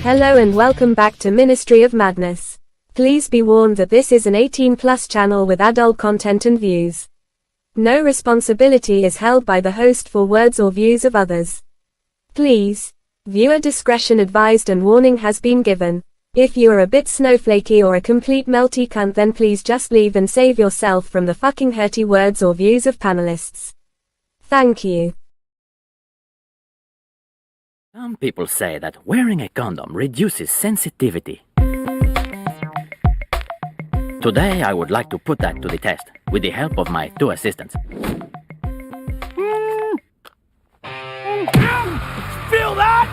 Hello and welcome back to Ministry of Madness. Please be warned that this is an 18+ channel with adult content and views. No responsibility is held by the host for words or views of others. Please, viewer discretion advised and warning has been given. If you are a bit snowflakey or a complete melty cunt, then please just leave and save yourself from the fucking hurty words or views of panelists. Thank you. Some people say that wearing a condom reduces sensitivity. Today I would like to put that to the test with the help of my two assistants. Feel that?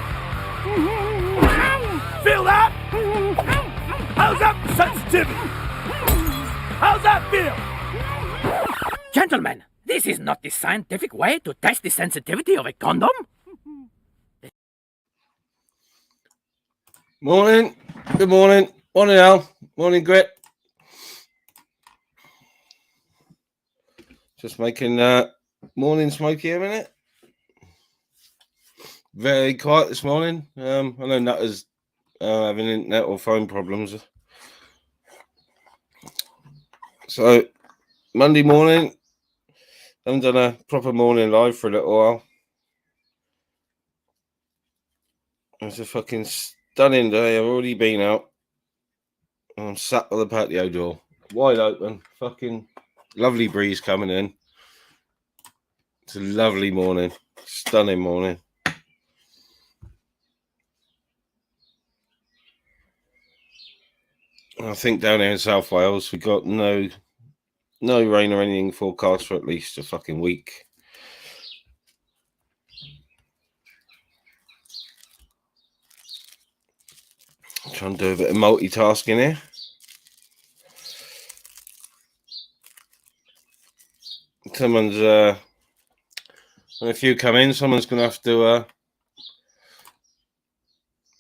Feel that? How's that for sensitivity? How's that feel? Gentlemen, this is not the scientific way to test the sensitivity of a condom. Morning. Good morning. Morning, Al. Morning, Grit. Just making morning smoky a minute. Very quiet this morning. I know Nutter's having internet or phone problems. So, Monday morning, haven't done a proper morning live for a little while. It's a fucking stunning day. I've already been out. I'm sat by the patio door, wide open. Fucking lovely breeze coming in. It's a lovely morning, stunning morning. I think down here in South Wales we got no rain or anything forecast for at least a fucking week. Trying to do a bit of multitasking here. Someone's when a few come in, someone's gonna have to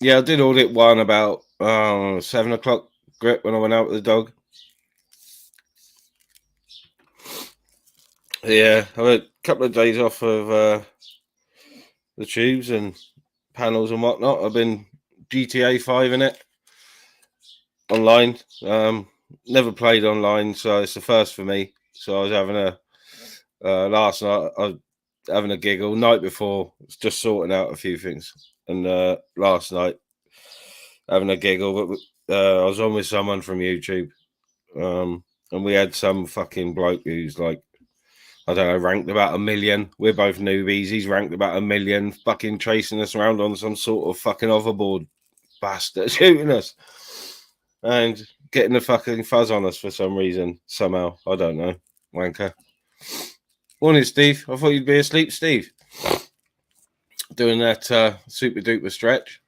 yeah, I did audit one about 7 o'clock Grit when I went out with the dog. Yeah, I had a couple of days off of the tubes and panels and whatnot. I've been GTA 5 in it online. Never played online, so it's the first for me. So I was having a last night. I was having a giggle. Night before, just sorting out a few things, and last night having a giggle. But I was on with someone from YouTube, and we had some fucking bloke who's like, I don't know, ranked about 1 million. We're both newbies. He's ranked about 1 million, fucking chasing us around on some sort of fucking hoverboard bastard, shooting us and getting the fucking fuzz on us for some reason, somehow. I don't know. Wanker. Morning, Steve. I thought you'd be asleep, Steve. Doing that super duper stretch.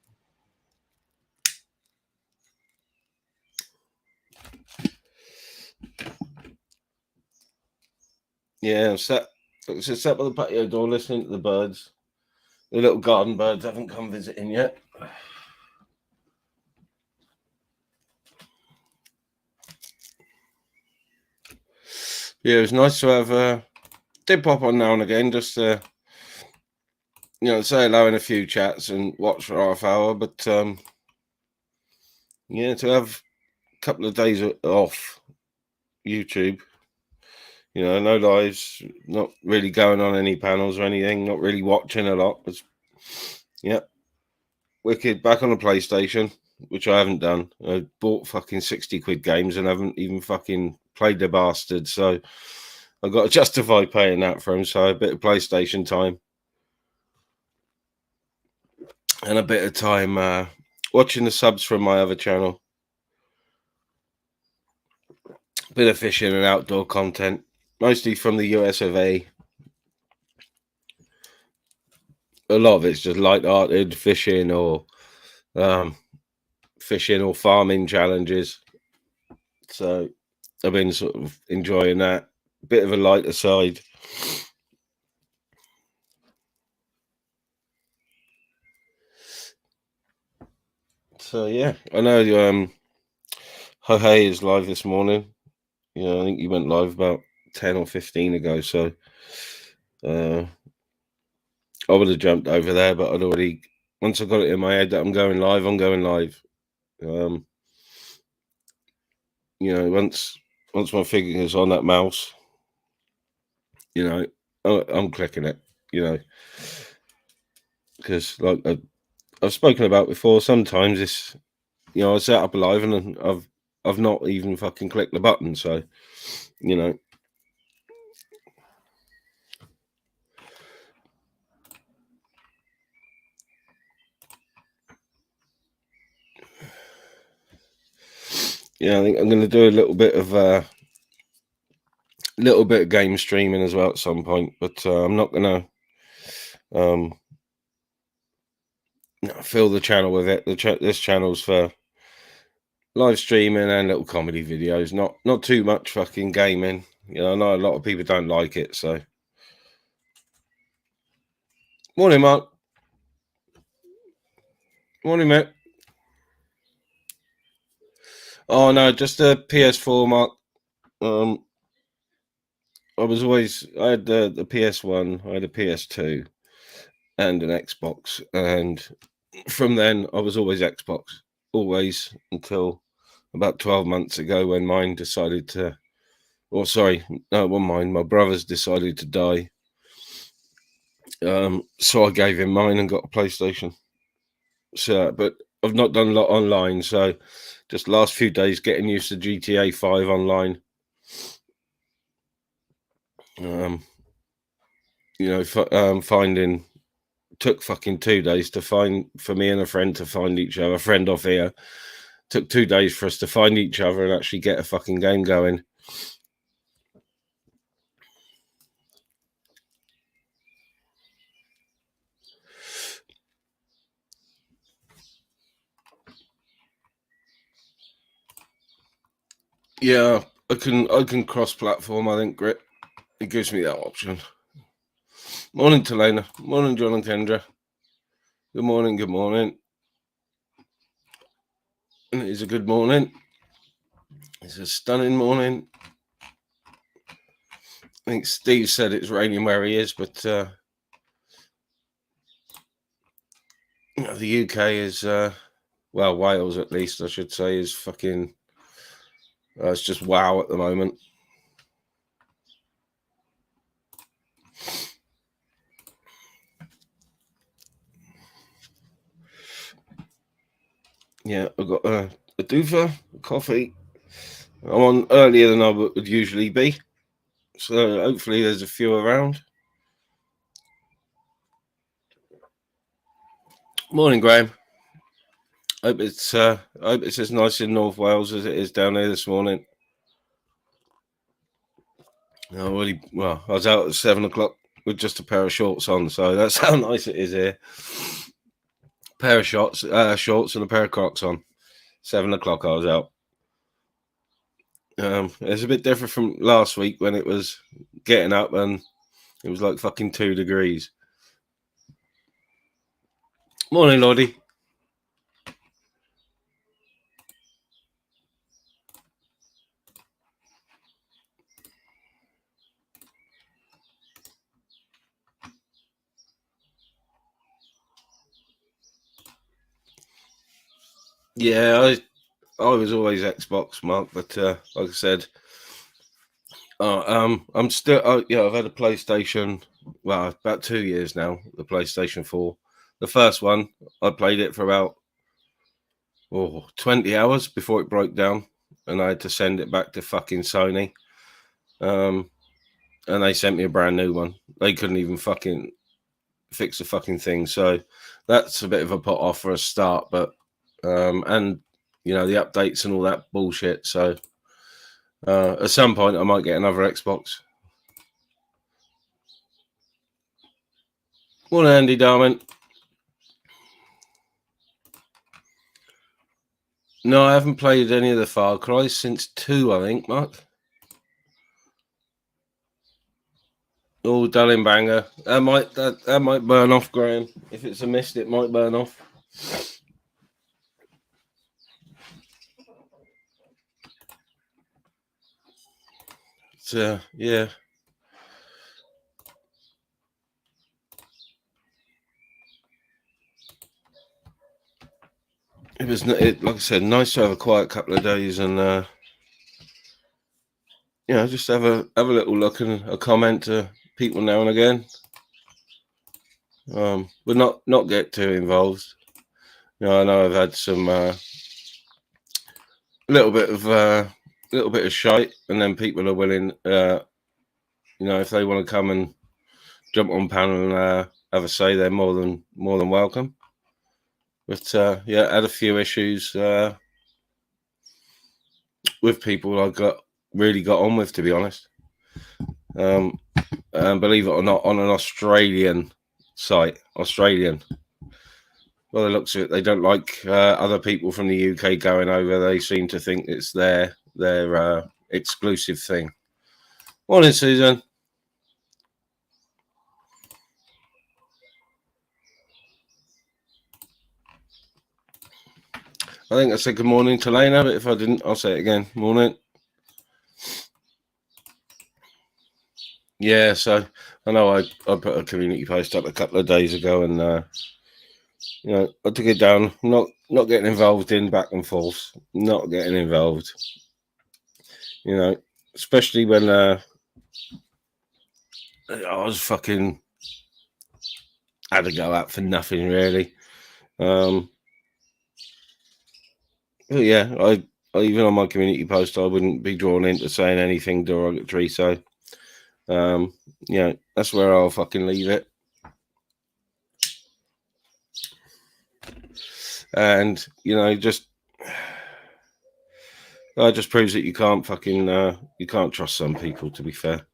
Yeah, I'm sat by the patio door listening to the birds. The little garden birds haven't come visiting yet. Yeah, it was nice to have did pop on now and again just to say hello in a few chats and watch for half hour, but yeah, to have a couple of days off YouTube. No lives, not really going on any panels or anything, not really watching a lot. But yeah, wicked. Back on the PlayStation, which I haven't done. I bought fucking 60 quid games and haven't even fucking played the bastard. So I've got to justify paying that for him. So a bit of PlayStation time and a bit of time watching the subs from my other channel. Bit of fishing and outdoor content. Mostly from the US of A. A lot of it's just light-hearted fishing or farming challenges. So I've been sort of enjoying that. Bit of a lighter side. So yeah, I know Hey is live this morning. I think you went live about 10 or 15 ago, so I would have jumped over there, but I'd already once I got it in my head that I'm going live, I'm going live. You know, once my finger's on that mouse, you know, I'm clicking it. You know, because like I've spoken about before, sometimes it's, you know, I set up a live and I've not even fucking clicked the button. So, you know. Yeah, I think I'm going to do a little bit of game streaming as well at some point, but I'm not going to fill the channel with it. This channel's for live streaming and little comedy videos, not too much fucking gaming. You know, I know a lot of people don't like it, so. Morning, Mark. Morning, mate. Oh no, just a PS4, Mark. I had the PS1, I had a PS2 and an Xbox, and from then I was always Xbox, always, until about 12 months ago when mine decided to, or sorry, no, it wasn't mine, my brother's decided to die. So I gave him mine and got a PlayStation. So, but I've not done a lot online, so just last few days getting used to GTA 5 online. You know, finding, took fucking 2 days to find, for me and a friend to find each other. A friend off here, took 2 days for us to find each other and actually get a fucking game going. Yeah, I can cross-platform. I think Grit, it gives me that option. Morning, Talena. Morning, John and Kendra. Good morning. Good morning. And it is a good morning. It's a stunning morning. I think Steve said it's raining where he is, but you know, the UK is, well, Wales at least, I should say, is fucking. It's just wow at the moment. Yeah, I've got a doofer, a coffee. I'm on earlier than I would usually be, so hopefully there's a few around. Morning, Graham. Hope it's as nice in North Wales as it is down here this morning. Well, I was out at 7 o'clock with just a pair of shorts on, so that's how nice it is here. Pair of shorts and a pair of Crocs on. 7 o'clock I was out. It's a bit different from last week when it was getting up and it was like fucking 2 degrees. Morning, Lordy. Yeah, I was always Xbox, Mark, but like I said, I'm still, yeah, I've had a PlayStation, well, about 2 years now, the PlayStation 4. The first one, I played it for about 20 hours before it broke down, and I had to send it back to fucking Sony. And they sent me a brand new one. They couldn't even fucking fix the fucking thing. So that's a bit of a put off for a start, but, and, you know, the updates and all that bullshit. So at some point, I might get another Xbox. Morning, Andy Darman. No, I haven't played any of the Far Cry since 2, I think, Mark. Oh, darling banger. That might burn off, Graham. If it's a mist, it might burn off. So yeah. it was, like I said, nice to have a quiet couple of days and just have a little look and a comment to people now and again. But not get too involved. I know I've had some little bit of shite, and then people are willing, if they want to come and jump on panel and have a say, they're more than welcome. But I had a few issues with people I really got on with, to be honest. And believe it or not, on an Australian site, Well, the looks of it, they don't like other people from the UK going over. They seem to think it's their exclusive thing. Morning, Susan. I think I said good morning to Lena, but if I didn't, I'll say it again. Morning. Yeah, so I know I put a community post up a couple of days ago, and I took it down. Not getting involved in back and forth. Not getting involved. Especially when I was fucking had to go out for nothing really. But yeah, I even on my community post, I wouldn't be drawn into saying anything derogatory. So, that's where I'll fucking leave it. And just proves that you can't fucking you can't trust some people. To be fair,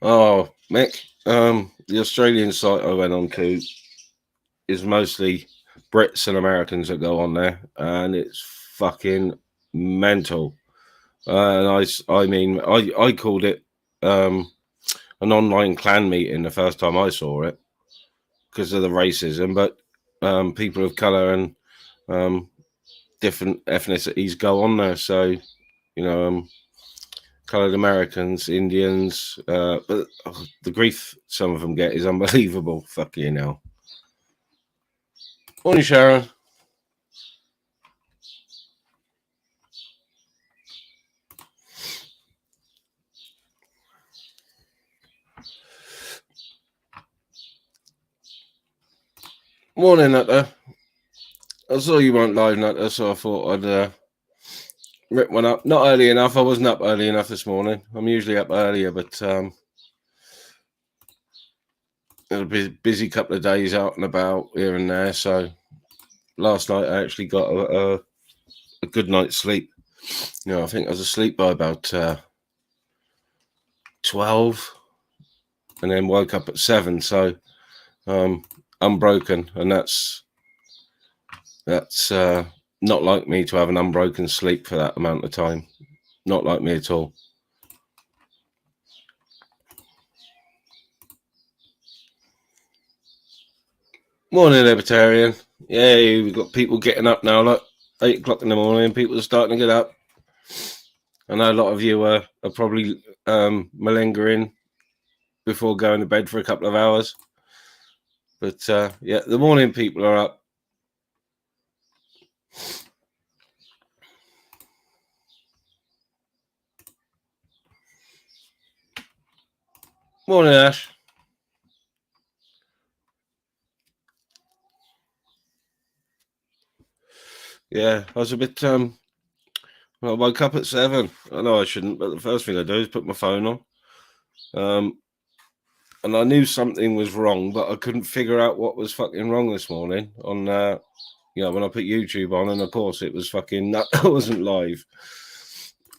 Oh, Mick, the Australian site I went on to is mostly Brits and Americans that go on there, and it's fucking mental. And I called it an online clan meeting the first time I saw it because of the racism, but people of color and different ethnicities go on there. So, colored Americans, Indians, but the grief some of them get is unbelievable. Fucking hell. Morning, Sharon. Morning, Nutter. I saw you weren't live, Nutter, so I thought I'd rip one up. Not early enough. I wasn't up early enough this morning. I'm usually up earlier, but it was a busy couple of days out and about here and there. So last night I actually got a good night's sleep. I think I was asleep by about 12 and then woke up at 7. So unbroken, and that's not like me to have an unbroken sleep for that amount of time. Not like me at all. Morning, Libertarian. Yeah, we've got people getting up now, like 8 o'clock in the morning. People are starting to get up. I know a lot of you are probably malingering before going to bed for a couple of hours. But the morning people are up. Morning, Ash. Yeah, I was a bit I woke up at 7. I know I shouldn't, but the first thing I do is put my phone on. And I knew something was wrong, but I couldn't figure out what was fucking wrong this morning on when I put YouTube on, and of course it was fucking I wasn't live.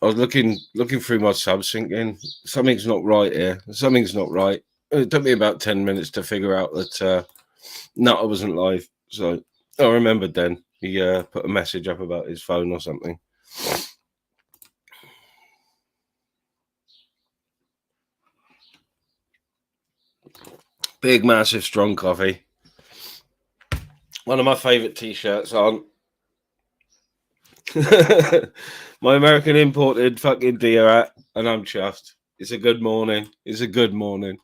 I was looking through my subs thinking something's not right here. Something's not right. It took me about 10 minutes to figure out that I wasn't live. So I remembered then. He put a message up about his phone or something. Big, massive, strong coffee. One of my favourite t-shirts on. My American imported fucking deer hat, and I'm chuffed. It's a good morning. It's a good morning.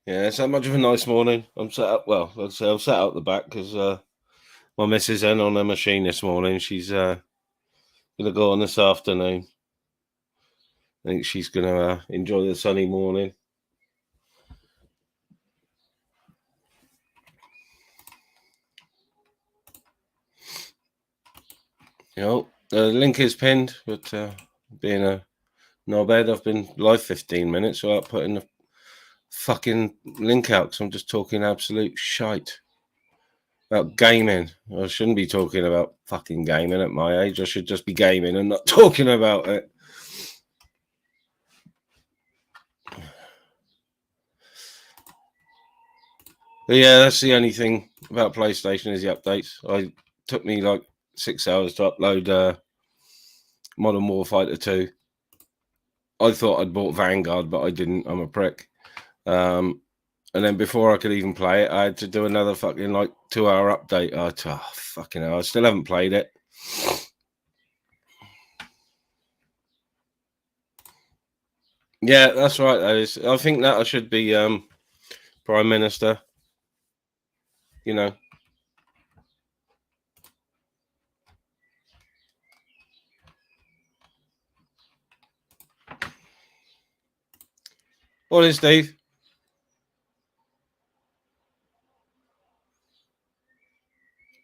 Yeah, it's not much of a nice morning. I'm set up. Well, I'll say I'll set out the back because my missus in on the machine this morning. She's gonna go on this afternoon. I think she's gonna enjoy the sunny morning. You know, the link is pinned, but being a knobhead, I've been live 15 minutes without putting the fucking link out because I'm just talking absolute shite about gaming. I shouldn't be talking about fucking gaming at my age. I should just be gaming and not talking about it. But yeah, that's the only thing about PlayStation is the updates. It took me like 6 hours to upload Modern Warfighter 2. I thought I'd bought Vanguard, but I didn't. I'm a prick. And then before I could even play it, I had to do another fucking like 2-hour update. Fucking hell, I still haven't played it. Yeah, that's right. That is. I think that I should be Prime Minister. You know. What is Steve?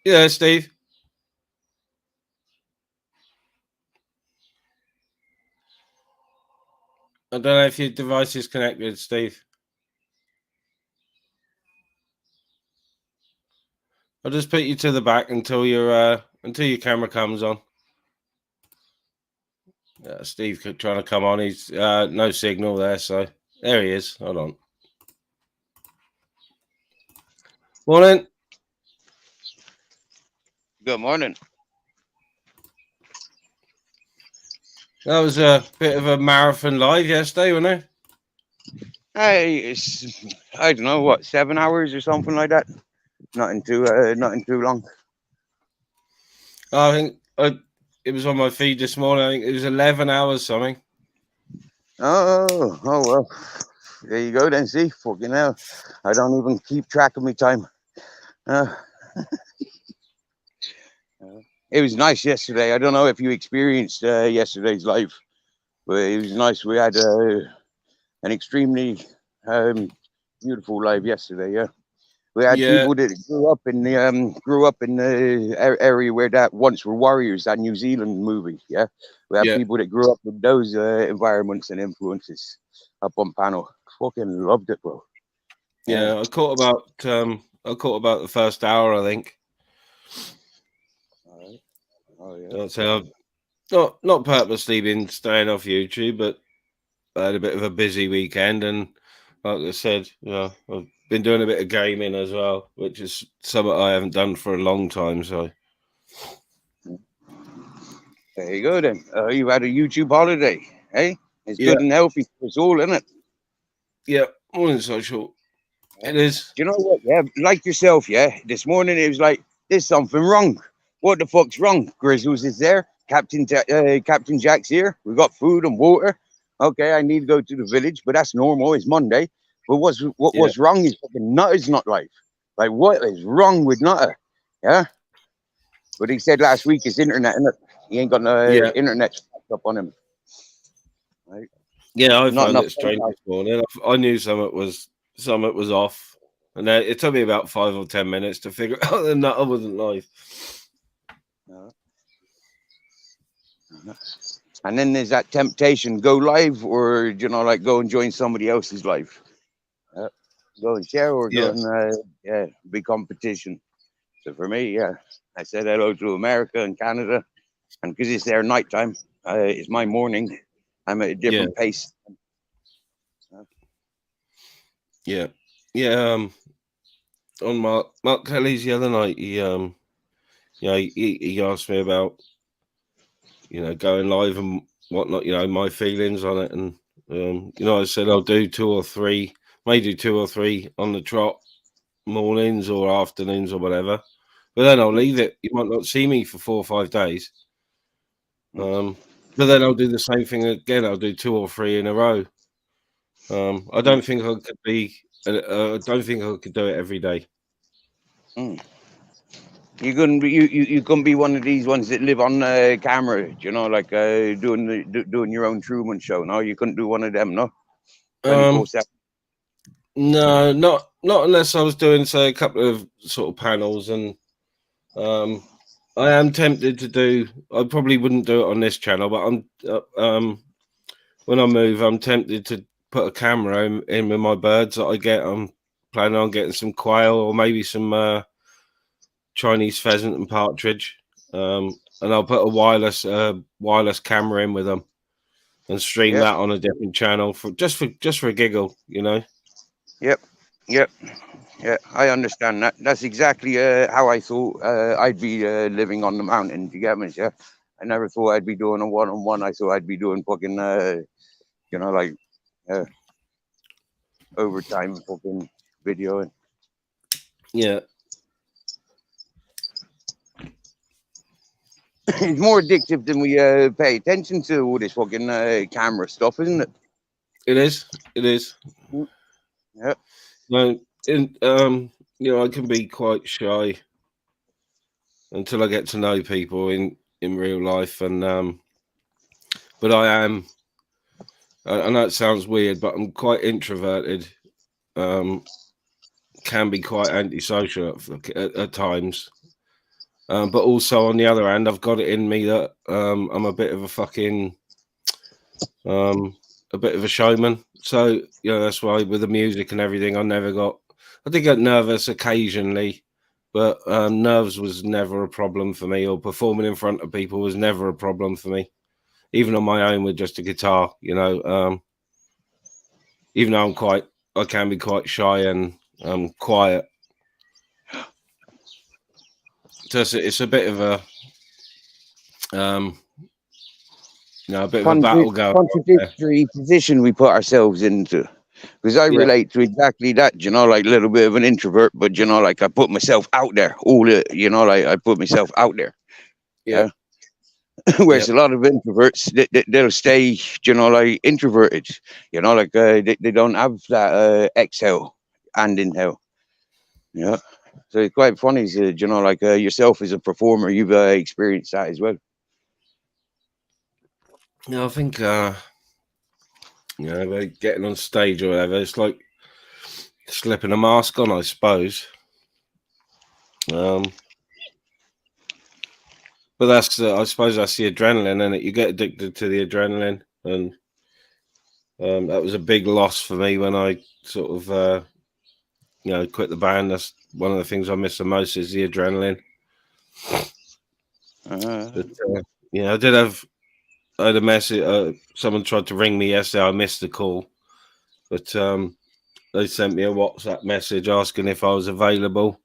Yeah, Steve. I don't know if your device is connected, Steve. I'll just put you to the back until your camera comes on. Steve trying to come on. He's no signal there, so there he is. Hold on. Morning. Good morning. That was a bit of a marathon live yesterday, wasn't it? I don't know what, 7 hours or something like that. Nothing too long. I think it was on my feed this morning. I think it was 11 hours something. Oh well. There you go then. See, fucking hell, I don't even keep track of my time. It was nice yesterday. I don't know if you experienced yesterday's live, but it was nice. We had an extremely beautiful live yesterday. Yeah, we had people that grew up in the area where that once were warriors. That New Zealand movie. Yeah, we had people that grew up with those environments and influences up on panel. Fucking loved it, bro. Yeah, I caught about the first hour, I think. Oh yeah. So not purposely been staying off YouTube, but I had a bit of a busy weekend, and like I said, I've been doing a bit of gaming as well, which is something I haven't done for a long time. So there you go then. You had a YouTube holiday, hey? It's good and healthy for us all, isn't it? Yeah, morning social. It is. Do you know what? Yeah, like yourself, yeah. This morning it was like, there's something wrong. What the fuck's wrong? Grizzles is there. Captain Jack's here. We got food and water. Okay, I need to go to the village, but that's normal. It's Monday. But what's wrong is fucking Nutter's not live. Like, what is wrong with Nutter? Yeah. But he said last week his internet, innit? He ain't got no internet up on him. Right? Yeah, I found it strange this morning. I knew something was off, and it took me about 5 or 10 minutes to figure out that Nutter wasn't live. And then there's that temptation: go live, or like go and join somebody else's live. Go and share, or go and be competition. So for me, I said hello to America and Canada, and because it's their nighttime, it's my morning. I'm at a different pace. On Mark Kelly's the other night, he asked me about going live and whatnot, my feelings on it, and I said I'll do 2 or 3 May do 2 or 3 on the trot, mornings or afternoons or whatever. But then I'll leave it. You might not see me for 4 or 5 days. But then I'll do the same thing again. I'll do 2 or 3 in a row. I don't think I could be. I don't think I could do it every day. You couldn't be you couldn't be one of these ones that live on camera, you know, like doing your own Truman Show. No, you couldn't do one of them. No, 24/7. No, not unless I was doing, say, a couple of sort of panels, and I am tempted to do. I probably wouldn't do it on this channel, but I'm when I move, I'm tempted to put a camera in with my birds that I get. I'm planning on getting some quail or maybe some Chinese pheasant and partridge, and I'll put a wireless camera in with them and stream that on a different channel for just for a giggle, you know. Yep. Yeah, I understand that. That's exactly how I thought I'd be living on the mountain. You get me? Yeah, I never thought I'd be doing a one-on-one. I thought I'd be doing fucking, you know, like overtime fucking videoing. Yeah. It's more addictive than we pay attention to all this fucking camera stuff, isn't it? It is. It is. Yeah. No, you know, I can be quite shy until I get to know people in real life, and but I am. I know it sounds weird, but I'm quite introverted. Can be quite antisocial at times. But also on the other hand, I've got it in me that I'm a bit of a fucking a bit of a showman. So, you know, that's why with the music and everything, I did get nervous occasionally, but nerves was never a problem for me, or performing in front of people was never a problem for me, even on my own with just a guitar, you know. Even though I can be quite shy and quiet. So it's a bit of a, you know, a bit of a battle going on there. Contradictory position we put ourselves into. Because I relate to exactly that, you know, like a little bit of an introvert, but you know, like I put myself out there. You know, like I put myself out there. Yeah. Whereas a lot of introverts, they'll stay, you know, like introverted. You know, like they don't have that exhale and inhale. Yeah. So it's quite funny, you know, like yourself as a performer, you've experienced that as well. Yeah, I think you know, like getting on stage or whatever, it's like slipping a mask on, I suppose. But that's I suppose that's the adrenaline, and you get addicted to the adrenaline, and that was a big loss for me when I sort of you know, quit the band. That's one of the things I miss the most is the adrenaline. But yeah, I had a message. Someone tried to ring me yesterday. I missed the call, but they sent me a WhatsApp message asking if I was available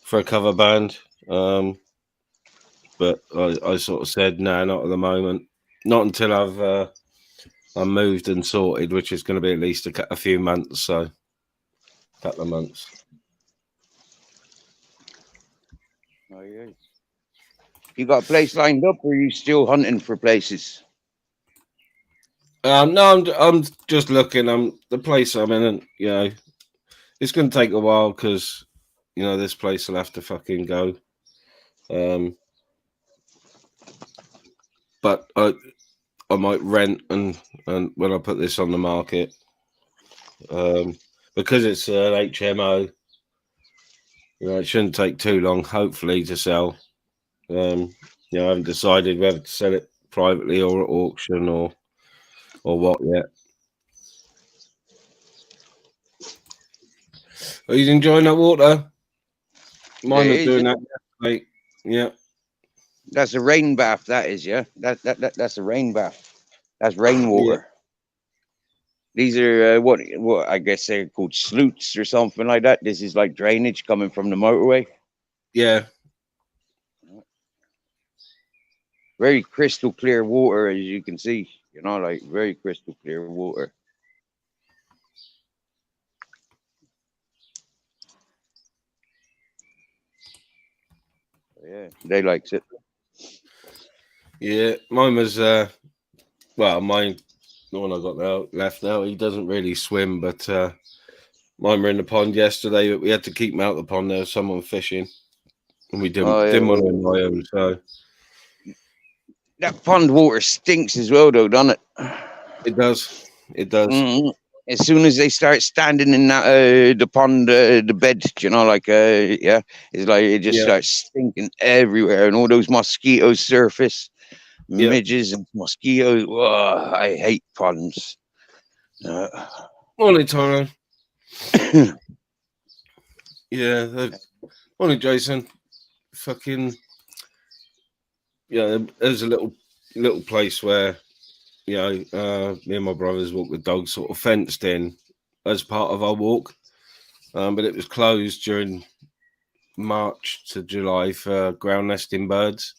for a cover band. But I sort of said no, not at the moment. Not until I'm moved and sorted, which is going to be at least a few months. So, a couple of months. Oh yeah. You got a place lined up, or are you still hunting for places? No, I'm just looking. The place I'm in, and you know, it's going to take a while because you know this place will have to fucking go. But I might rent and when I put this on the market, because it's an HMO, you know, it shouldn't take too long, hopefully, to sell. You know, I haven't decided whether to sell it privately or at auction or what yet. Are you enjoying that water? Mine was doing that yesterday. Yeah. That's a rain bath. That is, yeah. That's a rain bath. That's rainwater. Yeah. These are what I guess they're called sloots or something like that. This is like drainage coming from the motorway. Yeah. Very crystal clear water, as you can see. You know, like very crystal clear water. Yeah, they likes it. Yeah, mine was mine, the one I got now left now. He doesn't really swim, but mine were in the pond yesterday. But we had to keep him out of the pond. There was someone fishing, and we didn't want to annoy him. So that pond water stinks as well, though, doesn't it? it does. It does. Mm-hmm. As soon as they start standing in that the pond, the bed, you know, like yeah, it's like it just starts stinking everywhere, and all those mosquitoes surface, midges and mosquitoes. Oh, I hate ponds. Morning, Toro. Yeah, morning, Jason. Fucking yeah, there's a little place where, you know, me and my brothers walk the dogs, sort of fenced in as part of our walk, but it was closed during March to July for ground nesting birds.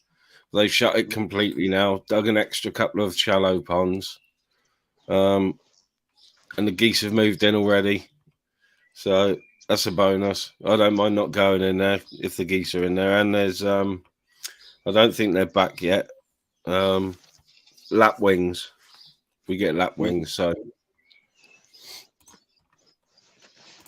They've shut it completely now. Dug an extra couple of shallow ponds, and the geese have moved in already. So that's a bonus. I don't mind not going in there if the geese are in there. And there's I don't think they're back yet. Lapwings. We get lapwings, so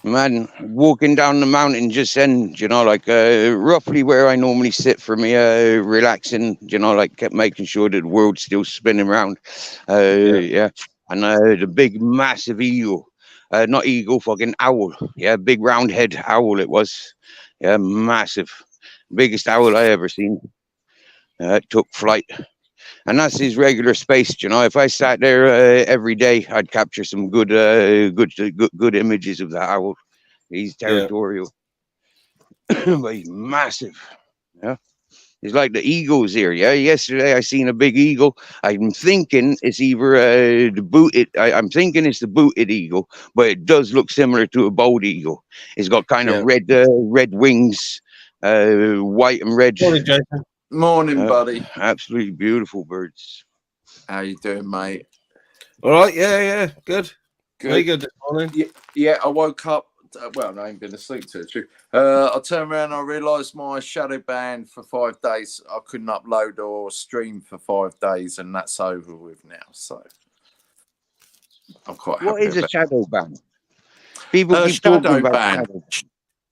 man, walking down the mountain just then, you know, like roughly where I normally sit for me, relaxing, you know, like kept making sure that the world's still spinning around. Yeah. And the big massive eagle, not eagle, fucking owl. Yeah, big round head owl it was. Yeah, massive. Biggest owl I ever seen. It took flight. And that's his regular space, you know. If I sat there every day, I'd capture some good images of the owl. He's territorial, but he's massive. Yeah, he's like the eagles here. Yeah, yesterday I seen a big eagle. I'm thinking it's either the booted. I'm thinking it's the booted eagle, but it does look similar to a bald eagle. It's got kind of red wings, white and red. Morning, Jason. Morning, buddy. Absolutely beautiful birds. How you doing, mate? All right, yeah, good. Very good this morning. Yeah, I woke up. Well, I ain't been asleep to it. I turned around and I realised my shadow banned for 5 days. I couldn't upload or stream for 5 days, and that's over with now. So I'm quite happy. What is a shadow ban? People keep shadow talking about ban. shadow.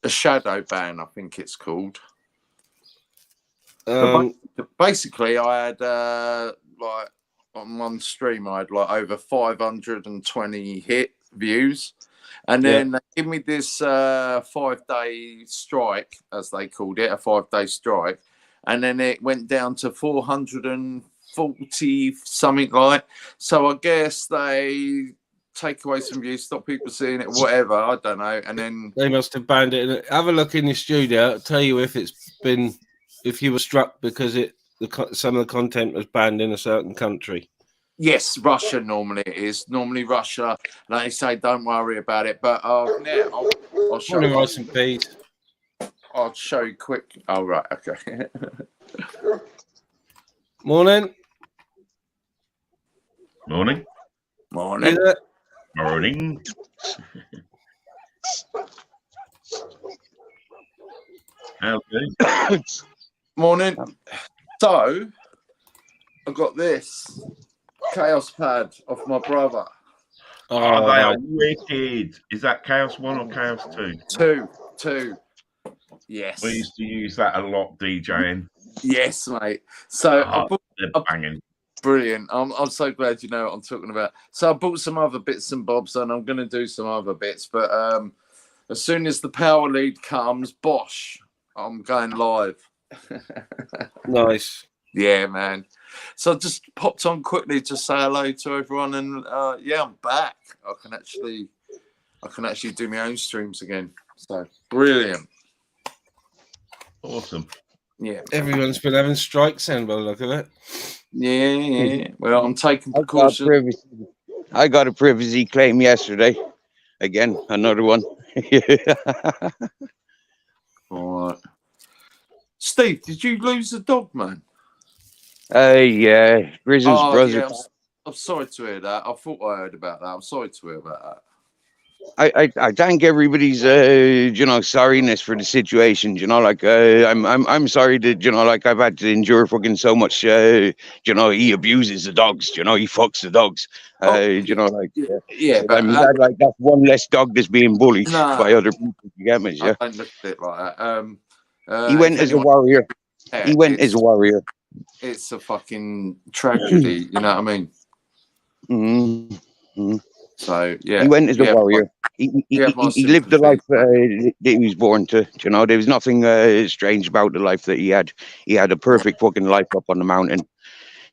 A shadow ban, I think it's called. Basically, I had like on one stream, I had like over 520 hit views, and then they give me this 5-day strike, as they called it, a 5-day strike, and then it went down to 440 something like. So I guess they take away some views, stop people seeing it, whatever. I don't know, and then they must have banned it. Have a look in your studio. I'll tell you if it's been. If you were struck because some of the content was banned in a certain country. Yes, Russia normally it is. Normally Russia, like they say, don't worry about it. But I'll show you. Rice and peas. I'll show you quick. Oh, right, okay. Morning. Morning. Morning. Okay. Morning. So, I got this Chaos pad off my brother. Oh, they are wicked. Is that Chaos 1 or Chaos 2? 2. Yes. We used to use that a lot DJing. Yes, mate. So I banging. Brilliant. I'm so glad you know what I'm talking about. So I bought some other bits and bobs, and I'm going to do some other bits. But as soon as the power lead comes, bosh, I'm going live. Nice. Yeah, man. So I just popped on quickly to say hello to everyone, and I'm back. I can actually do my own streams again. So brilliant. Awesome. Yeah. Everyone's been having strikes then by the look of it. Yeah. Well, I'm taking precautions. I got a privacy claim yesterday. Again, another one. All right. Steve, did you lose the dog, man? Yeah, Grizzle's brother. Yeah, I'm sorry to hear that. I thought I heard about that. I'm sorry to hear about that. I thank everybody's sorriness for the situation. Like I'm sorry that like I've had to endure fucking so much. He abuses the dogs. He fucks the dogs. Oh, Like yeah, but but I'm glad like that's one less dog that's being bullied by no, other people. You get me? I Yeah. don't look at it like that. He If went as a anyone, warrior. He went as it's a warrior. it's a fucking tragedy. You know what I mean? Mm-hmm. So He yeah, went as a warrior. you have my He lived the sympathy. life that he was born to. There was nothing strange about the life that he had. He had a perfect fucking life up on the mountain.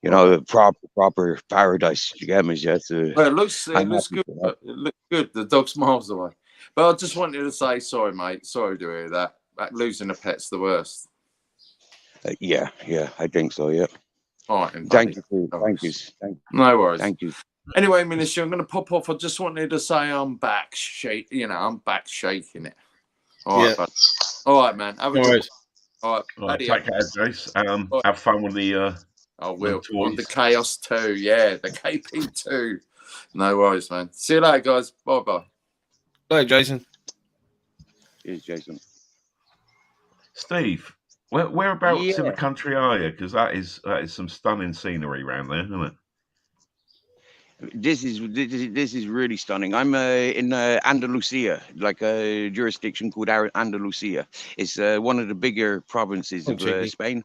Right. Proper paradise. You get me? Yeah, so Well, it I'm looks happy good. for that. It looks good. The dog's miles away. But I just wanted to say sorry, mate. Sorry to hear that. Losing a pet's the worst. Yeah, I think so. Yeah. All right, then, Thank buddy. you. For, No thank you. worries. Thank, No worries. thank you. Anyway, Minister, I'm going to pop off. I just wanted to say I'm back. I'm back shaking it. All right, bud. All right, man. Have a good one. All right, All right, adios. take care, Jace. Have fun with the I will. toys. On the Chaos 2. Yeah, the KP2. No worries, man. See you later, guys. Bye-bye. Bye, Jason. Cheers, Jason. Steve, whereabouts in the Yeah. country are you? Because that is some stunning scenery around there, isn't it? This is really stunning. I'm in Andalusia, like a jurisdiction called Andalusia. It's one of the bigger provinces of Spain.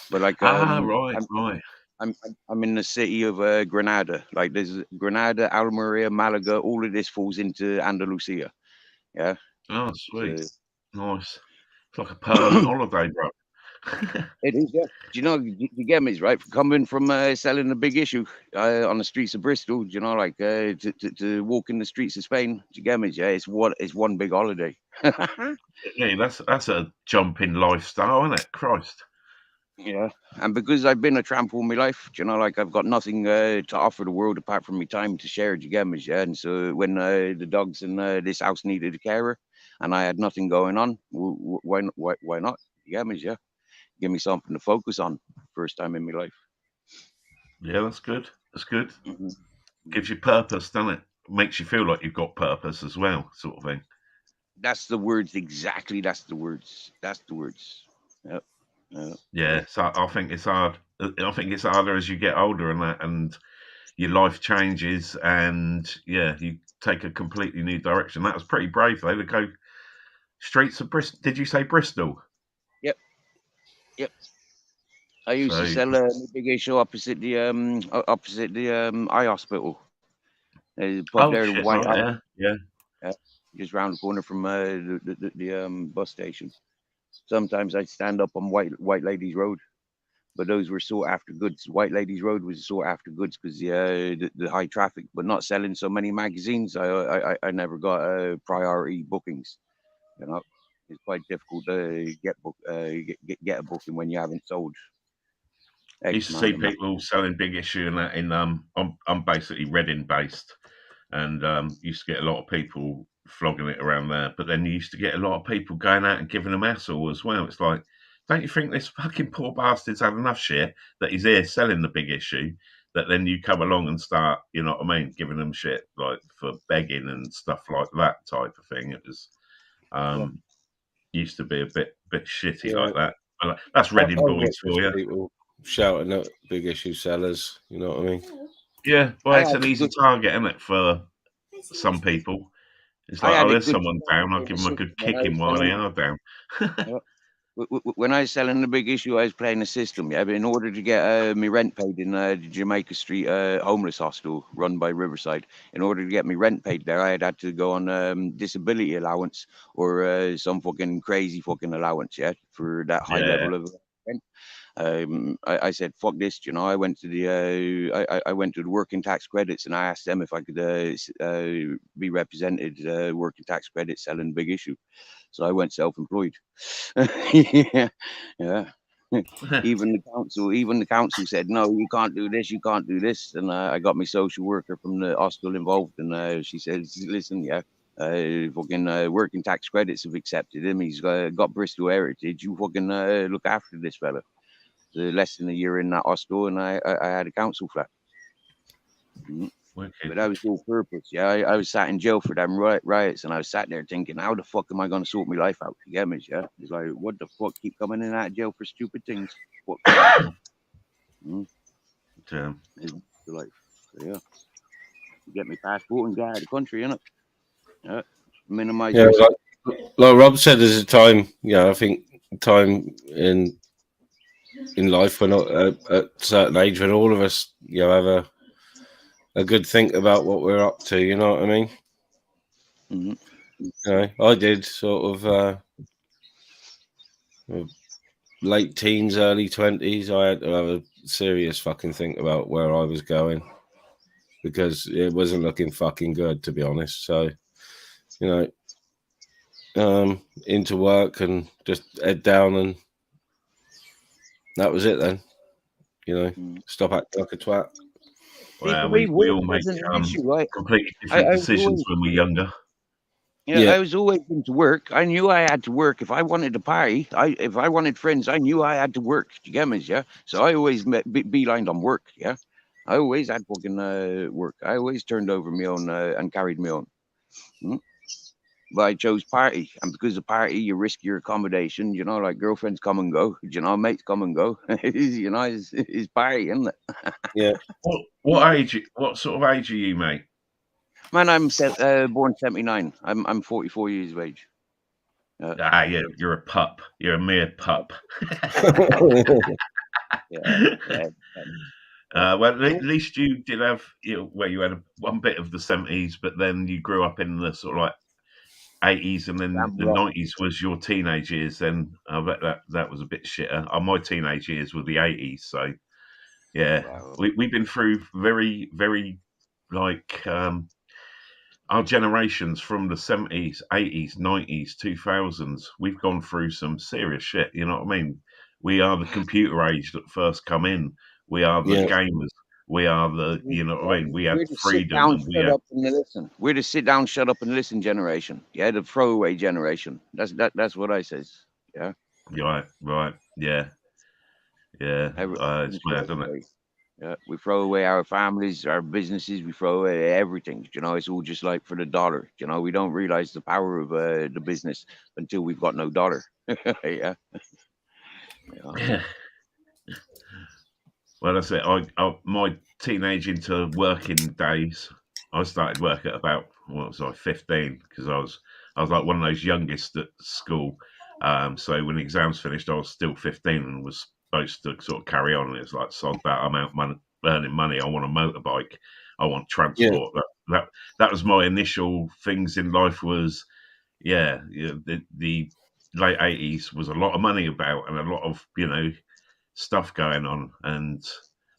But like right. I'm in the city of Granada. Like there's Granada, Almeria, Malaga. All of this falls into Andalusia. Yeah. Oh, sweet, nice. It's like a permanent holiday, bro. It is, yeah. Do you get me, right? Coming from selling the big issue on the streets of Bristol, like to walk in the streets of Spain, do you get me? Yeah, it's one big holiday. Yeah, that's a jump in lifestyle, isn't it? Christ. Yeah, and because I've been a tramp all my life, like I've got nothing to offer the world apart from my time to share, do you get me? Yeah, and so when the dogs in this house needed a carer, and I had nothing going on, why not? You get me? Yeah. Give me something to focus on. First time in my life. Yeah, that's good. That's good. Mm-hmm. Gives you purpose, doesn't it? Makes you feel like you've got purpose as well, sort of thing. That's the words exactly. That's the words. Yep. Yeah, so I think it's hard. I think it's harder as you get older and your life changes, and yeah, you take a completely new direction. That was pretty brave, though, to go streets of Bristol. Did you say Bristol? Yep. I used to sell a big show opposite the eye hospital. There's a pub there, shit, White right, yeah. Just round the corner from the bus station. Sometimes I'd stand up on White Ladies Road, but those were sought after goods. White Ladies Road was sought after goods because the high traffic, but not selling so many magazines. I never got priority bookings. It's quite difficult to get a booking when you haven't sold. I used to see people selling big issue in that. I'm basically Reading based, and used to get a lot of people flogging it around there. But then you used to get a lot of people going out and giving them hassle as well. It's like, don't you think this fucking poor bastard's had enough shit that he's here selling the big issue? That then you come along and start, you know what I mean, giving them shit like for begging and stuff like that type of thing. It was used to be a bit shitty like that. But that's Reading boys for you. People shouting at big issue sellers, you know what I mean? Yeah, well, it's an easy target, isn't it, for some people? It's like, there's someone down. I'll give them a good kicking while they are down. When I was selling the big issue, I was playing a system. Yeah, but in order to get me rent paid in the Jamaica Street homeless hostel run by Riverside, in order to get me rent paid there, I had to go on disability allowance or some fucking crazy fucking allowance. Yeah, for that high level of rent. I said, fuck this, I went to the I went to the working tax credits and I asked them if I could be represented working tax credits selling big issue. So I went self-employed. Yeah. Even the council said, no, you can't do this, and I got my social worker from the hospital involved, and she says, listen, fucking working tax credits have accepted him. He's got Bristol heritage. You fucking look after this fella. So less than a year in that hospital, and I had a council flat. Wicked. But that was all purpose. Yeah, I was sat in jail for them riots, and I was sat there thinking, how the fuck am I going to sort my life out? You get me? Yeah, it's like, what the fuck? Keep coming in and out of jail for stupid things. What? Damn. It's like, so, yeah, you get me passport and get out of the country, innit? Yeah, minimize. Yeah, like Rob said, there's a time. Yeah, I think time in life when at a certain age when all of us, have a good think about what we're up to. You know what I mean? Mm-hmm. I did sort of late teens, early 20s. I had to have a serious fucking think about where I was going because it wasn't looking fucking good, to be honest. So, into work and just head down, and that was it then. Stop acting like a twat. Well, we all make completely different decisions when we're younger. Yeah, I was always into work. I knew I had to work. If I wanted to party, if I wanted friends, I knew I had to work. Do you get me? Yeah. So I always beelined on work. Yeah. I always had fucking work. I always turned over my own and carried my own. But I chose party, and because of party, you risk your accommodation. Like girlfriends come and go. Mates come and go. It's party, isn't it? Yeah. What sort of age are you, mate? Man, I'm born 79. I'm 44 years of age. Yeah, you're a pup. You're a mere pup. Well, at least you did have, where you had one bit of the 70s, but then you grew up in the sort of like 80s, and then the 90s was your teenage years. Then I bet that was a bit shitter. My teenage years were the 80s, so yeah, wow. We've been through very, very like our generations from the 70s, 80s, 90s, 2000s. We've gone through some serious shit. You know what I mean? We are the computer age that first come in. We are the gamers. We are the, you know what I mean? We had freedom. We're the sit down, shut up and listen generation. Yeah, the throwaway generation. That's what I says. Yeah. Right. Yeah. It's mad, isn't it? Yeah, we throw away our families, our businesses. We throw away everything. It's all just like for the dollar. We don't realize the power of the business until we've got no dollar. Yeah. Well, that's it. My teenage into working days, I started work at about 15, because I was like one of those youngest at school. So when the exams finished, I was still 15 and was supposed to sort of carry on. And it's like, sod that, I'm out earning money. I want a motorbike. I want transport. Yeah. That was my initial things in life. Was the late 80s was a lot of money about, and a lot of stuff going on. And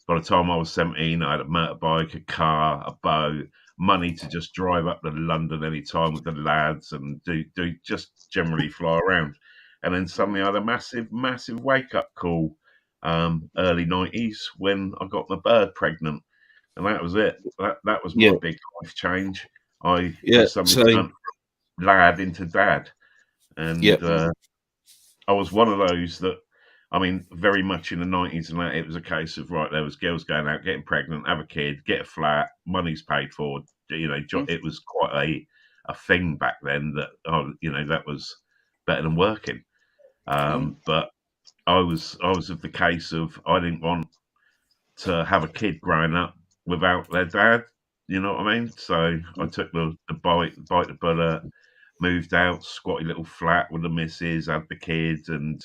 by the time I was 17, I had a motorbike, a car, a boat, money to just drive up to London anytime with the lads and do just generally fly around. And then suddenly I had a massive wake up call, early 90s, when I got my bird pregnant, and that was it. That was my big life change. I suddenly turned from lad into dad, and I was one of those that, I mean, very much in the 90s and that, it was a case of, right, there was girls going out, getting pregnant, have a kid, get a flat, money's paid for. It was quite a thing back then that, that was better than working. But I was of the case of, I didn't want to have a kid growing up without their dad. You know what I mean? So I took the bite the bullet, moved out, squatty little flat with the missus, had the kids, and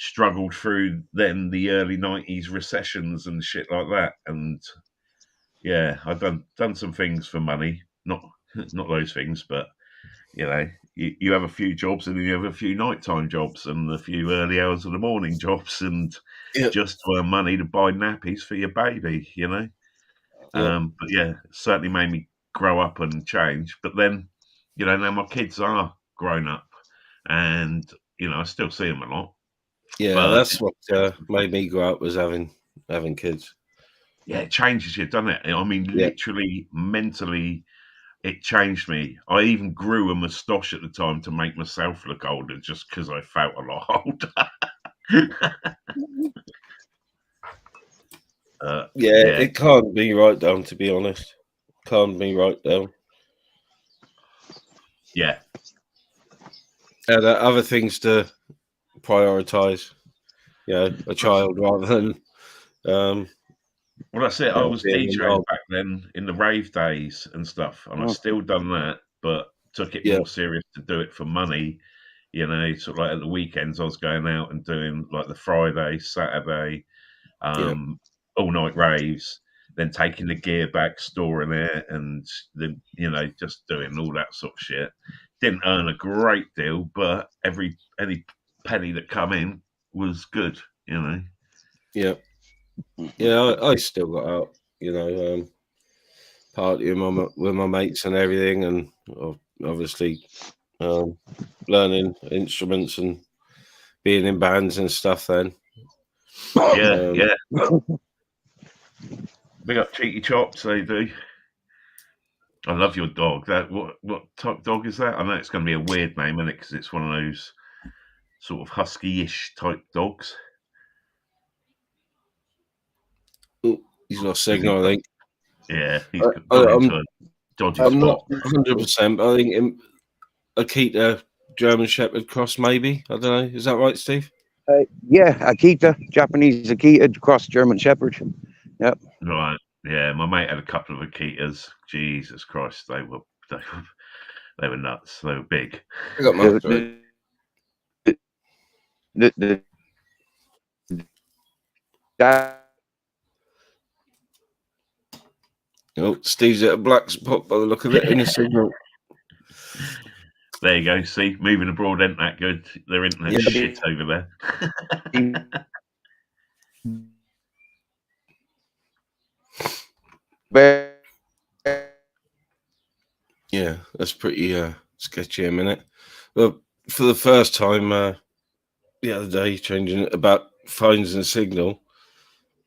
struggled through then the early 90s recessions and shit like that. And I've done some things for money, not those things, but you have a few jobs, and then you have a few nighttime jobs and a few early hours of the morning jobs, and just to earn money to buy nappies for your baby, but it certainly made me grow up and change. But then now my kids are grown up, and I still see them a lot. Yeah, but that's what made me grow up, was having kids. Yeah, it changes you, doesn't it? I mean, literally, mentally, it changed me. I even grew a moustache at the time to make myself look older, just because I felt a lot older. It can't be right down, to be honest. calmed me right down. Yeah. And other things to prioritize, a child rather than. Well, that's it. I was being DJing involved. back then in the rave days and stuff, and I've still done that, but took it Yeah. more serious to do it for money. Sort of like at the weekends, I was going out and doing like the Friday, Saturday, all night raves, then taking the gear back, storing it, and then just doing all that sort of shit. Didn't earn a great deal, but any penny that come in was good. Yeah. Yeah, I still got out, partying with my mates and everything, and obviously learning instruments and being in bands and stuff then. Yeah. Big up Cheeky Chops, they do. I love your dog. That what type dog is that? I know it's going to be a weird name, isn't it? Because it's one of those sort of husky-ish type dogs. Ooh, he's lost signal, I think. Yeah, he's gone into a dodgy spot. I'm not 100%, but I think Akita German Shepherd cross, maybe. I don't know. Is that right, Steve? Yeah, Akita, Japanese Akita cross German Shepherd. Yep. Right. Yeah, my mate had a couple of Akitas. Jesus Christ, they were nuts. They were big. I got my Steve's at a black spot by the look of it in the signal. There you go. See, moving abroad ain't that good. Their internet's shit over there. Yeah, that's pretty sketchy a minute. Well, for the first time the other day, changing about phones and signal,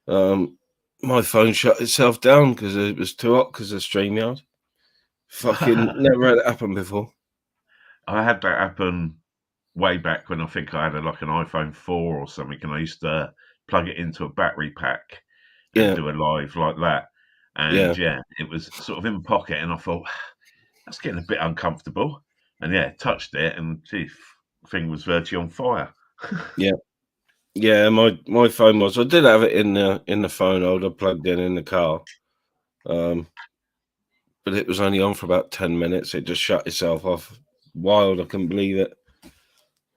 my phone shut itself down because it was too hot because of StreamYard. Fucking never had it happen before. I had that happen way back when I think I had an iPhone 4 or something, and I used to plug it into a battery pack and do a live like that. And it was sort of in pocket, and I thought that's getting a bit uncomfortable. And touched it, and thing was virtually on fire. Yeah, my phone was. I did have it in the phone holder plugged in the car, but it was only on for about 10 minutes. It just shut itself off. Wild, I couldn't believe it.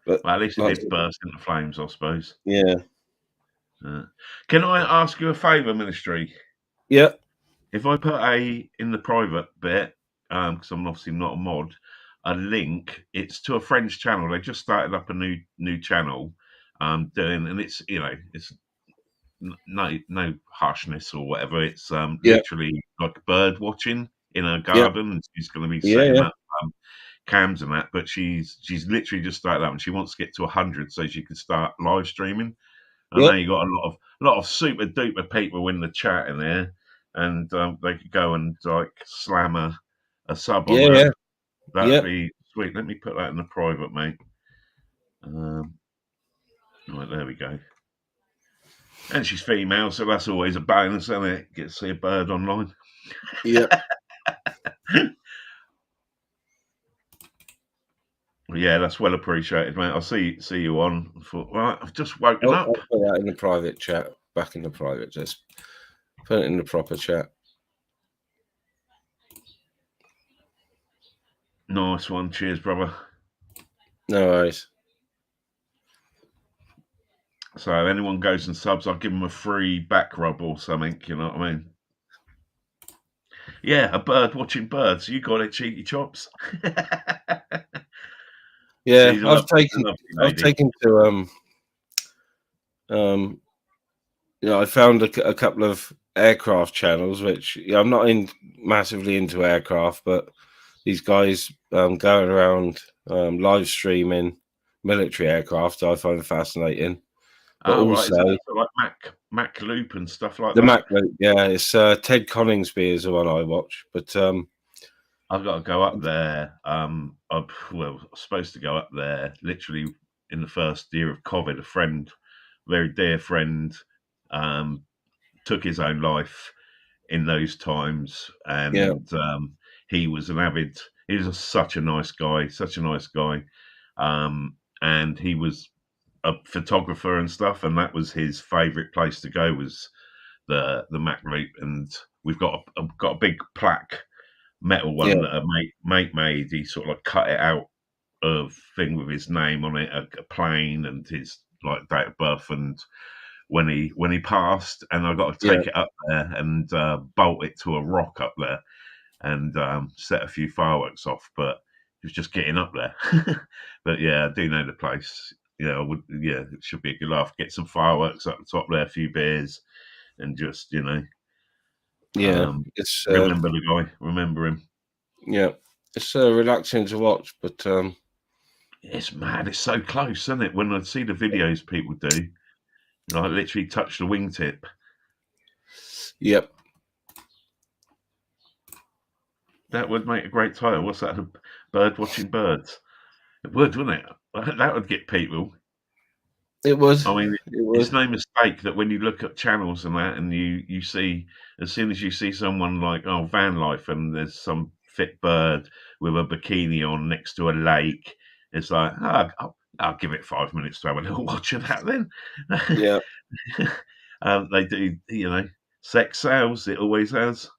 But well, at least it did burst into flames, I suppose. Yeah. Can I ask you a favour, Ministry? Yeah. If I put in the private bit, because I'm obviously not a mod, a link. It's to a French channel. They just started up a new channel, doing, and it's it's no harshness or whatever. It's literally like bird watching in her garden, and she's going to be setting up cams and that. But she's literally just started up, and she wants to get to 100 so she can start live streaming. I know you got a lot of super duper people in the chat in there, and they could go and like slam a sub on her. That'd be sweet. Let me put that in the private, mate. Right, there we go. And she's female, so that's always a bonus, isn't it? Get to see a bird online. Yeah. Yeah, that's well appreciated, mate. I'll see you on. I thought, right, I've just woken up. I'll put that in the private chat. Back in the private, just put it in the proper chat. Nice one. Cheers, brother. No worries. So if anyone goes and subs, I'll give them a free back rub or something. You know what I mean? Yeah, a bird watching birds. You got it, Cheeky Chops. Yeah, I've taken to I found a couple of aircraft channels, which I'm not massively into aircraft, but these guys going around live streaming military aircraft I find fascinating. But also like Mac Loop and stuff like the that. Mac Loop, it's Ted Coningsby is the one I watch, but I've got to go up there. I was supposed to go up there literally in the first year of COVID. A very dear friend, took his own life in those times, and he was an avid. He was such a nice guy, and he was a photographer and stuff, and that was his favourite place to go, was the Mac Loop. And we've got a big plaque, metal one that a mate made. He sort of like cut it out of thing with his name on it, a plane, and his like date of birth, and when he passed, and I got to take it up there and bolt it to a rock up there and set a few fireworks off. But it was just getting up there. But yeah, I do know the place. I would. Yeah, it should be a good laugh. Get some fireworks up the top there, a few beers, and just it's remember the guy, remember him. Yeah, it's relaxing to watch, but it's mad. It's so close, isn't it? When I see the videos people do, I literally touch the wingtip. Yep. That would make a great title. What's that? A bird watching birds. It would, wouldn't it? That would get people. It would. I mean, it's no mistake that when you look at channels and that, and you see, as soon as you see someone like, van life, and there's some fit bird with a bikini on next to a lake, it's like, I'll give it 5 minutes to have a little watch of that then. Yeah. They do, sex sales. It always has.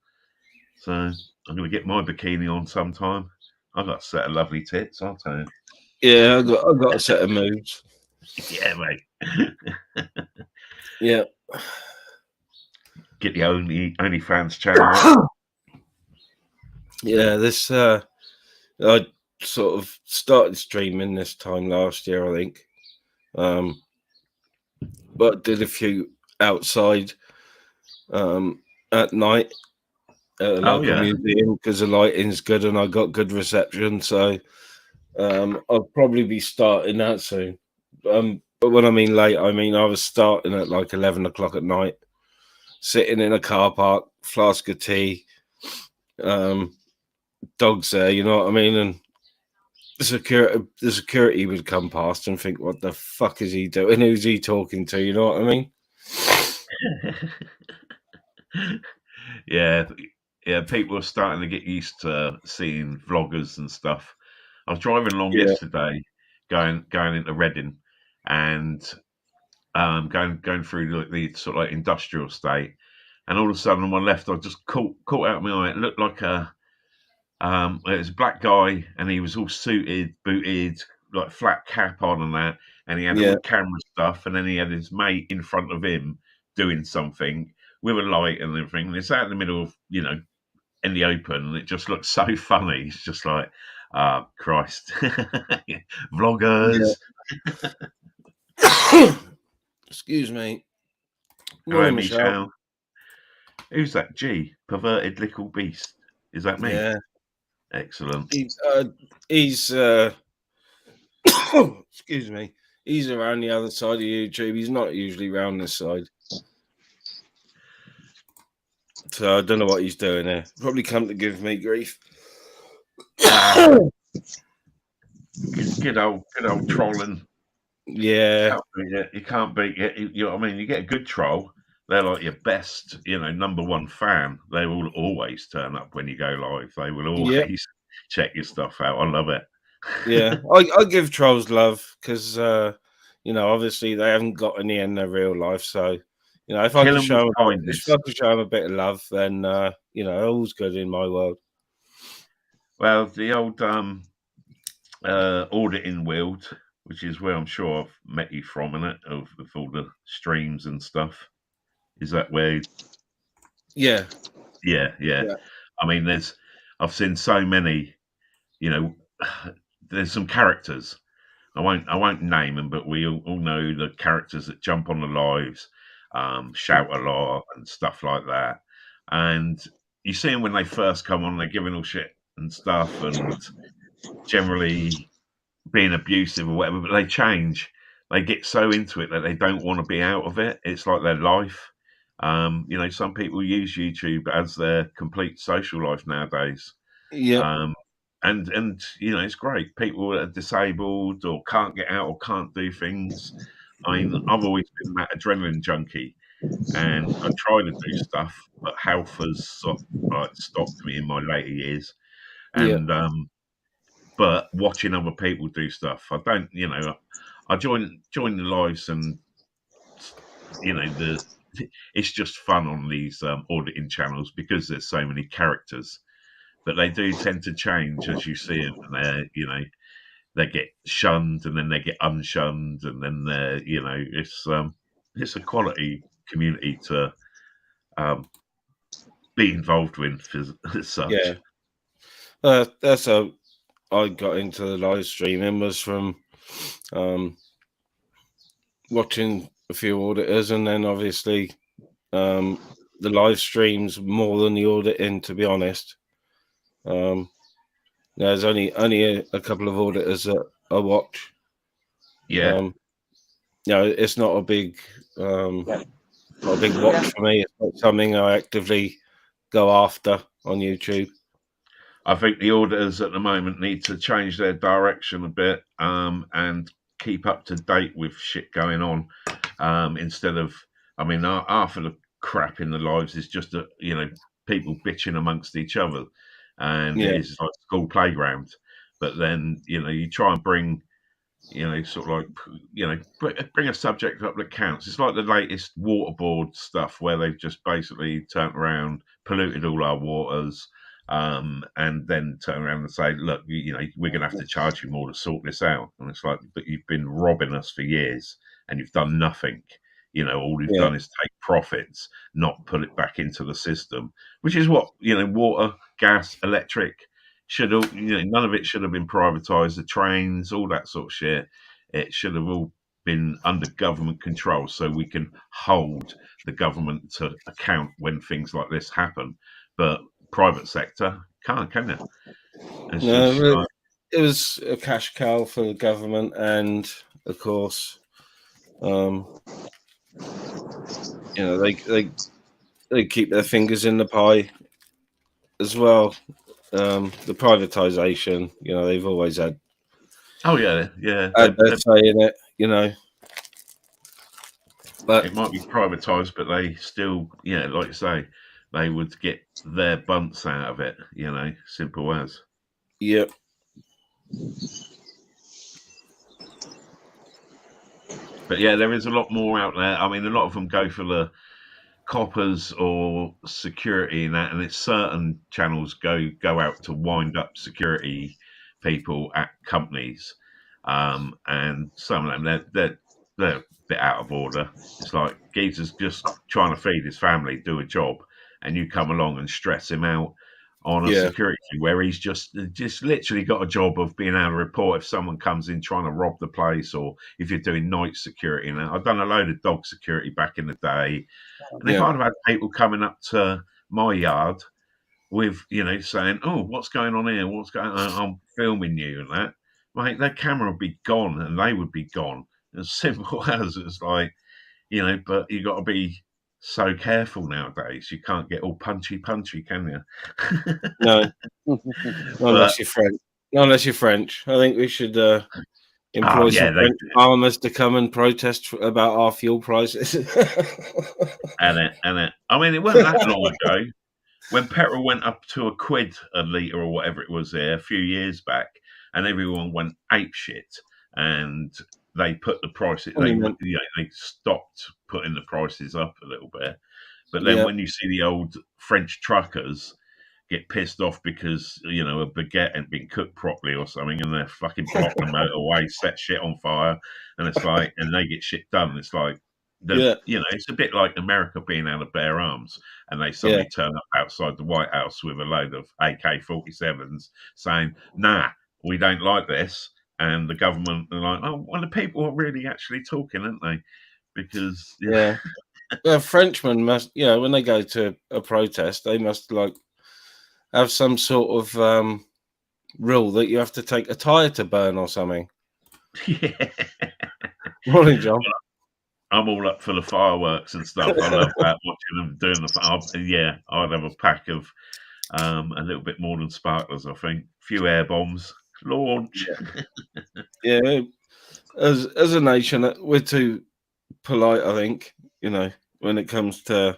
So I'm going to get my bikini on sometime. I've got a set of lovely tits, I'll tell you. Yeah, I've got a set of moves. Yeah, mate. Yeah. Get the OnlyFans channel. Yeah, this I sort of started streaming this time last year, I think. But did a few outside at night at a local museum because the lighting's good and I got good reception. So I'll probably be starting that soon. But when I mean late, I mean I was starting at like 11 o'clock at night, sitting in a car park, flask of tea, dogs there, you know what I mean? And the security would come past and think, what the fuck is he doing? Who's he talking to? You know what I mean? Yeah, people are starting to get used to seeing vloggers and stuff. I was driving along yesterday, going into Reading, and going through the sort of like industrial estate, and all of a sudden on my left, I just caught out of my eye. It looked like it was a black guy, and he was all suited, booted, like flat cap on and that, and he had all the camera stuff, and then he had his mate in front of him doing something with a light and everything. And it's out in the middle of, in the open, and it just looks so funny. It's just like, Christ, vloggers. Yeah. Excuse me. Hello, Michelle. Who's that? G, perverted little beast. Is that me? Yeah. Excellent. He's excuse me. He's around the other side of YouTube. He's not usually around this side. So I don't know what he's doing there. Probably come to give me grief. Good old trolling. Yeah. You can't beat it. You know what I mean? You get a good troll, they're like your best, number one fan. They will always turn up when you go live. They will always check your stuff out. I love it. Yeah. I give trolls love because, obviously they haven't got any in their real life. So, if I can show them a bit of love, then, all's good in my world. Well, the old auditing world, which is where I'm sure I've met you from, innit? Of all the streams and stuff. Is that where? Yeah. I mean, I've seen so many, there's some characters. I won't name them, but we all know the characters that jump on the lives, shout a lot and stuff like that. And you see them when they first come on, they're giving all shit and stuff, and generally being abusive or whatever, but they change. They get so into it that they don't want to be out of it. It's like their life. Some people use YouTube as their complete social life nowadays. Yeah. And it's great. People that are disabled or can't get out or can't do things. I mean, I've always been that adrenaline junkie. and I try to do stuff, but health has stopped me in my later years. Yeah. And but watching other people do stuff, I don't, I join the lives, and it's just fun on these auditing channels because there's so many characters, but they do tend to change as you see them, and they get shunned and then they get unshunned, and then it's a quality community to um, be involved with as such. Yeah. That's how I got into the live streaming, was from watching a few auditors, and then obviously the live streams more than the auditing, to be honest. There's only a couple of auditors that I watch. Yeah. It's not a big watch for me. It's not something I actively go after on YouTube. I think the auditors at the moment need to change their direction a bit, and keep up to date with shit going on, instead of, half of the crap in the lives is just people bitching amongst each other, and it is like school playground. But then you try and bring bring a subject up that counts. It's like the latest water board stuff where they've just basically turned around, polluted all our waters, and then turn around and say, look, we're going to have to charge you more to sort this out. And it's like, but you've been robbing us for years and you've done nothing. All you've done is take profits, not put it back into the system, which is what, water, gas, electric, none of it should have been privatized. The trains, all that sort of shit, it should have all been under government control, so we can hold the government to account when things like this happen. But private sector can't, can it? It was a cash cow for the government, and of course, they keep their fingers in the pie as well. The privatization, they've always had. Oh yeah. Had their say in it, But it might be privatized, but they still, like you say, they would get their bunts out of it. Simple as. Yep. But yeah, there is a lot more out there. A lot of them go for the coppers or security and that, and it's certain channels go out to wind up security people at companies, and some of them they're a bit out of order. It's like geezer's just trying to feed his family, do a job, and you come along and stress him out on a security where he's just literally got a job of being able to report if someone comes in trying to rob the place, or if you're doing night security. And I've done a load of dog security back in the day, and if I'd have had people coming up to my yard with, saying, "Oh, what's going on here? What's going on? I'm filming you," and that, mate, their camera would be gone, and they would be gone. As simple as it's like, but you got to be so careful nowadays. You can't get all punchy, can you? No, unless you're French. Unless you're French, I think we should employ some French farmers to come and protest about our fuel prices. And it. It wasn't that long ago when petrol went up to £1 a litre or whatever it was there a few years back, and everyone went apeshit, and they put the prices. They stopped putting the prices up a little bit, but then when you see the old French truckers get pissed off because a baguette ain't been cooked properly or something, and they're fucking blocking the motorway, set shit on fire, and it's like, and they get shit done. It's like it's a bit like America being able to bear arms, and they suddenly turn up outside the White House with a load of AK-47s saying, "Nah, we don't like this." And the government are like, "Oh, well, the people are really actually talking, aren't they?" Because well, Frenchmen must, when they go to a protest, they must have some sort of rule that you have to take a tyre to burn or something. Yeah. Morning, John. I'm all up for the fireworks and stuff. I love that, watching them doing the. I'd have a pack of a little bit more than sparklers. I think a few air bombs. Launch. As a nation, we're too polite, I think. when it comes to.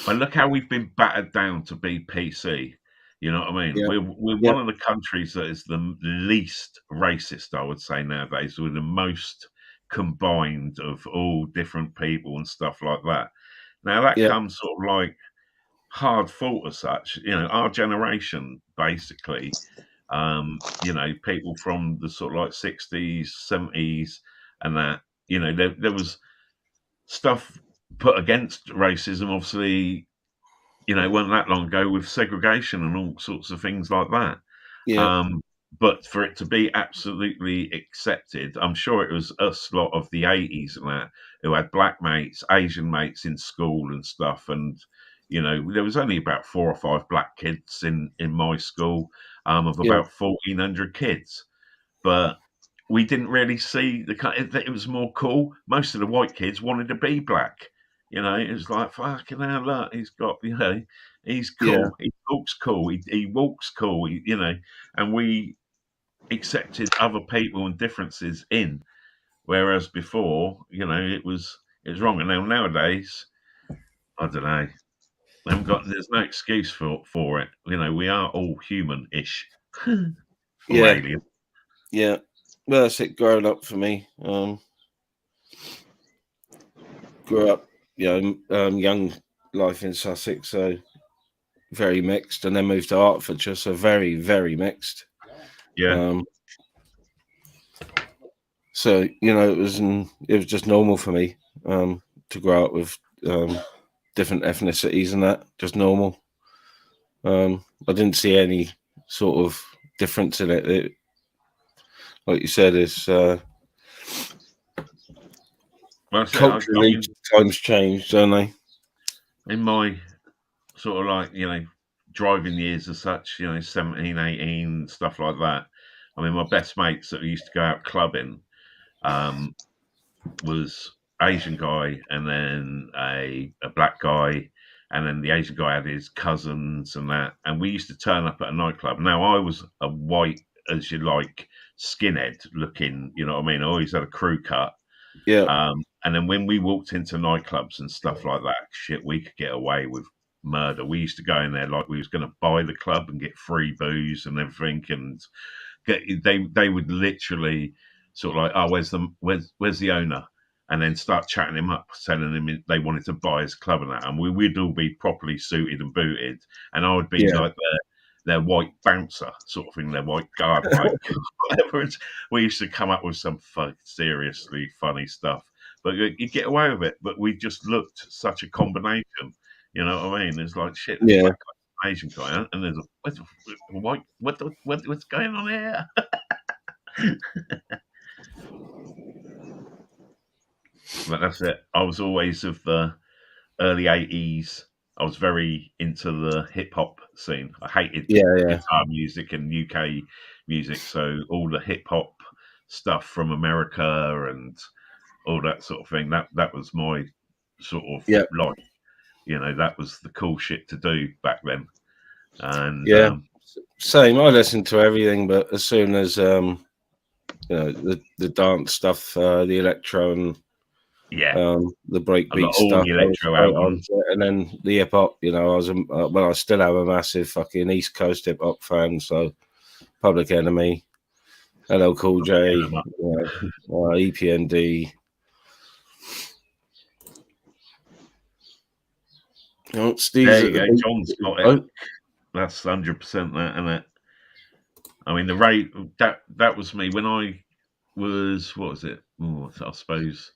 And look how we've been battered down to be PC. You know what I mean? Yeah, We're yeah, one of the countries that is the least racist, I would say nowadays. We're the most combined of all different people and stuff like that. Now that yeah, comes sort of like hard fought as such. You know, our generation basically. You know, people from the sort of like 60s, 70s, and that. You know, there was stuff put against racism, obviously, you know, it wasn't that long ago with segregation and all sorts of things like that. yeah, Um, but for it to be absolutely accepted, I'm sure it was us lot of the 80s and that who had black mates, Asian mates in school and stuff. And, you know, there was only about 4 or 5 black kids in my school of yeah, about 1,400 kids. But we didn't really see it was more cool. Most of the white kids wanted to be black. You know, it was like, fucking hell, look, he's got, you know, he's yeah, cool. He talks cool. He walks cool. You know, and we accepted other people and differences in. Whereas before, you know, it was wrong. And now nowadays, I don't know. There's no excuse for it. You know, we are all human-ish or yeah, alien. yeah. Well, that's it. Growing up for me. Grew up, young life in Sussex, so very mixed, and then moved to Hertfordshire, so very, very mixed. Yeah. So it was just normal for me to grow up with different ethnicities and that, just normal. I didn't see any sort of difference in it. Like you said, it's culturally times changed, don't they? In my sort of like, you know, driving years as such, you know, 17, 18, stuff like that. I mean, my best mates that used to go out clubbing was Asian guy and then a black guy. And then the Asian guy had his cousins and that. And we used to turn up at a nightclub. Now, I was a white, as you like, skinhead looking, you know what I mean? I always had a crew cut. Yeah. And then when we walked into nightclubs and stuff like that, shit, we could get away with murder. We used to go in there like we was going to buy the club and get free booze and everything, and they would literally sort of like, oh, where's the owner? And then start chatting him up, telling him they wanted to buy his club and that. And we'd all be properly suited and booted, and I would be Yeah. like their white bouncer sort of thing, their white guard bloke. Whatever. We used to come up with some seriously funny stuff, but you get away with it. But we just looked such a combination. You know what I mean? It's like shit. There's a Yeah. black guy, an Asian guy, and there's a white. What's going on here? But that's it. I was always of the early 80s. I was very into the hip hop scene. I hated Yeah. guitar music and UK music, so all the hip hop stuff from America and all that sort of thing. That was my sort of Yeah. life. You know, that was the cool shit to do back then. And Yeah. Same. I listened to everything, but as soon as the dance stuff, the electro and the breakbeat stuff, the electro albums, and then the hip hop. I still am a massive fucking East Coast hip hop fan. So Public Enemy, LL Cool J, EPND. Oh, there you go. John's got it. That's 100% that, isn't it? I mean, the rate that was me when I was, what was it? Oh, I suppose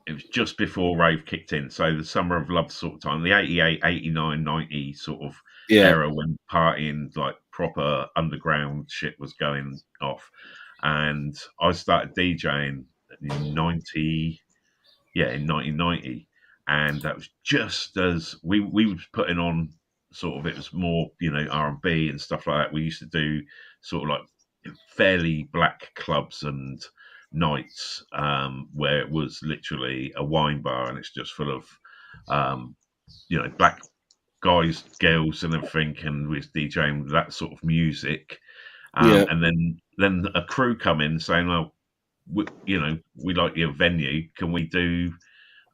it was just before Rave kicked in. So the summer of love sort of time, the 88, 89, 90 sort of era when partying, like proper underground shit was going off. And I started DJing in 1990. And that was just as we was putting on sort of, it was more, you know, R&B and stuff like that. We used to do sort of like fairly black clubs and nights where it was literally a wine bar and it's just full of you know, black guys, girls and everything, and we was DJing that sort of music. And then a crew come in saying, well, we like your venue, can we do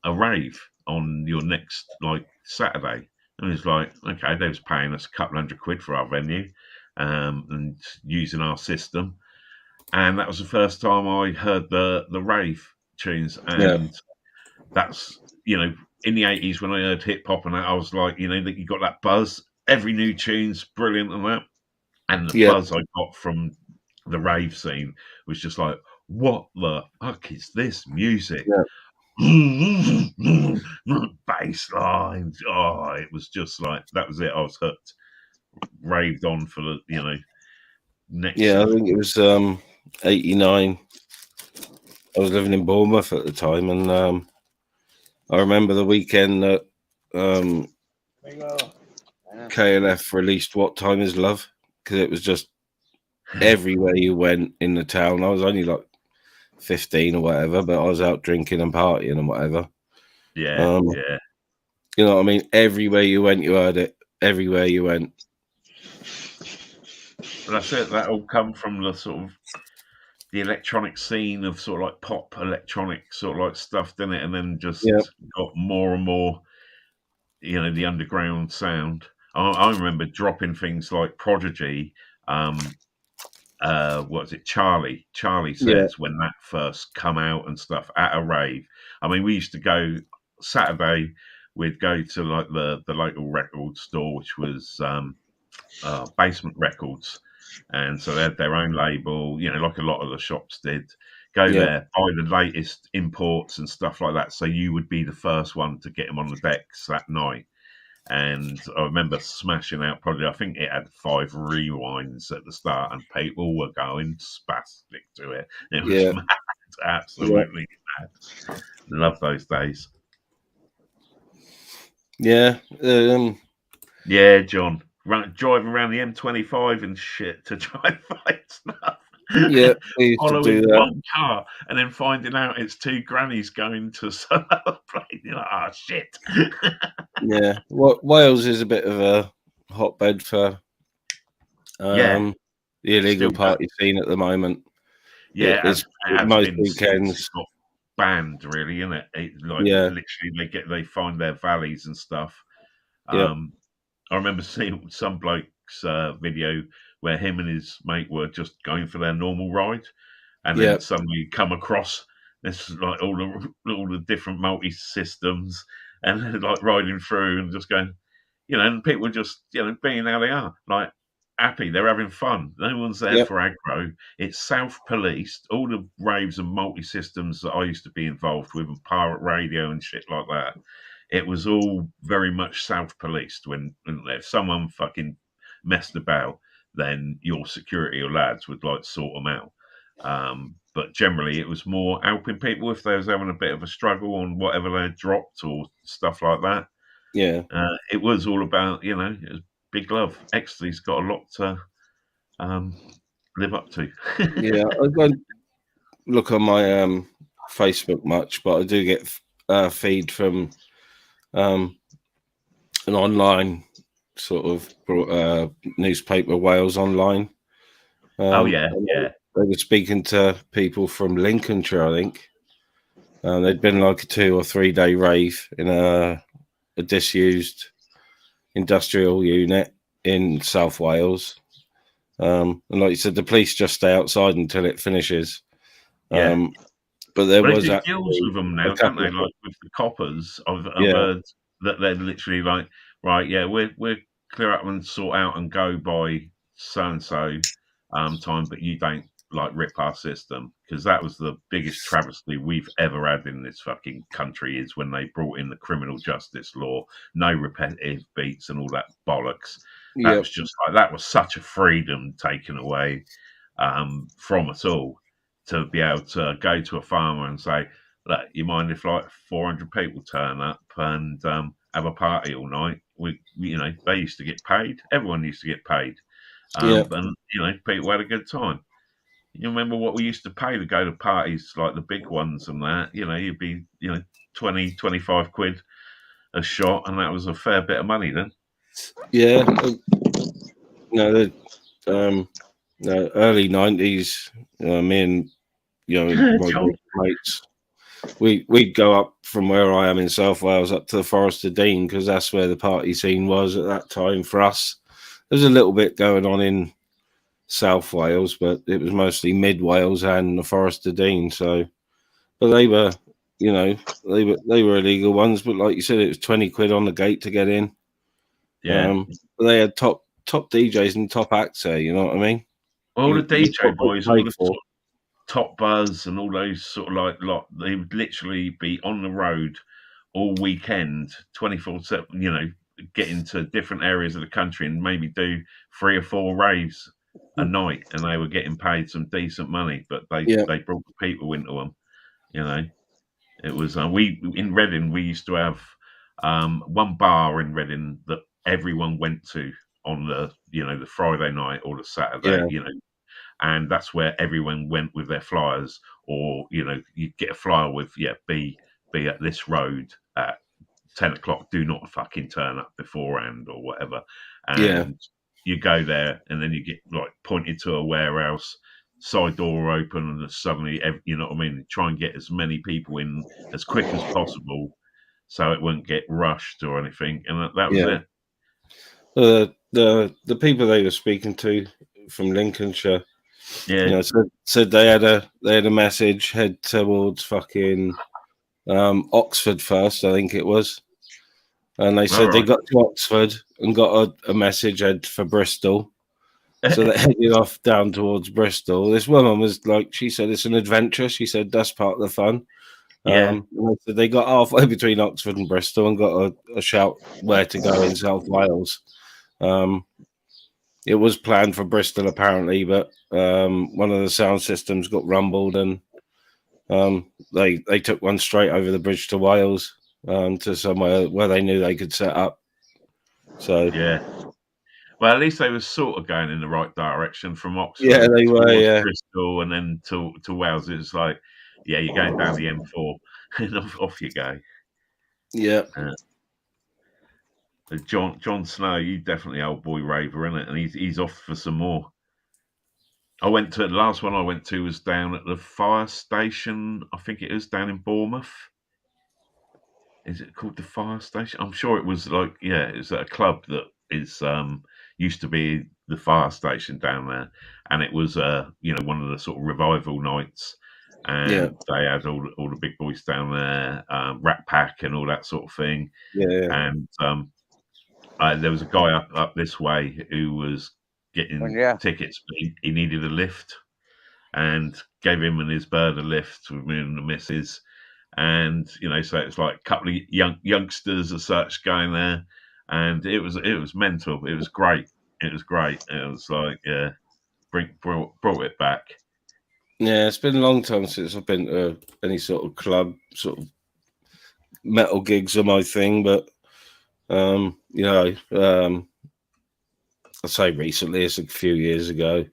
a rave on your next like Saturday. And it's like, okay, they was paying us a couple £100 for our venue, and using our system. And that was the first time I heard the rave tunes. And that's, you know, in the 80s when I heard hip hop and that, I was like, you know, that you got that buzz. Every new tune's brilliant and that. And the buzz I got from the rave scene was just like, what the fuck is this music? Bass lines. Oh, it was just like, that was it. I was hooked. Raved on for the, you know, next. Yeah, I think it was 89. I was living in Bournemouth at the time, and I remember the weekend that KLF released "What Time Is Love," because it was just everywhere you went in the town. I was only like 15 or whatever, but I was out drinking and partying and whatever. Yeah. You know what I mean? Everywhere you went, you heard it. Everywhere you went. But that's it. That all come from the sort of the electronic scene of sort of like pop electronic sort of like stuff, didn't it? And then just got more and more, you know, the underground sound. I remember dropping things like Prodigy. What was it? Charlie Says, when that first come out and stuff at a rave. I mean, we used to go Saturday. We'd go to like the local record store, which was Basement Records. And so they had their own label, you know, like a lot of the shops did. Go there, buy the latest imports and stuff like that. So you would be the first one to get them on the decks that night. And I remember smashing out probably, I think it had 5 rewinds at the start, and people were going spastic to it. It was mad, absolutely mad. Love those days. Yeah. Yeah, John. Driving around the M25 and shit to try and find stuff. Yeah, we used to do that. One car and then finding out it's 2 grannies going to some other place. You're like, oh shit. Yeah, Wales is a bit of a hotbed for the illegal party scene at the moment. Yeah, it's most weekends. It's got banned, really, isn't it? Literally, they find their valleys and stuff. I remember seeing some bloke's video where him and his mate were just going for their normal ride, and then suddenly come across this like all the different multi systems, and they're like riding through and just going, you know, and people just, you know, being how they are, like happy, they're having fun. No one's there for aggro. It's self-policed. All the raves and multi systems that I used to be involved with, and pirate radio and shit like that. It was all very much self-policed. When if someone fucking messed about, then your security or lads would like sort them out. But generally, it was more helping people if they was having a bit of a struggle on whatever they had dropped or stuff like that. Yeah, it was all about, you know, it was big love. Ecstasy's got a lot to live up to. Yeah, I don't look on my Facebook much, but I do get feed from an online sort of newspaper, Wales Online. They were speaking to people from Lincolnshire, I think. They'd been like a 2 or 3 day rave in a disused industrial unit in South Wales. And like you said, the police just stay outside until it finishes. But there was they do deals with them now, don't they? Like with the coppers, I've heard that they're literally like, right, we're clear up and sort out and go by so and so time, but you don't like rip our system, because that was the biggest travesty we've ever had in this fucking country, is when they brought in the criminal justice law, no repetitive beats and all that bollocks. That was just like, that was such a freedom taken away from us all, to be able to go to a farmer and say, look, you mind if like 400 people turn up and have a party all night? You know, they used to get paid. Everyone used to get paid. And, you know, people had a good time. You remember what we used to pay to go to parties, like the big ones and that? You know, you'd be, you know, 20, 25 quid a shot, and that was a fair bit of money then. Yeah. No, early 90s, me and, you know, my mates, we'd go up from where I am in South Wales up to the Forest of Dean because that's where the party scene was at that time for us. There's a little bit going on in South Wales, but it was mostly Mid Wales and the Forest of Dean. So, but they were, you know, they were illegal ones. But like you said, it was 20 quid on the gate to get in. Yeah. But they had top DJs and top acts there. You know what I mean? All the You DJ boys, all paid the for. Top Buzz and all those sort of like lot, they would literally be on the road all weekend, 24/7. You know, getting to different areas of the country and maybe do 3 or 4 raves a night, and they were getting paid some decent money. But Yeah, they brought the people into them. You know, it was we in Reading. We used to have one bar in Reading that everyone went to on the Friday night or the Saturday. yeah, And that's where everyone went with their flyers, or you get a flyer with be at this road at 10 o'clock. Do not fucking turn up beforehand or whatever. yeah, And you go there, and then you get like pointed to a warehouse, side door open, and suddenly you know what I mean. Try and get as many people in as quick as possible, so it won't get rushed or anything. And that was yeah. it. The people they were speaking to from Lincolnshire, Yeah. said they had a message head towards fucking Oxford first, I think it was, and they said All they right. got to Oxford and got a message head for Bristol, so they headed off down towards Bristol. This woman was like, she said it's an adventure. She said that's part of the fun. Yeah. And they said they got halfway between Oxford and Bristol and got a shout where to go in South Wales. It was planned for Bristol apparently, but one of the sound systems got rumbled and they took one straight over the bridge to Wales to somewhere where they knew they could set up. So Yeah. Well, at least they were sort of going in the right direction from yeah, Oxford they were. towards Yeah, Bristol and then to Wales. It's like, yeah, you're going down the M4 and off you go. yeah. John Snow, you definitely old boy raver, isn't it? And he's off for some more. The last one I went to was down at the fire station. I think it is down in Bournemouth. Is it called the fire station? I'm sure it was like, yeah, it's at a club that is used to be the fire station down there, and it was one of the sort of revival nights, Yeah, and they had all the big boys down there, Rat Pack and all that sort of thing, yeah, and there was a guy up this way who was getting Yeah. tickets, but he needed a lift, and gave him and his bird a lift with me and the missus. And so it's like a couple of youngsters as such going there, and it was mental. It was great. It was like brought it back. yeah. It's been a long time since I've been to any sort of club, sort of metal gigs are my thing, but I say recently, it's a few years ago.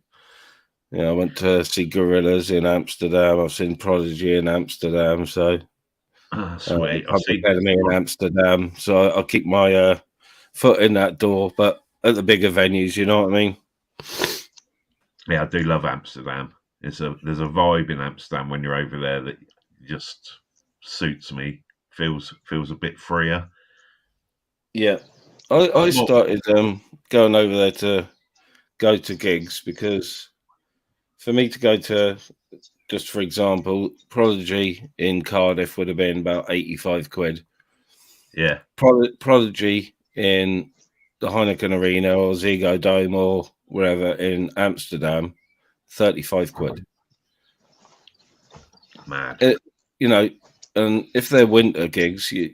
I went to see Gorillaz in Amsterdam. I've seen Prodigy in Amsterdam, so Sweet. I've Public seen. Enemy in Amsterdam. So I'll keep my foot in that door, but at the bigger venues, you know what I mean? Yeah, I do love Amsterdam. There's a vibe in Amsterdam when you're over there that just suits me. Feels a bit freer. Yeah, I started going over there to go to gigs because for me to go to, just for example, Prodigy in Cardiff would have been about 85 quid. Yeah. Prodigy in the Heineken Arena or Ziggo Dome or wherever in Amsterdam, 35 quid. Mad. And if they're winter gigs, you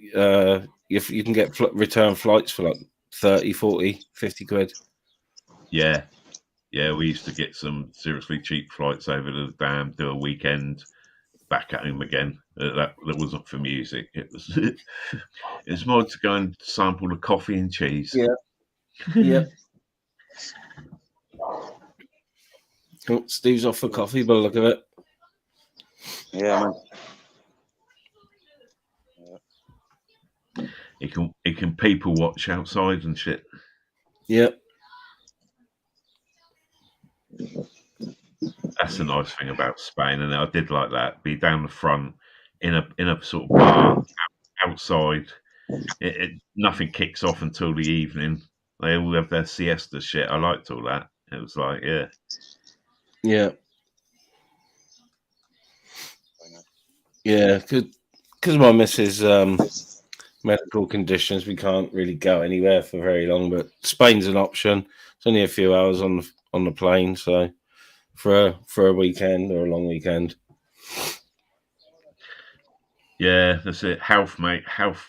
can get return flights for like 30, 40, 50 quid. Yeah. Yeah, we used to get some seriously cheap flights over to the dam, do a weekend, back at home again. That wasn't for music. It was it's more to go and sample the coffee and cheese. Yeah. Yeah. Oh, Steve's off for coffee, but look at it. Yeah, man. He can people watch outside and shit. Yep. That's the nice thing about Spain, and I did like that. Be down the front, in a sort of bar outside. Nothing kicks off until the evening. They all have their siesta shit. I liked all that. It was like, yeah. Yeah, because my missus medical conditions, we can't really go anywhere for very long. But Spain's an option. It's only a few hours on the plane, so for a weekend or a long weekend. Yeah, that's it. Health, mate. Health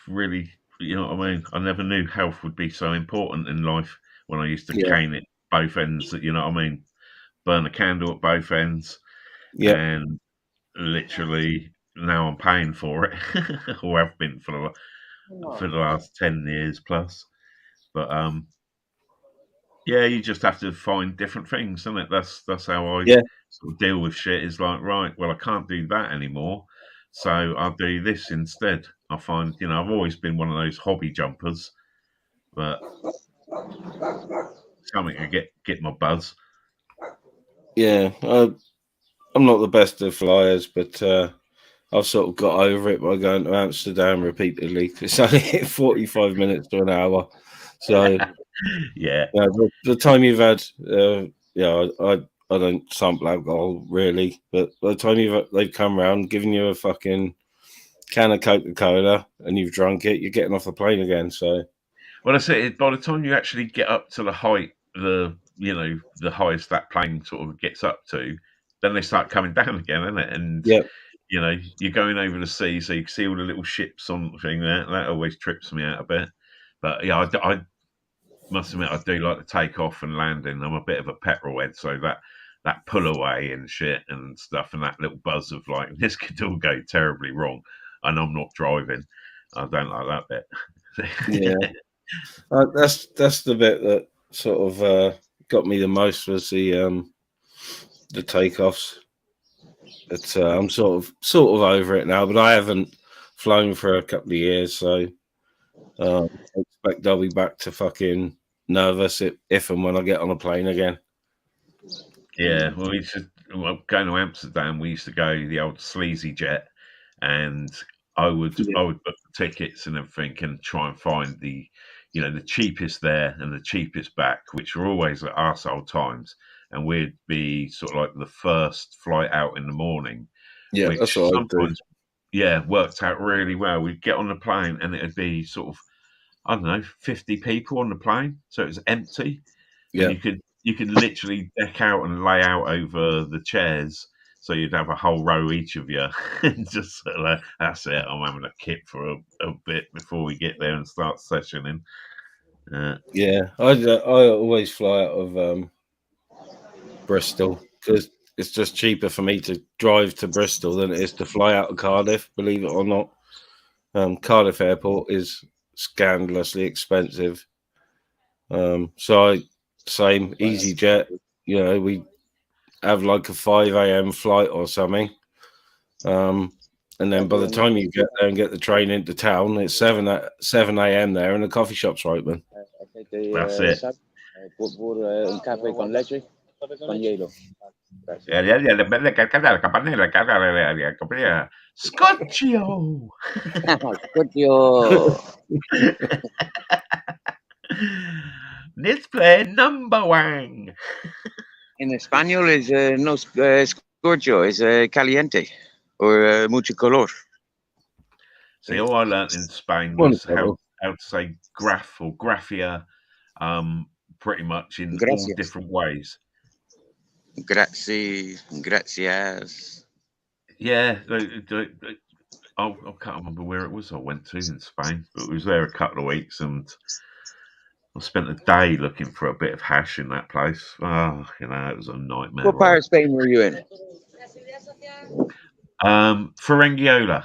really, you know what I mean? I never knew health would be so important in life when I used to cane it both ends, you know what I mean? Burn a candle at both ends. Yeah. And literally now I'm paying for it, or have been for the last 10 years plus. But yeah, you just have to find different things, isn't it? That's how I sort of deal with shit. Is like, right, well, I can't do that anymore, so I'll do this instead. I find, you know, I've always been one of those hobby jumpers, but something to get my buzz. Yeah, I'm not the best of flyers, but I've sort of got over it by going to Amsterdam repeatedly. It's only 45 minutes to an hour, so yeah. The time you've had, I don't sample alcohol really, but by the time they've come round, giving you a fucking can of Coca-Cola and you've drunk it, you're getting off the plane again. So, well, I say by the time you actually get up to the height, the highest that plane sort of gets up to, then they start coming down again, isn't it? And you know, you're going over the sea, so you can see all the little ships on the thing there. That always trips me out a bit. But yeah, I must admit, I do like to take off and landing. I'm a bit of a petrol head, so that pull away and shit and stuff, and that little buzz of like, this could all go terribly wrong, and I'm not driving. I don't like that bit. Yeah, that's the bit that sort of got me the most was the takeoffs. But I'm sort of over it now. But I haven't flown for a couple of years, so I expect I'll be back to fucking nervous if and when I get on a plane again. Yeah, well, going to Amsterdam. We used to go the old sleazy jet, and I would book the tickets and everything, and try and find the cheapest there and the cheapest back, which were always at arsehole times. And we'd be sort of like the first flight out in the morning, Yeah, that's what sometimes, worked out really well. We'd get on the plane and it'd be sort of, I don't know, 50 people on the plane, so it was empty, and you could literally deck out and lay out over the chairs, so you'd have a whole row each of you, and just sort of like, that's it. I'm having a kip for a bit before we get there and start sessioning. I always fly out of Bristol because it's just cheaper for me to drive to Bristol than it is to fly out of Cardiff, believe it or not. Cardiff Airport is scandalously expensive. So same EasyJet, we have like a 5 a.m. flight or something. And then by the time you get there and get the train into town, it's 7 a.m. there and the coffee shop's open. That's it. Un café con leche, con hielo. Scotchio. Let's play number one. In Espanol is no scorcho, is caliente or mucho color. See, all I learned in Spain was how to say graph or graphia, pretty much in all different ways. Gracias. Yeah, I can't remember where it was I went to in Spain, but we was there a couple of weeks, and I spent a day looking for a bit of hash in that place. Oh, it was a nightmare. What part of Spain were you in? Ferengiola.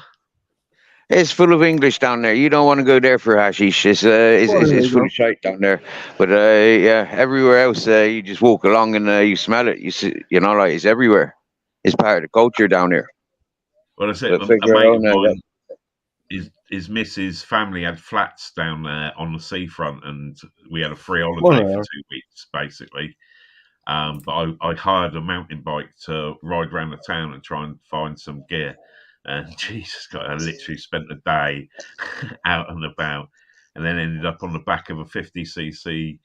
It's full of English down there. You don't want to go there for hashish. It's full of shite down there. But everywhere else, you just walk along and you smell it. You see, like it's everywhere. It's part of the culture down there. Well, I said, a mate of mine, his missus' family had flats down there on the seafront, and we had a free holiday for 2 weeks, basically. But I hired a mountain bike to ride around the town and try and find some gear. And Jesus God, I literally spent the day out and about, and then ended up on the back of a 50cc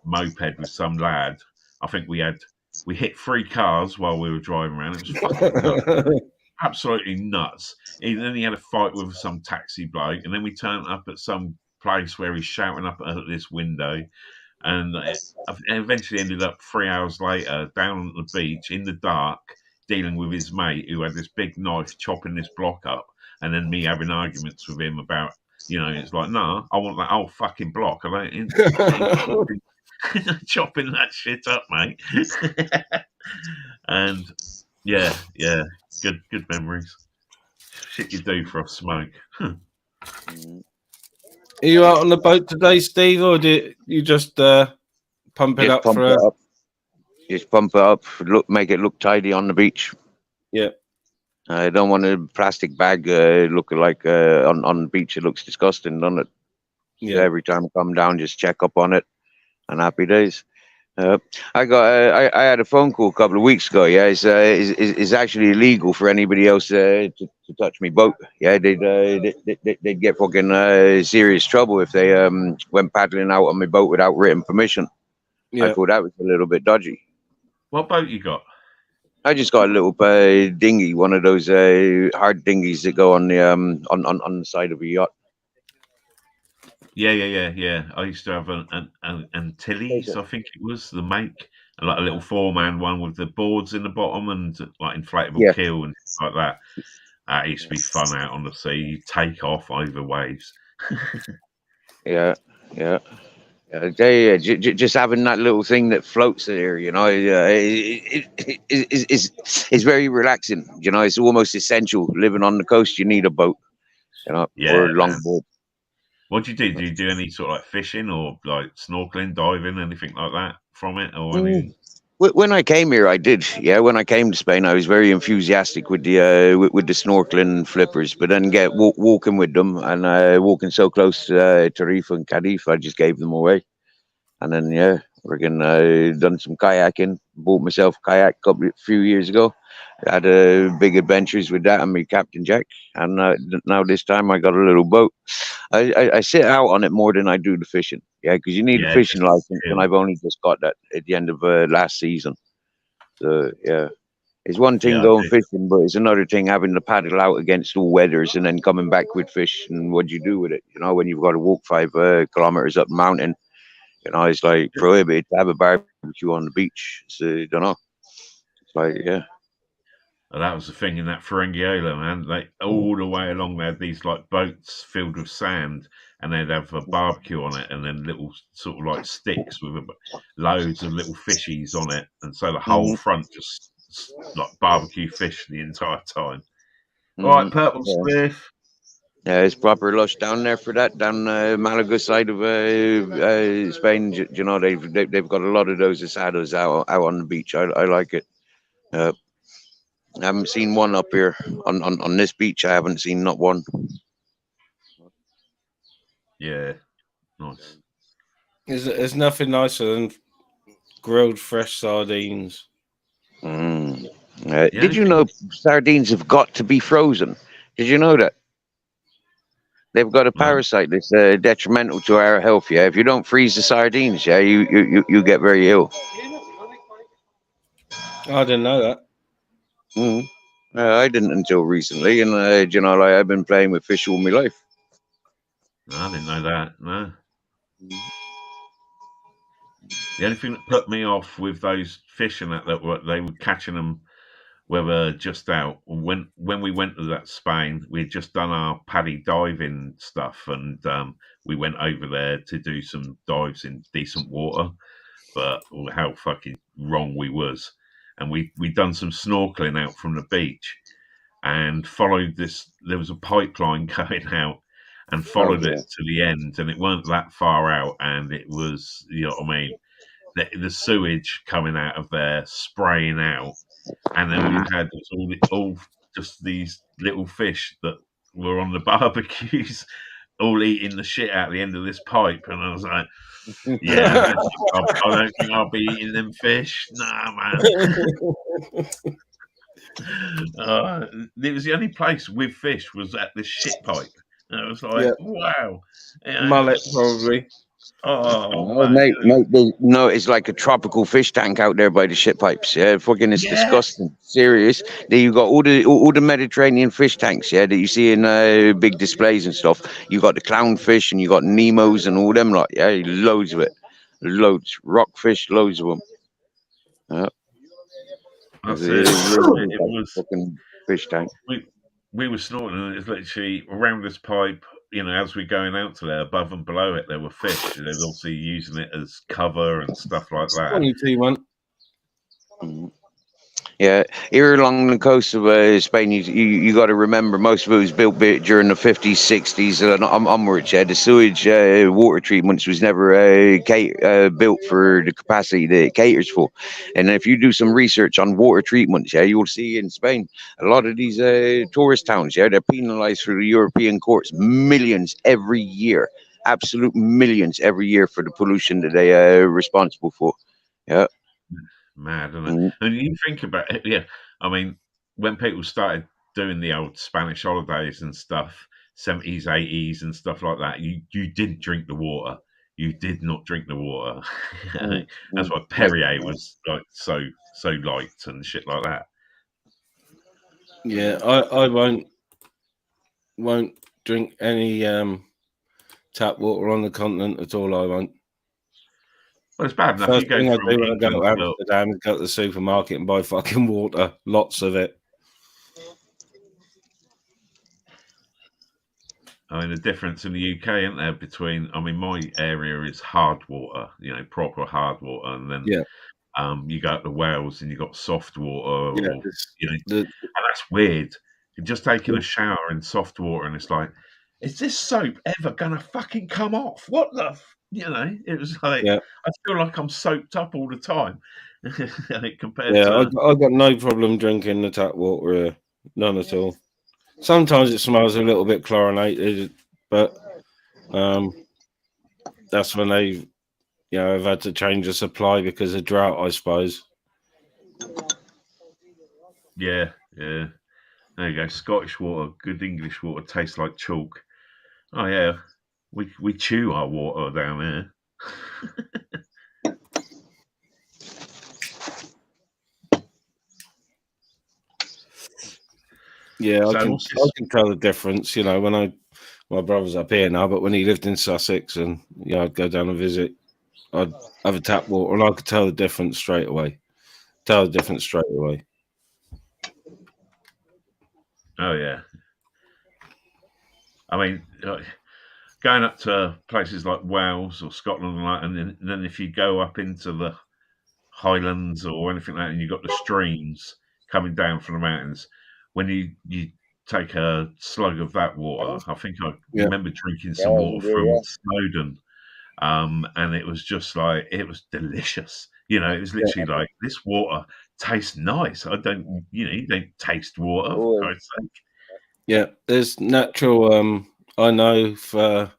moped with some lad. I think we hit 3 cars while we were driving around. It was fucking nuts. Absolutely nuts. And then he had a fight with some taxi bloke, and then we turned up at some place where he's shouting up at this window, and eventually ended up 3 hours later down on the beach in the dark, dealing with his mate who had this big knife chopping this block up, and then me having arguments with him about, it's like, no, I want that whole fucking block. I don't chopping that shit up, mate. And yeah, good memories. Shit you do for a smoke. Are you out on the boat today, Steve, or do you just pump it up? Just pump it up. Make it look tidy on the beach. Yeah. I don't want a plastic bag looking like on the beach. It looks disgusting, doesn't it? Yeah. So every time I come down, just check up on it. And happy days. I had a phone call a couple of weeks ago. Yeah, it's actually illegal for anybody else to touch me boat. Yeah, they'd get fucking serious trouble if they went paddling out on my boat without written permission. Yeah. I thought that was a little bit dodgy. What boat you got? I just got a little dinghy, one of those hard dinghies that go on the side of a yacht. Yeah. I used to have an Antilles, I think it was, the make, like a little 4-man one with the boards in the bottom and like inflatable keel and like that. That used to be fun out on the sea. You take off over waves. Yeah. Just having that little thing that floats there, it's very relaxing. It's almost essential. Living on the coast, you need a boat, or a longboard. What do you do? Do you do any sort of like fishing or like snorkeling, diving, anything like that from it, or anything? When I came here, I did. Yeah, when I came to Spain, I was very enthusiastic with the snorkeling flippers. But then walking with them and walking so close to Tarifa and Cadiz, I just gave them away. And then done some kayaking. Bought myself a kayak a few years ago. Had big adventures with that and my Captain Jack. And now this time I got a little boat. I sit out on it more than I do the fishing. Yeah, because you need a fishing license, and I've only just got that at the end of last season. So yeah, it's one thing going fishing, but it's another thing having to paddle out against all weathers and then coming back with fish. And what do you do with it? When you've got to walk 5 kilometers up the mountain, it's like prohibited to have a barbecue on the beach. So I don't know. It's like Well, that was the thing in that Ferengiola, man. Like all the way along, they had these like boats filled with sand, and they'd have a barbecue on it, and then little sort of like sticks with loads of little fishies on it, and so the whole front just like barbecue fish the entire time. All right, Purple Spliff. Yeah, it's proper lush down there for that. Down Malaga side of Spain, they've got a lot of those asados out on the beach. I like it. I haven't seen one up here on this beach. I haven't seen not one. Yeah, nice. There's nothing nicer than grilled fresh sardines. Did you know sardines have got to be frozen? Did you know that? They've got a parasite that's detrimental to our health. Yeah, if you don't freeze the sardines, you get very ill. I didn't know that. I didn't until recently, and I've been playing with fish all my life. No, I didn't know that. No. The only thing that put me off with those fish and that they were catching them, whether just out. When we went to that Spain, we had just done our paddy diving stuff, and we went over there to do some dives in decent water. But how fucking wrong we was. And we done some snorkeling out from the beach and followed this. There was a pipeline going out and followed it to the end, and it weren't that far out. And it was, you know what I mean, the sewage coming out of there, spraying out. And then we had all just these little fish that were on the barbecues, all eating the shit out the end of this pipe. And I was like, yeah, I don't think I'll be eating them fish. Nah, man. It was the only place with fish was at this shit pipe. And I was like, wow. You know, mullet probably. oh, Oh, mate. no, it's like a tropical fish tank out there by the shit pipes. Yeah, fucking, it's Yeah. disgusting. Serious. There you got all the Mediterranean fish tanks. Yeah, that you see in big displays and stuff. You got the clownfish and you got Nemos and all them. Like, yeah, loads of it, loads. Rockfish, loads of them. Yeah. That's It it. really is It like a was fucking fish tank. we were snorting, and it's literally around this pipe. You know, as we're going out to there, above and below it, there were fish. They were obviously using it as cover and stuff like that. 22 one. Yeah, here along the coast of Spain, you got to remember most of it was built during the 50s, 60s, and onwards. Yeah, the sewage water treatments was never built for the capacity that it caters for. And if you do some research on water treatments, yeah, you'll see in Spain a lot of these tourist towns. Yeah, they're penalised through the European courts, millions every year, absolute millions every year for the pollution that they are responsible for. Yeah. Mad, isn't it? And you think about it, yeah. I mean, when people started doing the old Spanish holidays and stuff, 70s, 80s, and stuff like that, you did drink the water. You did not drink the water. That's why Perrier was like so liked and shit like that. Yeah, I won't drink any tap water on the continent at all. I won't. Well, it's bad enough. First You go thing I from do when I go England to Amsterdam is go to the supermarket and buy fucking water, lots of it. I mean, the difference in the UK, isn't there, between, I mean, my area is hard water, you know, proper hard water, and then you go to Wales and you got soft water, or, you know, and that's weird. You're just taking a shower in soft water, and it's like, is this soap ever gonna fucking come off? What the, you know? It was like, I feel like I'm soaped up all the time. Compared to, I got no problem drinking the tap water, none at all. Sometimes it smells a little bit chlorinated, but that's when they, have had to change the supply because of drought, I suppose. Yeah. There you go. Scottish water, good English water, tastes like chalk. Oh yeah, we chew our water down here. Yeah, I can tell the difference. You know, when my brother's up here now, but when he lived in Sussex, and I'd go down and visit, I'd have a tap water, and I could tell the difference straight away. Oh yeah. I mean, going up to places like Wales or Scotland, and then if you go up into the Highlands or anything like that, and you've got the streams coming down from the mountains, when you take a slug of that water, I think I remember drinking some water from Snowdon, and it was just like, it was delicious. You know, it was literally like, this water tastes nice. I don't, you don't taste water, for Christ's sake. Yeah, there's natural. I know for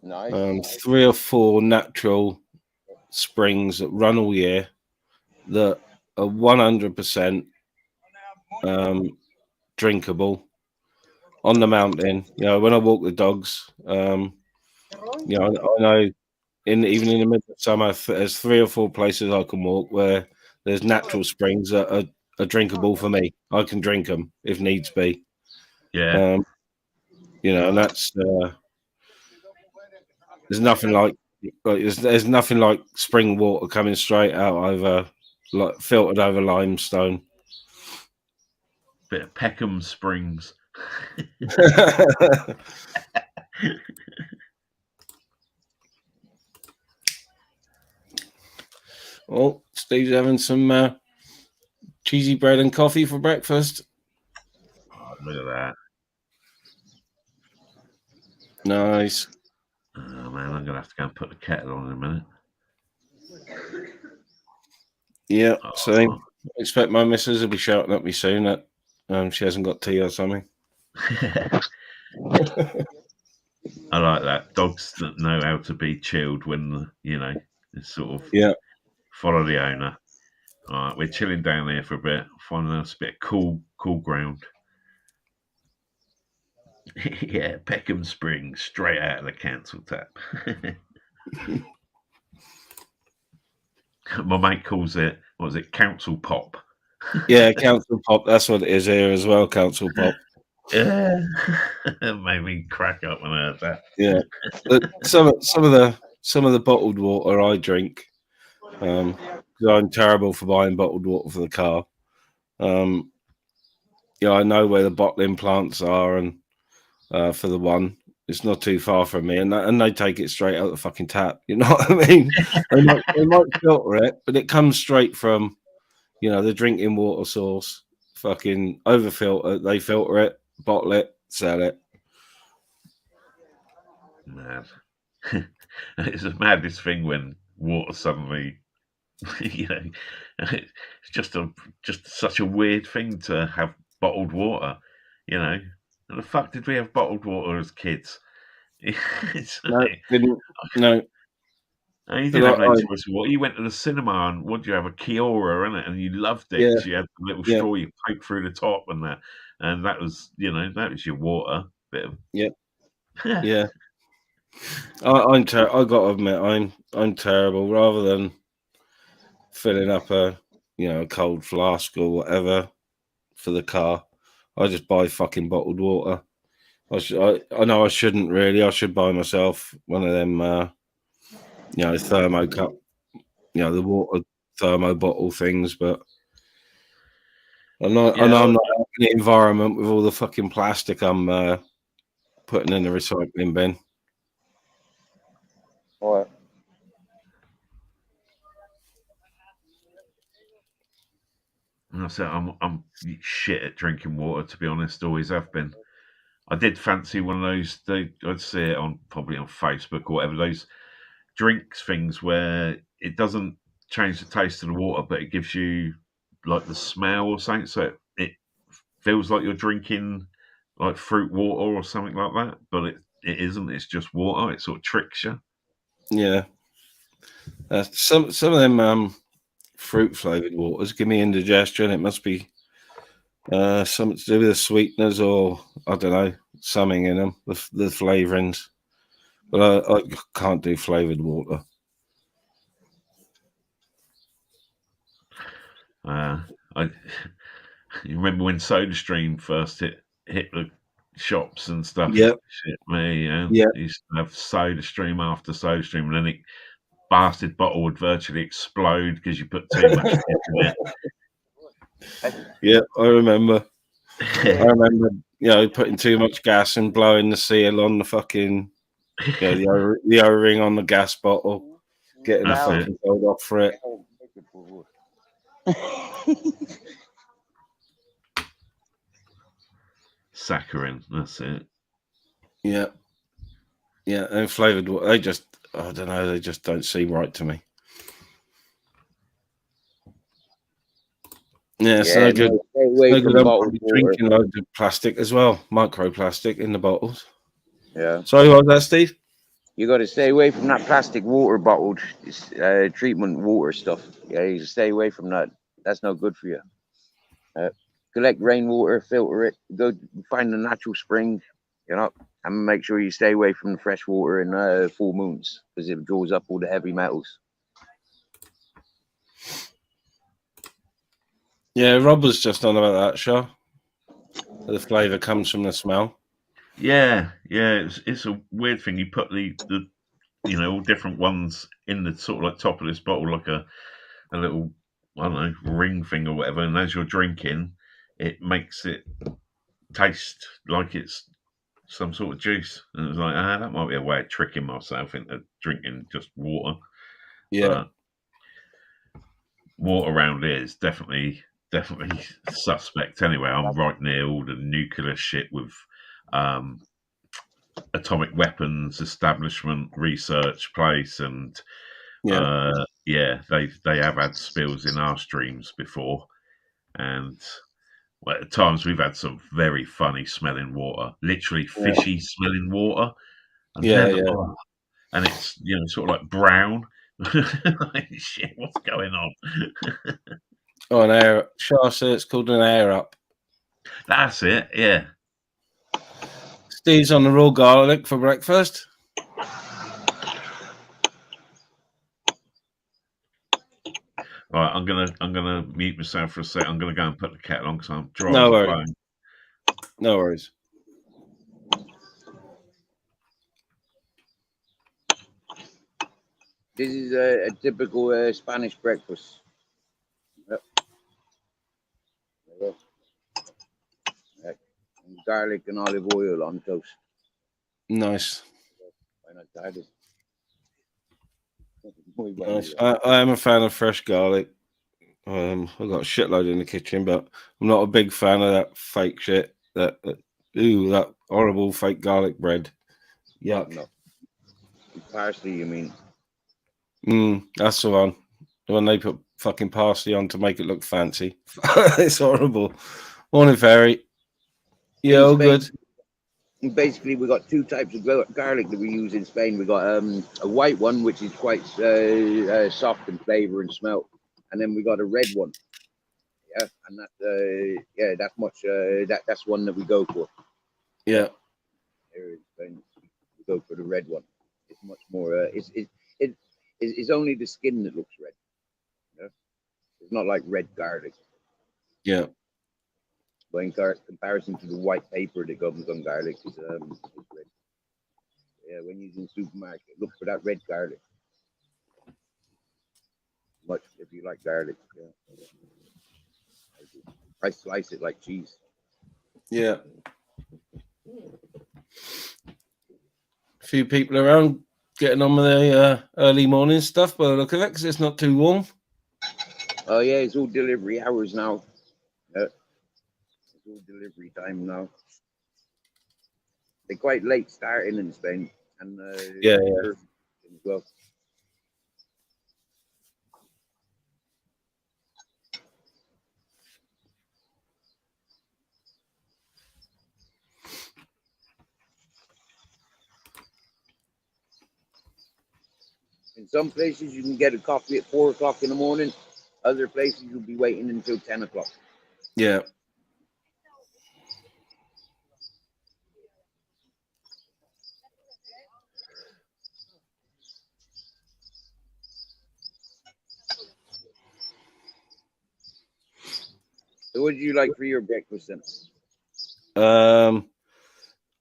3 or 4 natural springs that run all year that are 100% drinkable on the mountain. When I walk the dogs, I know even in the middle of summer, there's 3 or 4 places I can walk where there's natural springs that are drinkable for me. I can drink them if needs be. Yeah. And that's there's nothing like there's nothing like spring water coming straight out over, like, filtered over limestone. Bit of Peckham Springs. Well, Steve's having some cheesy bread and coffee for breakfast. Oh, look at that. Nice. Oh man, I'm gonna have to go and put the kettle on in a minute. Yeah, so I expect my missus will be shouting at me soon that she hasn't got tea or something. I like that. Dogs that know how to be chilled when, it's sort of follow the owner. All right, we're chilling down here for a bit, finding us a bit of cool ground. Yeah, Peckham Springs, straight out of the council tap. My mate calls it, what was it, council pop. Yeah, council pop. That's what it is here as well. Council pop. Yeah, it made me crack up when I heard that. Yeah, but some of the bottled water I drink. 'Cause I'm terrible for buying bottled water for the car. Yeah, I know where the bottling plants are, and for the one, it's not too far from me, and they take it straight out the fucking tap. You know what I mean? They might filter it, but it comes straight from, the drinking water source. Fucking overfilter, they filter it, bottle it, sell it. Mad. It's the maddest thing when water suddenly, it's just such a weird thing to have bottled water, And the fuck did we have bottled water as kids? It's No, like, didn't. No, you but didn't have no choice of water. You went to the cinema and what do you have? A Kiora, innit? And you loved it yeah, because you had the little yeah, straw you poke through the top and that was, that was your water. Bit of yeah, yeah. I got to admit, I'm terrible. Rather than filling up a cold flask or whatever for the car, I just buy fucking bottled water. I know I shouldn't really. I should buy myself one of them, thermo cup, the water thermo bottle things. But I know yeah. I'm not helping the environment with all the fucking plastic I'm putting in the recycling bin. What? And I said I'm shit at drinking water, to be honest. Always have been. I did fancy one of those. I'd see it probably on Facebook or whatever. Those drinks things where it doesn't change the taste of the water, but it gives you like the smell or something. So it feels like you're drinking like fruit water or something like that, but it isn't. It's just water. It sort of tricks you. Yeah, some of them fruit flavored waters give me indigestion. It must be something to do with the sweeteners, or I don't know, something in them, the flavorings. But I can't do flavored water. I you remember when SodaStream first hit the shops and stuff? Yep. Shit, me, yeah. Yeah. Used to have SodaStream after SodaStream, and then it bastard bottle would virtually explode because you put too much in it. Yeah, I remember. Putting too much gas and blowing the seal on the fucking the O-ring on the gas bottle, getting the fucking gold off for it. Saccharin, that's it. Yeah, and flavored water. I don't know. They just don't seem right to me. Yeah, it's no good. I'm drinking loads of plastic as well, microplastic in the bottles. Yeah. Sorry, what was that, Steve? You got to stay away from that plastic water bottled treatment water stuff. Yeah, you stay away from that. That's no good for you. Collect rainwater, filter it, go find a natural spring, and make sure you stay away from the fresh water in full moons because it draws up all the heavy metals. Yeah, Rob was just on about that, Shaw. The flavour comes from the smell. Yeah. It's a weird thing. You put the all different ones in the sort of like top of this bottle, like a little, I don't know, ring thing or whatever. And as you're drinking, it makes it taste like it's some sort of juice. And it was like, that might be a way of tricking myself into drinking just water. Yeah. But water around here is definitely suspect anyway. I'm right near all the nuclear shit with atomic weapons establishment research place, and they have had spills in our streams before, and at times we've had some very funny smelling water, literally fishy smelling water. And it's sort of like brown. Like, shit, what's going on? Oh, an air. Shasta, it's called an air up. That's it. Yeah. Steve's on the raw garlic for breakfast. Right, I'm gonna mute myself for a sec. I'm gonna go and put the kettle on because I'm dry No as a worries. bone. No worries. This is a typical Spanish breakfast. Yep. Yep. And garlic and olive oil on toast. Nice. Why not try this? Nice. I am a fan of fresh garlic. I've got a shitload in the kitchen, but I'm not a big fan of that fake shit. That horrible fake garlic bread. Yuck. No. Parsley, you mean? That's the one. When they put fucking parsley on to make it look fancy. It's horrible. Morning, Fairy. Yeah, all good. Basically, we got two types of garlic that we use in Spain. We got a white one, which is quite soft in flavor and smell, and then we got a red one. Yeah, and that's that's one that we go for. Yeah, Here in Spain, we go for the red one. It's much more. It's only the skin that looks red. You know? It's not like red garlic. Yeah. But in comparison to the white paper that comes on garlic, it's red. Yeah, when you're in the supermarket, look for that red garlic. Much if you like garlic. Yeah. I slice it like cheese. Yeah. A few people around getting on with the early morning stuff by the look of it, because it's not too warm. Oh yeah, it's all delivery hours now. Yeah. It's all delivery time now. They're quite late starting in Spain, and yeah. As well. In some places, you can get a coffee at 4 o'clock in the morning. Other places, you'll be waiting until 10 o'clock. Yeah. So what do you like for your breakfast then?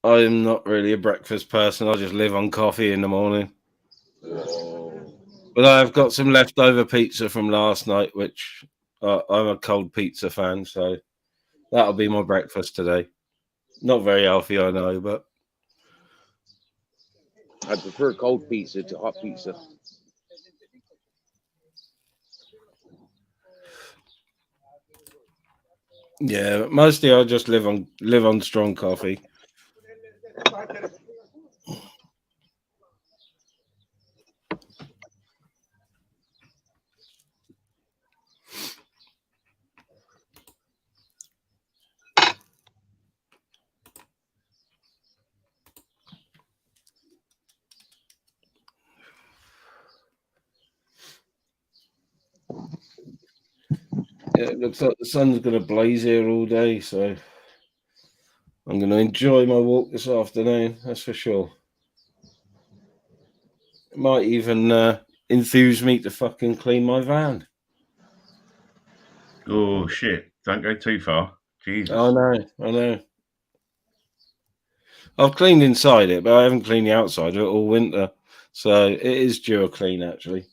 I'm not really a breakfast person. I just live on coffee in the morning. Oh. But I've got some leftover pizza from last night, which I'm a cold pizza fan, so that'll be my breakfast today. Not very healthy, I know, but I prefer cold pizza to hot pizza. yeah, mostly I just live on strong coffee. Yeah, it looks like the sun's going to blaze here all day, so I'm going to enjoy my walk this afternoon, that's for sure. It might even enthuse me to fucking clean my van. Oh, shit. Don't go too far. Jesus. I know. I've cleaned inside it, but I haven't cleaned the outside of it all winter. So it is due a clean, actually.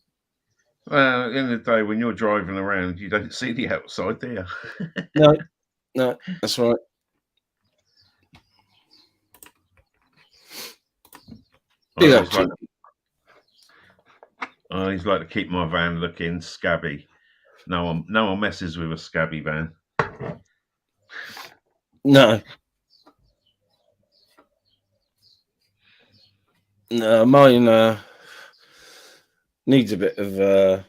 Well, at the end of the day, when you're driving around, you don't see the outside, do you? No, that's right. I always like to keep my van looking scabby. No one messes with a scabby van. No, mine needs a bit of a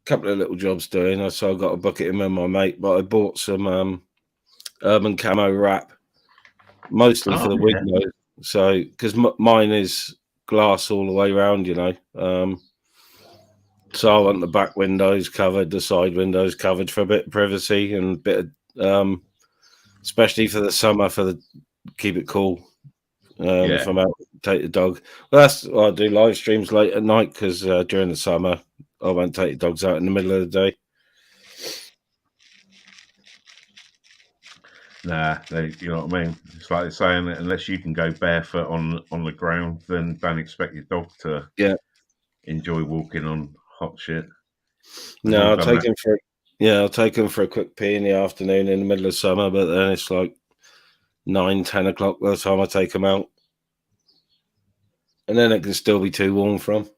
couple of little jobs doing. So I got to book it in with my mate, but I bought some urban camo wrap, mostly for the window. So because mine is glass all the way around, you know. So I want the back windows covered, the side windows covered for a bit of privacy and a bit of, especially for the summer, keep it cool. If I'm out, take the dog. Well, that's I do live streams late at night because during the summer I won't take the dogs out in the middle of the day. Nah, you know what I mean. It's like saying that unless you can go barefoot on the ground, then don't expect your dog to enjoy walking on hot shit. No, I'll take him for a quick pee in the afternoon in the middle of summer, but then it's like 9-10 o'clock by the time I take him out, and then it can still be too warm for him.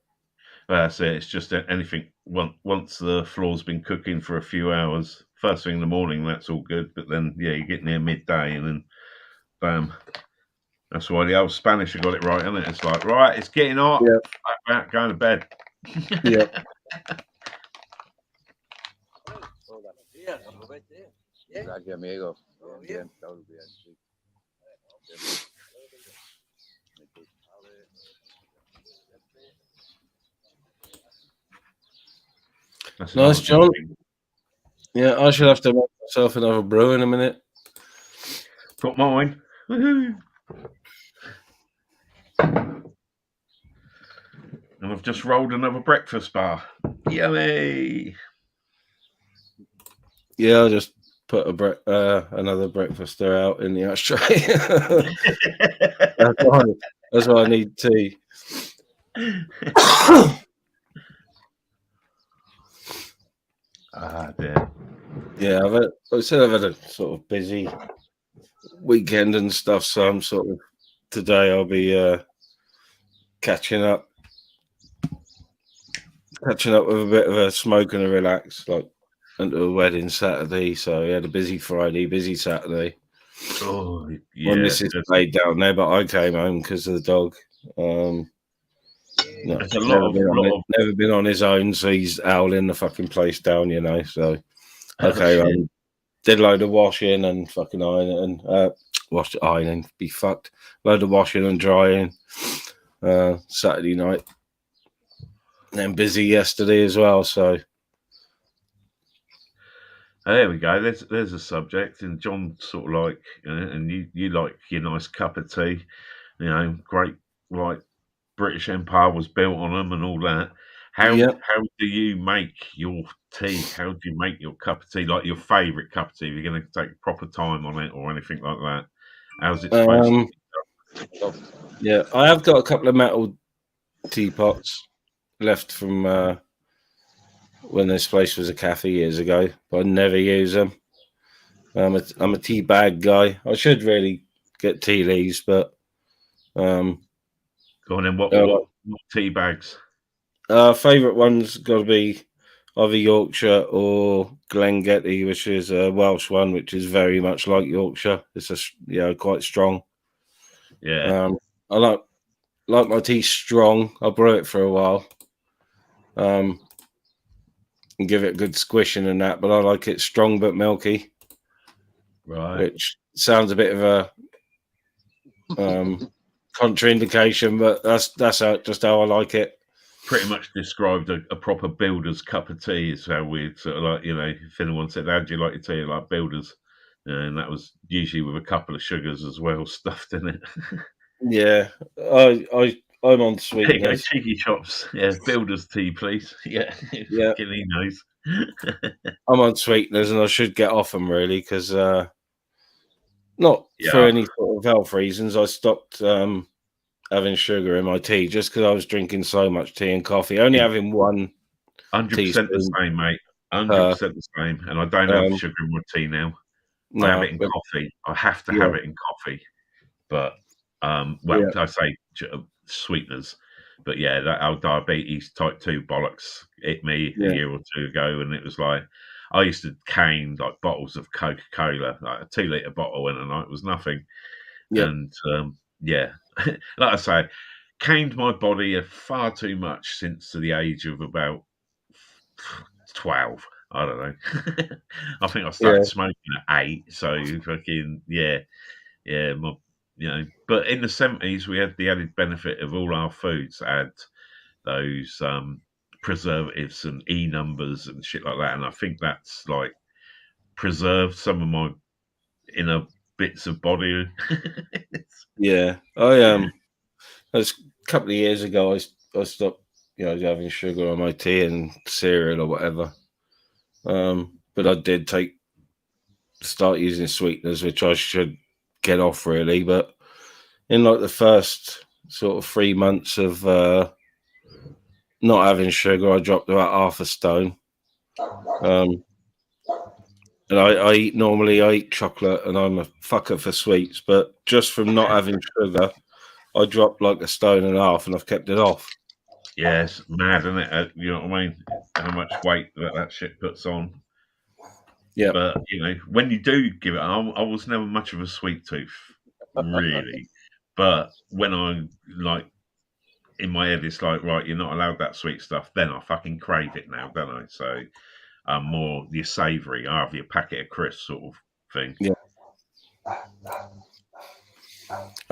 That's it. It's just anything. Once the floor's been cooking for a few hours, first thing in the morning, that's all good. But then, you get near midday, and then, bam. That's why the old Spanish have got it right, isn't it? It's like, right, it's getting hot. Yeah, going to bed. Yeah. Gracias, amigo. Bien, todo bien. Nice, John. Yeah, I should have to make myself another brew in a minute. Got mine. Woohoo! And I've just rolled another breakfast bar. Yummy! Yeah, I'll just put another breakfaster out in the ashtray. That's why I need tea. Dear. Yeah, I've had a sort of busy weekend and stuff, so I'm sort of today I'll be catching up with a bit of a smoke and a relax, like into a wedding Saturday. So we had a busy Friday, busy Saturday. Oh yeah, my missus laid down there, but I came home because of the dog. No, There's a never been on his own, so he's owling the fucking place down, you know. So okay, did a load of washing and fucking ironing, ironing, be fucked. Load of washing and drying Saturday night. And then busy yesterday as well, so there we go. There's a subject, and John sort of like, and you like your nice cup of tea, great, like British Empire was built on them and all that. How do you make your tea? How do you make your cup of tea? Like your favourite cup of tea? You're going to take proper time on it or anything like that? How's it supposed to be done? Yeah, I have got a couple of metal teapots left from when this place was a cafe years ago, but I never use them. I'm a tea bag guy. I should really get tea leaves, but go on then. What tea bags? Favourite one's got to be either Yorkshire or Glengetty, which is a Welsh one, which is very much like Yorkshire. It's quite strong. Yeah. I like my tea strong. I'll brew it for a while. And give it a good squishing and that, but I like it strong but milky. Right. Which sounds a bit of a contraindication, but that's just how I like it. Pretty much described a proper builder's cup of tea is how we sort of like, if anyone said, how do you like your tea? Like builders. And that was usually with a couple of sugars as well stuffed in it. Yeah. I'm on sweetness. Cheeky chops. Yeah, builder's tea, please. Yeah. Yeah. He knows. I'm on sweeteners and I should get off them really because not for any sort of health reasons. I stopped having sugar in my tea just because I was drinking so much tea and coffee. Only having 1 100% the same, mate. 100% the same. And I don't have sugar in my tea now. I have it in coffee. I have to have it in coffee. But I say sweeteners. But yeah, that old diabetes type 2 bollocks hit me a year or two ago, and it was like I used to cane like bottles of Coca-Cola, like a 2-litre bottle in a night was nothing. And like I say, caned my body far too much since to the age of about 12. I don't know. I think I started smoking at 8, so fucking but in the 70s we had the added benefit of all our foods had those preservatives and E numbers and shit like that, and I think that's like preserved some of my inner bits of body. Yeah, I a couple of years ago, I stopped, having sugar on my tea and cereal or whatever. But I did start using sweeteners, which I should get off really. But in like the first sort of 3 months of not having sugar, I dropped about half a stone. And I eat chocolate, and I'm a fucker for sweets. But just from not having sugar, I dropped like a stone and a half, and I've kept it off. Yeah, it's mad, isn't it? You know what I mean? How much weight that shit puts on. Yeah. But, when you do give it, I was never much of a sweet tooth, really. But when I, in my head, it's like, right, you're not allowed that sweet stuff, then I fucking crave it now, don't I? So I'm more your savoury, I have your packet of crisps sort of thing. Yeah.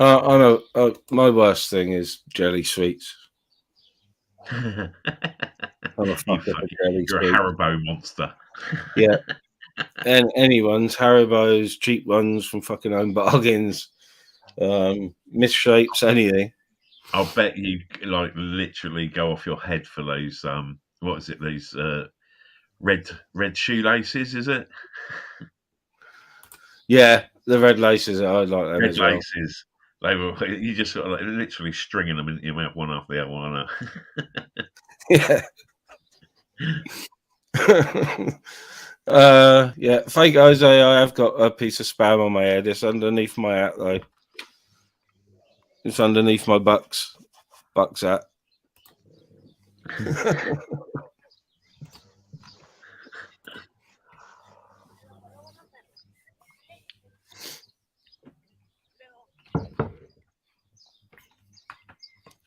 I know. My worst thing is jelly sweets. I'm a fucker for jelly You're sweets. a Haribo monster. Yeah. And anyone's Haribo's, cheap ones from fucking Home Bargains, misshapes, anything. I'll bet you literally go off your head for those what is it, these red shoelaces, is it? Yeah, the red laces, I like them Red as well. laces. They were, you just sort of literally stringing them into your mouth one after the other one. Yeah. Yeah, fake Jose, I have got a piece of spam on my head. It's underneath my hat though. It's underneath my Bucks hat.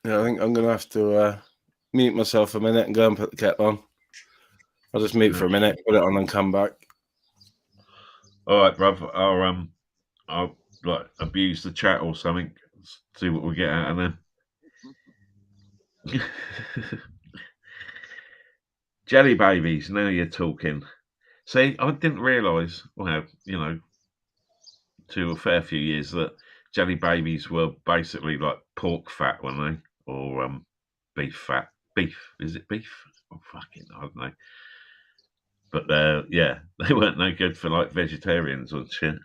Yeah, I think I'm gonna have to mute myself a minute and go and put the kettle on. I'll just mute for a minute, put it on, and come back. All right, bruv. I'll abuse the chat or something. See what we get out of them. Jelly babies. Now you're talking. See, I didn't realise. Well, to a fair few years that jelly babies were basically like pork fat, weren't they? Or beef fat. Beef. Is it beef? Oh, fucking, I don't know. But yeah, they weren't no good for like vegetarians or shit.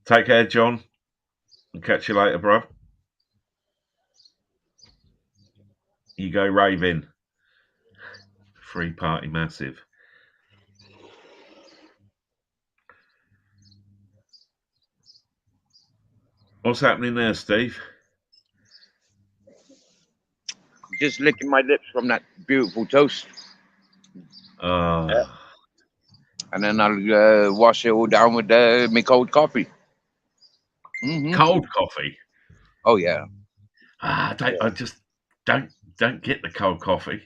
Take care, John. I'll catch you later, bro. You go raving. Free party massive. What's happening there, Steve? Just licking my lips from that beautiful toast. Yeah. And then I'll wash it all down with my cold coffee. Mm-hmm. Cold coffee? Oh, yeah. I just don't get the cold coffee.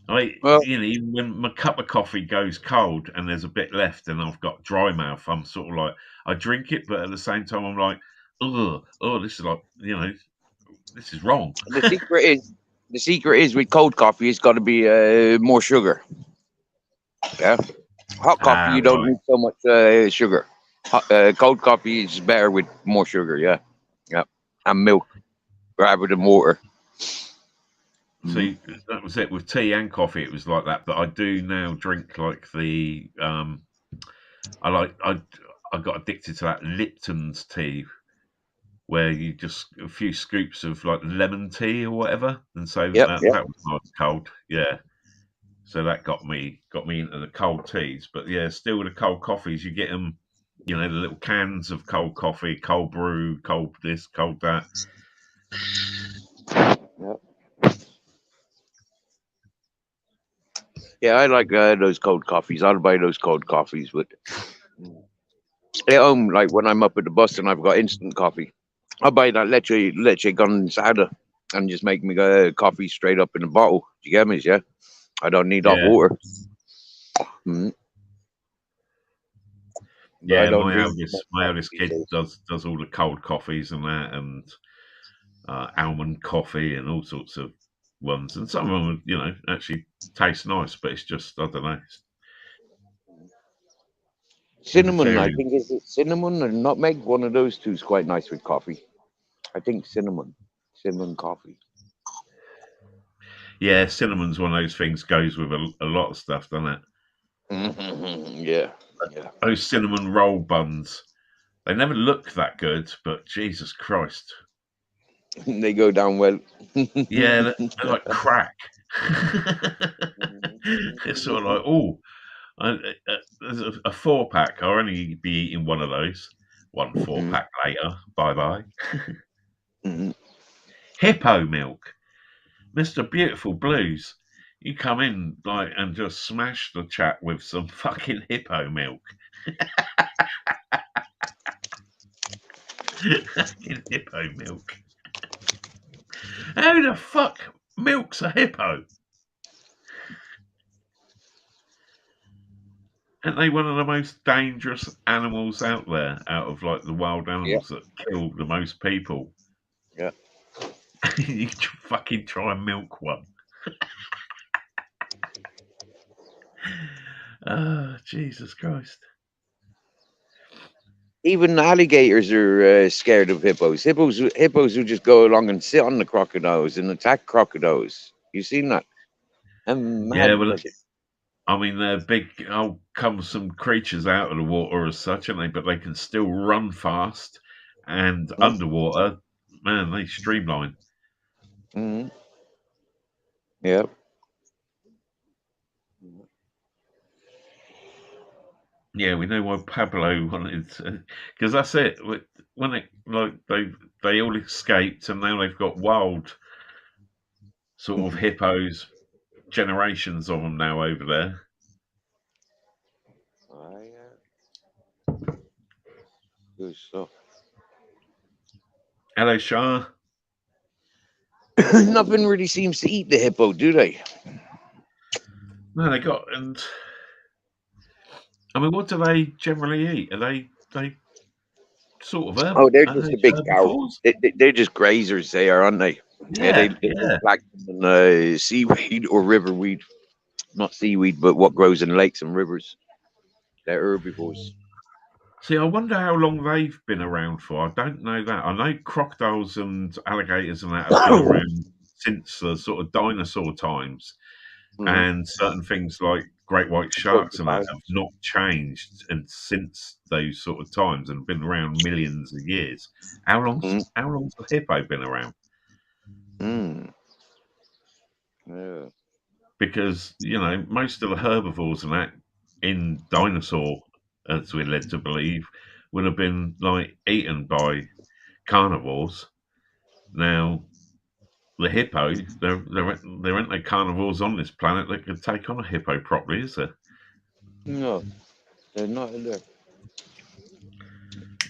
Even when my cup of coffee goes cold and there's a bit left and I've got dry mouth, I'm sort of like, I drink it, but at the same time, I'm like, oh, this is like, this is wrong. The secret is with cold coffee, it's got to be more sugar. Yeah. Hot coffee, you don't need so much sugar. Cold coffee is better with more sugar. Yeah. And milk rather than water. See, that was it with tea and coffee. It was like that, but I do now drink like the I got addicted to that Lipton's tea, where you just a few scoops of like lemon tea or whatever, and so that was nice cold. Yeah, so that got me into the cold teas. But yeah, still with the cold coffees, you get them, the little cans of cold coffee, cold brew, cold this, cold that. Yeah, I like those cold coffees. I'll buy those cold coffees, but at home, like when I'm up at the bus and I've got instant coffee, I'll buy that leche condensada and just make me coffee straight up in a bottle. Do you get me? Yeah, I don't need hot water. Mm-hmm. Yeah, my eldest kid does all the cold coffees and that, and almond coffee and all sorts of ones, and some of them, actually taste nice, but it's just, I don't know. Cinnamon, I think, is it cinnamon or nutmeg? One of those two is quite nice with coffee. I think cinnamon coffee. Yeah, cinnamon's one of those things goes with a lot of stuff, doesn't it? Yeah. Those cinnamon roll buns, they never look that good, but Jesus Christ. They go down well. Yeah, they're like crack. It's sort of like, there's a 4-pack. I'll only be eating one of those. 1 4-pack later. Bye-bye. Hippo milk. Mr. Beautiful Blues. You come in and just smash the chat with some fucking hippo milk. Fucking hippo milk. How the fuck milks a hippo? Aren't they one of the most dangerous animals out there, out of the wild animals that kill the most people? Yeah. You fucking try and milk one. Oh, Jesus Christ. Even alligators are scared of hippos. Hippos will just go along and sit on the crocodiles and attack crocodiles. You seen that? Yeah, well, I mean, they're big, cumbersome creatures out of the water as such, aren't they? But they can still run fast, and underwater, man, they streamline. Yeah. Yeah, we know why Pablo wanted to, because that's it. When they all escaped, and now they've got wild sort of hippos, generations of them now over there. Good stuff. Hello, Shah. Nothing really seems to eat the hippo, do they? No, they got, and I mean, what do they generally eat? Are they sort of Oh, they're just a big cow. They're just grazers, they are, aren't they? Yeah, they like seaweed or river weed. Not seaweed, but what grows in lakes and rivers. They're herbivores. See, I wonder how long they've been around for. I don't know that. I know crocodiles and alligators and that have been around since the sort of dinosaur times. And certain things like great white sharks and that have not changed and since those sort of times and been around millions of years. How long's the hippo been around? Yeah. Because, most of the herbivores and that in dinosaur, as we're led to believe, would have been eaten by carnivores. Now, the hippo, there aren't no carnivores on this planet that could take on a hippo properly, is there? No, they're not in there.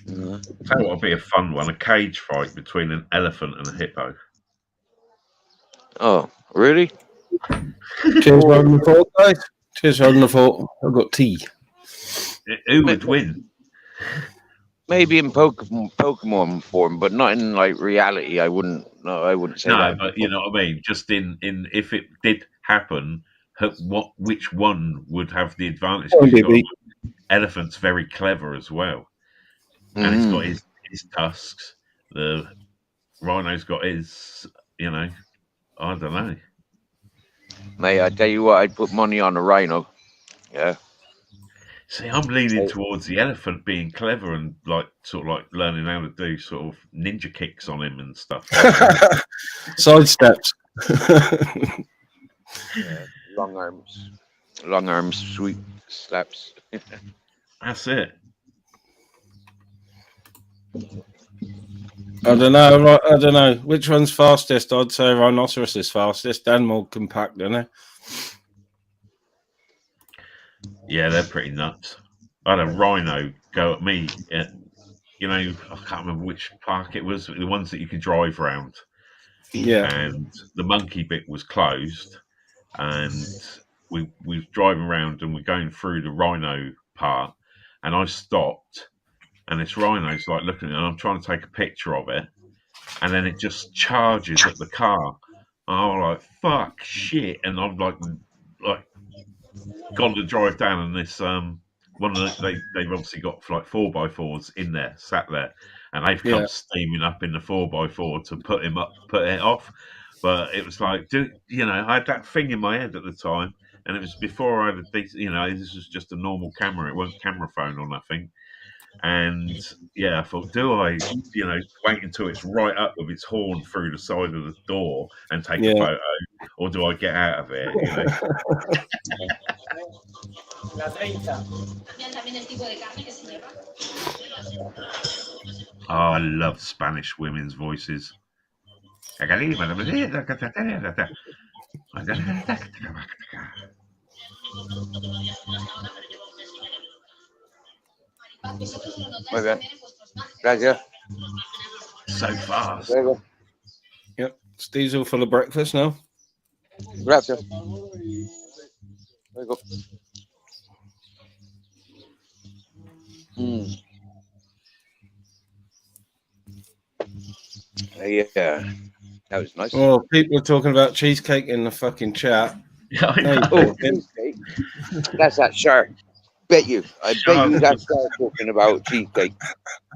That would be a fun one, a cage fight between an elephant and a hippo. Oh, really? Cheers for having the thought, guys. Cheers for having the thought. I've got tea. Who would win? Maybe in Pokemon form, but not in reality. I wouldn't say that. No, but you know what I mean. Just in if it did happen, which one would have the advantage? Elephant's very clever as well, and he's got his tusks. The rhino's got his. I don't know. Mate, I tell you what, I'd put money on a rhino. Yeah. See, I'm leaning towards the elephant being clever and learning how to do sort of ninja kicks on him and stuff. Side steps. Yeah, long arms, sweet slaps. That's it. I don't know. Which one's fastest? I'd say rhinoceros is fastest and more compact, isn't it? Yeah, they're pretty nuts. I had a rhino go at me at, I can't remember which park it was, the ones that you can drive around. Yeah. And the monkey bit was closed, and we was driving around and we're going through the rhino part, and I stopped, and this rhino's looking at it, and I'm trying to take a picture of it, and then it just charges at the car. I'm like, fuck, shit. And I'm like gone to drive down and this, one of they've obviously got like 4x4s in there, sat there, and they've come steaming up in the 4x4 to put it off. But it was like, I had that thing in my head at the time, and it was before I had this was just a normal camera. It wasn't camera phone or nothing. And I thought, do I, wait until it's right up with its horn through the side of the door and take a photo, or do I get out of it? Oh, I love Spanish women's voices. Muy bien. Gracias. So fast. Luego. Yep. Steve's all full of breakfast now. Gracias. Luego. Yeah, that was nice. Oh, people are talking about cheesecake in the fucking chat. Yeah, I know. Oh, cheesecake. That's that shark. I bet you that shark talking about cheesecake.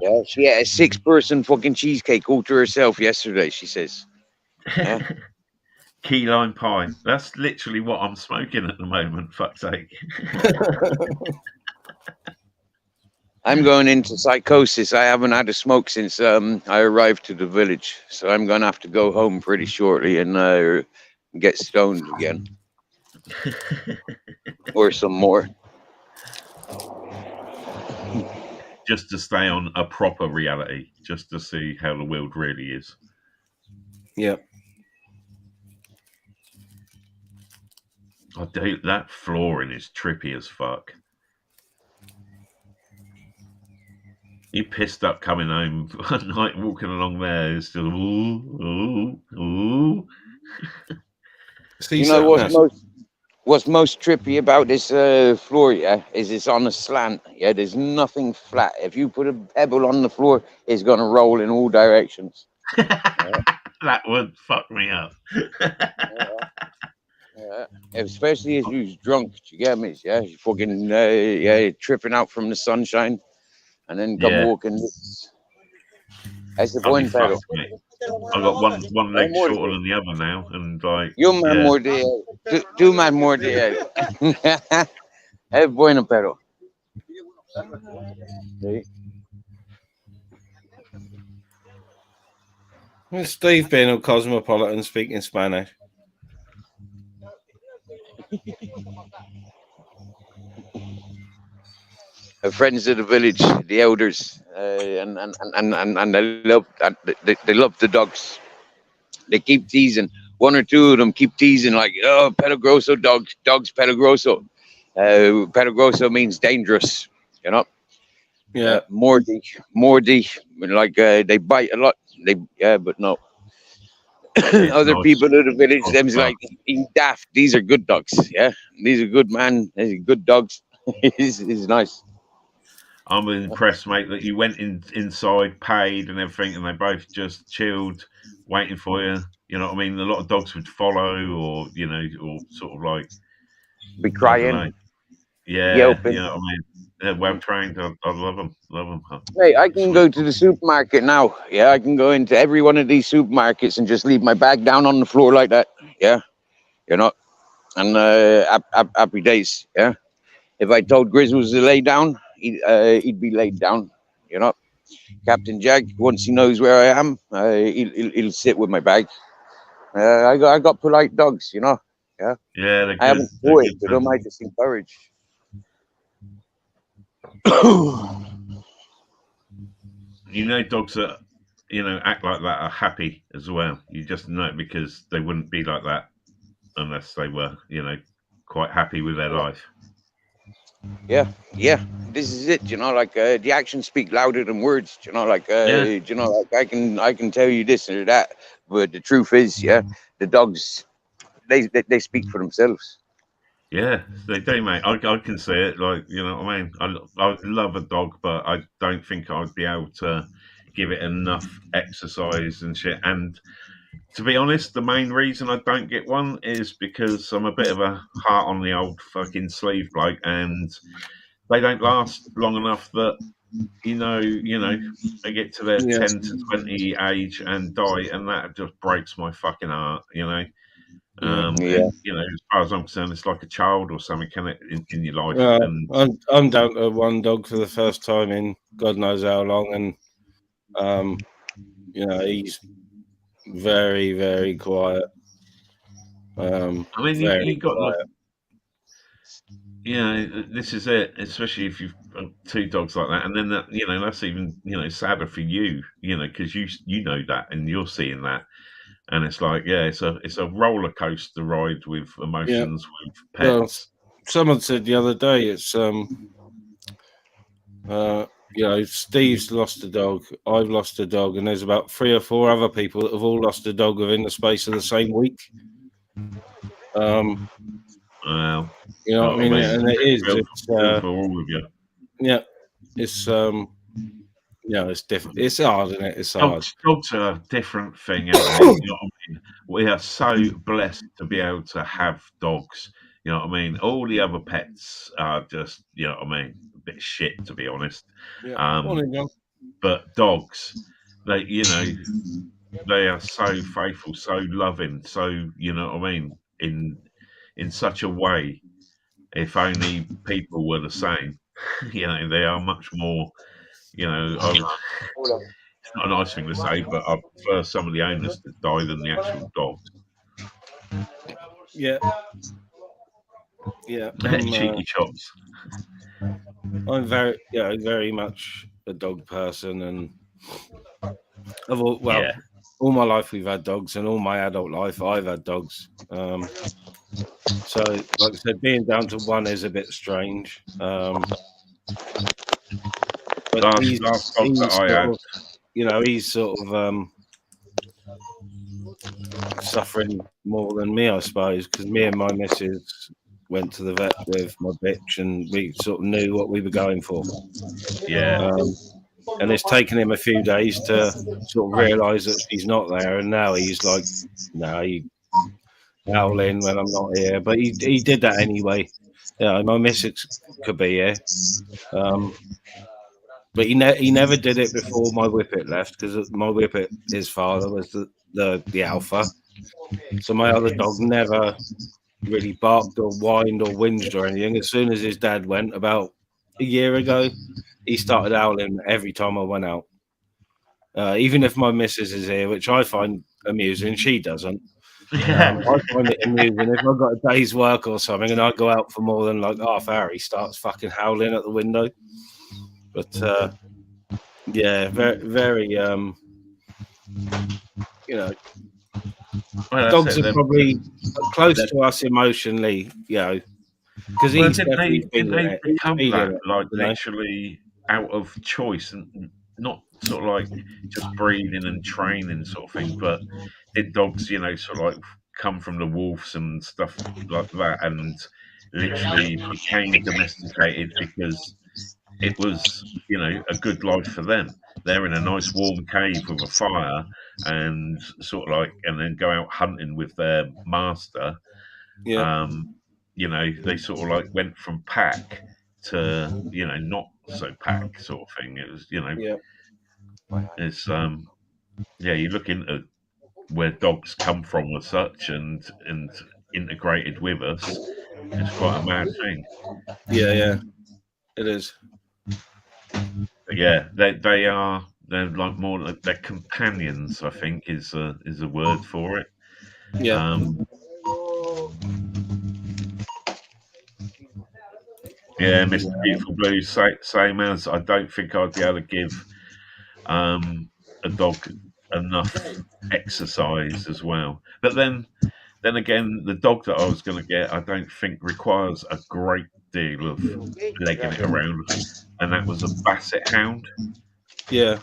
Yeah, she had a 6-person fucking cheesecake all to herself yesterday, she says. Yeah. Key lime pie. That's literally what I'm smoking at the moment, fuck's sake. I'm going into psychosis. I haven't had a smoke since I arrived to the village. So I'm going to have to go home pretty shortly and get stoned again. Or some more. Just to stay on a proper reality, just to see how the world really is. Yeah. I do. That flooring is trippy as fuck. You pissed up coming home one night, walking along there. It's still ooh. You know what's most trippy about this floor? Yeah, is it's on a slant. Yeah, there's nothing flat. If you put a pebble on the floor, it's gonna roll in all directions. That would fuck me up. Yeah, especially if you're drunk, you get me? Yeah, you fucking tripping out from the sunshine, and then come walking. That's the buen perro. I got one leg shorter than the other now, and like you man more de two man more de. Es bueno perro. Where's Steve being all cosmopolitan, speaking Spanish? Friends of the village, the elders, and they love the dogs. They keep teasing. One or two of them keep teasing like, oh, peligroso dogs, peligroso. Peligroso means dangerous, you know. Yeah. Mordi, like they bite a lot. But no. Other people in the village, them's like, daft. These are good dogs. Yeah, these are good man. These are good dogs. It's nice. I'm impressed, mate, that you went inside, paid, and everything, and they both just chilled, waiting for you. You know what I mean? A lot of dogs would follow, or or sort of like be crying. Yeah, yelping. You know what I mean? They're well trained. I love them. Love them. Hey, I can go to the supermarket now. Yeah, I can go into every one of these supermarkets and just leave my bag down on the floor like that. Yeah, and happy days. Yeah, if I told Grizzles to lay down, he'd be laid down. Captain Jack, once he knows where I am, he'll sit with my bag. I got polite dogs. Yeah. Yeah, I haven't fought it, but I might just encourage. Dogs that act like that are happy as well. You just know it because they wouldn't be like that unless they were, quite happy with their life. Yeah. This is it. Like the actions speak louder than words. Like I can tell you this or that, but the truth is, the dogs, they speak for themselves. Yeah, they do, mate. I can see it. Like, you know what I mean? I love a dog, but I don't think I'd be able to give it enough exercise and shit. And To be honest, the main reason I don't get one is because I'm a bit of a heart on the old fucking sleeve bloke, and they don't last long enough that you know, they get to their Yeah. 10 to 20 age and die, and that just breaks my fucking heart, you know. Yeah. Yeah. And as far as I'm concerned, it's like a child or something, can it, in your life? Well, And I'm down to one dog for the first time in God knows how long, and he's very, very quiet. I mean, Very you got like, quiet. this is it, especially if you've got two dogs like that, and then that, that's even sadder for you, because you know that and you're seeing that, and it's like, it's a roller coaster ride with Yeah. emotions with Well, pets. someone said the other day it's Steve's lost a dog, I've lost a dog, and there's about 3 or 4 other people that have all lost a dog within the space of the same week. Well, You know what I mean? And it is. feel It's for all of you. yeah. It's it's different. It's hard, isn't it? It's hard. Dogs are a different thing, aren't they? You know what I mean? We are so blessed to be able to have dogs. You know what I mean? All the other pets are just, a bit shit, to be honest. Yeah. Morning, John. But dogs, they are so faithful, so loving, so in such a way. If only people were the same, they are much more. It's not a nice thing to say, but I prefer some of the owners to die than the actual dogs. Yeah. Yeah. Cheeky chops. I'm very much a dog person, and all my life we've had dogs, and all my adult life I've had dogs. So, like I said, being down to one is a bit strange. But he's sort of suffering more than me, I suppose, because me and my missus went to the vet with my bitch, and we sort of knew what we were going for. Yeah. And it's taken him a few days to sort of realise that she's not there, and now he's like, he howling when I'm not here. But he did that anyway. My missus could be here. But he never did it before my whippet left, because my whippet, his father, was the alpha. So my other dog never really barked or whined or whinged or anything. As soon as his dad went about a year ago, he started howling every time I went out. Even if my missus is here, which I find amusing, she doesn't. I find it amusing if I've got a day's work or something and I go out for more than like half hour, he starts fucking howling at the window. But very, very dogs are probably close to us emotionally, because he's definitely they become that, like literally out of choice, and not sort of like just breeding and training sort of thing, but did dogs, sort of like come from the wolves and stuff like that, and literally became domesticated because it was, a good life for them. They're in a nice warm cave with a fire, and sort of like, and then go out hunting with their master. They sort of like went from pack to, not so pack sort of thing. It was, it's you look into where dogs come from as such, and integrated with us. It's quite a mad thing. Yeah, it is. But they're like more like they're companions, I think is a word for it. Yeah. Mr. Beautiful Blue, same as I don't think I'd be able to give a dog enough exercise as well. But then again, the dog that I was going to get, I don't think requires a great deal of legging it around, and that was a Basset Hound. Yeah.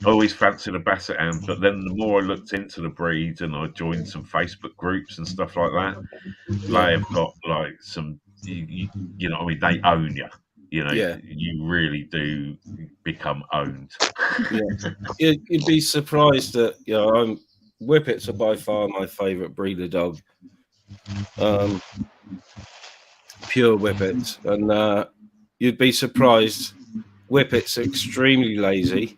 I always fancied a Basset Hound, but then the more I looked into the breed and I joined some Facebook groups and stuff like that, they have got like some, you know what I mean? They own you. You really do become owned. You'd be surprised that Whippets are by far my favourite breed of dog. Pure Whippets, and you'd be surprised. Whippets are extremely lazy,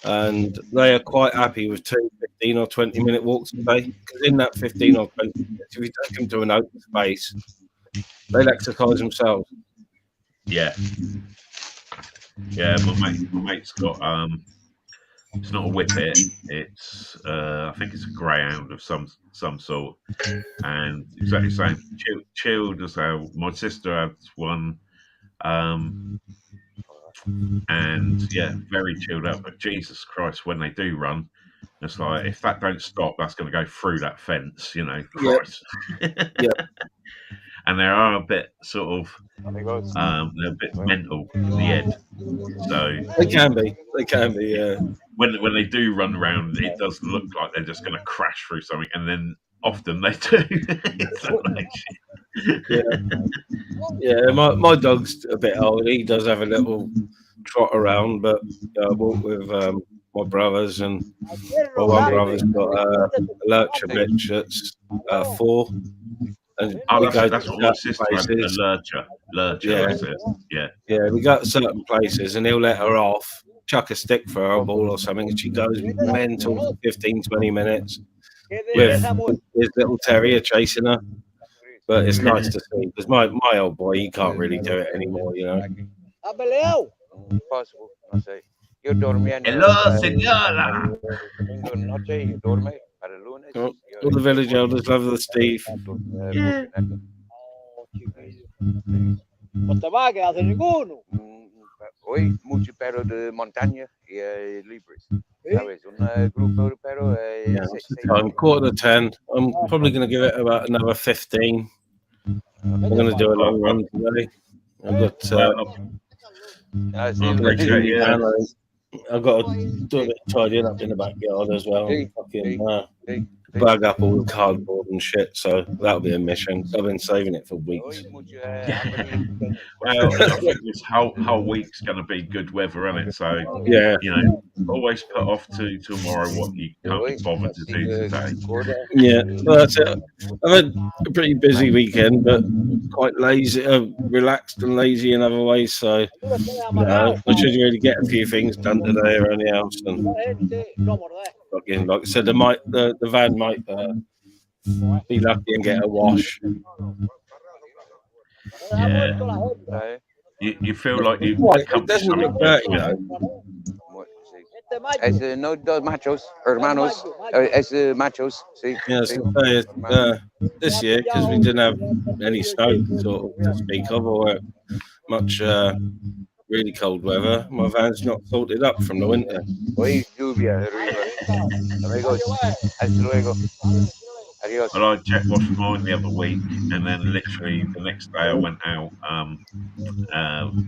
and they are quite happy with 2 15 or 20-minute walks a day. Because in that 15 or 20 minutes, if you take them to an open space, they'll exercise themselves. Yeah. Yeah, my mate's got it's not a whippet, it's I think it's a greyhound of some sort. And exactly the same. Chilled as how my sister had one. And yeah, very chilled out. But Jesus Christ, when they do run, it's like if that don't stop, that's going to go through that fence, you know. Christ. Yeah. And they are a bit sort of, they're a bit mental in the head. So They can be. Yeah. When they do run around, it does look like they're just going to crash through something, and then often they do. So, like, yeah. My dog's a bit old. He does have a little trot around, but I walk with my brothers, and my one brother's got a lurcher bitch that's 4. And that's what my sister had, a lurcher. Yeah. That's it. Yeah, we got certain places, and he'll let her off, chuck a stick for her, a ball or something, and she goes mental for 15, 20 minutes with his little terrier chasing her. But it's nice to see, because my old boy, he can't really do it anymore, you know. Impossible. No sé. Yo dormía en Hello, señora. noche y duerme para el lunes. All the village elders love the Steve. Yeah. No te va a quedar ninguno. Hoy mucho perro de montaña y libres. ¿Sabes? Un grupo de perros. I'm 9:45. I'm probably going to give it about another 15. I'm going to do a long run today. I've got I've got to do a bit of tidying up in the backyard as well. Fucking bag up all the cardboard and shit, so that'll be a mission. I've been saving it for weeks. Well, I think this whole week's going to be good weather, isn't it? So yeah, you know, always put off to tomorrow what you can't be bothered to do today. Yeah, well, that's it. I've had a pretty busy weekend, but quite lazy, relaxed and lazy in other ways. So I should really get a few things done today around the house. And fucking, like I said, the van might be lucky and get a wash. Yeah, you feel like you've accomplished something. No dos machos, hermanos, machos. See. Yeah, so this year, because we didn't have any snow sort of to speak of, or much really cold weather, my van's not salted up from the winter. Well, I jet washed mine the other week, and then literally the next day I went out,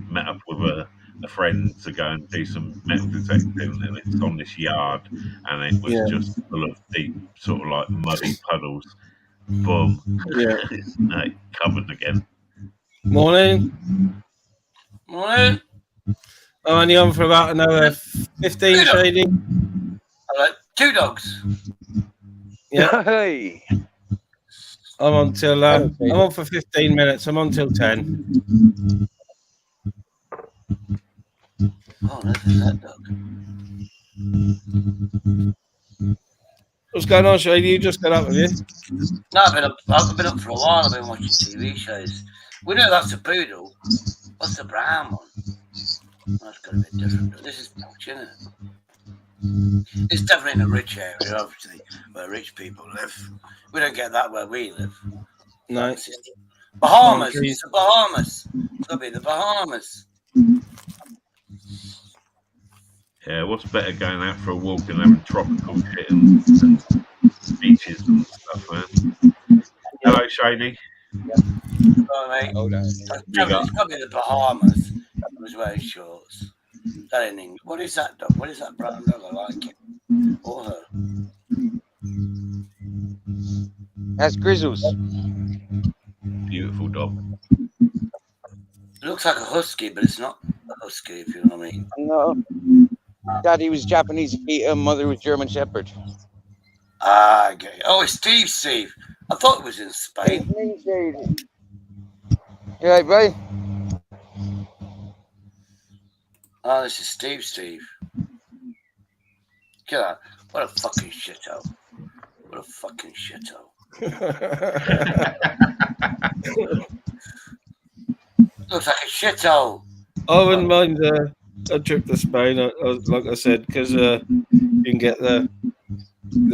met up with a friend to go and do some metal detecting, and it's on this yard, and it was just full of deep, sort of like muddy puddles. Boom. Yeah. Covered again. Morning. Morning. I'm only on for about another 15, Shady. Hello. 2 dogs. Yeah. Hey. I'm on till I'm on for 15 minutes. I'm on till 10. Oh, that's that dog. What's going on, Shady? You just got up, have you? No, I've been up for a while. I've been watching TV shows. We know that's a poodle. What's the brown one? That's got a bit different. This is pouch, isn't it? It's definitely in a rich area, obviously, where rich people live. We don't get that where we live. No. Bahamas. It's the Bahamas. It'll be the Bahamas. Yeah, what's better going out for a walk and having tropical shit and beaches and stuff, man? Hello, Shady. Oh, mate. It's got to be the Bahamas. I was wearing shorts. That ain't English. What is that dog? What is that brown dog? I like it. Or her. That's Grizzles. Beautiful dog. It looks like a husky, but it's not a husky, if you know what I mean. No. Daddy was Japanese, mother was German Shepherd. Ah, okay. Oh, it's Steve. I thought it was in Spain. You right, bro? Oh, this is Steve. God, what a fucking shithole. What a fucking shithole. Looks like a shithole. I wouldn't mind a trip to Spain, like I said, because you can get the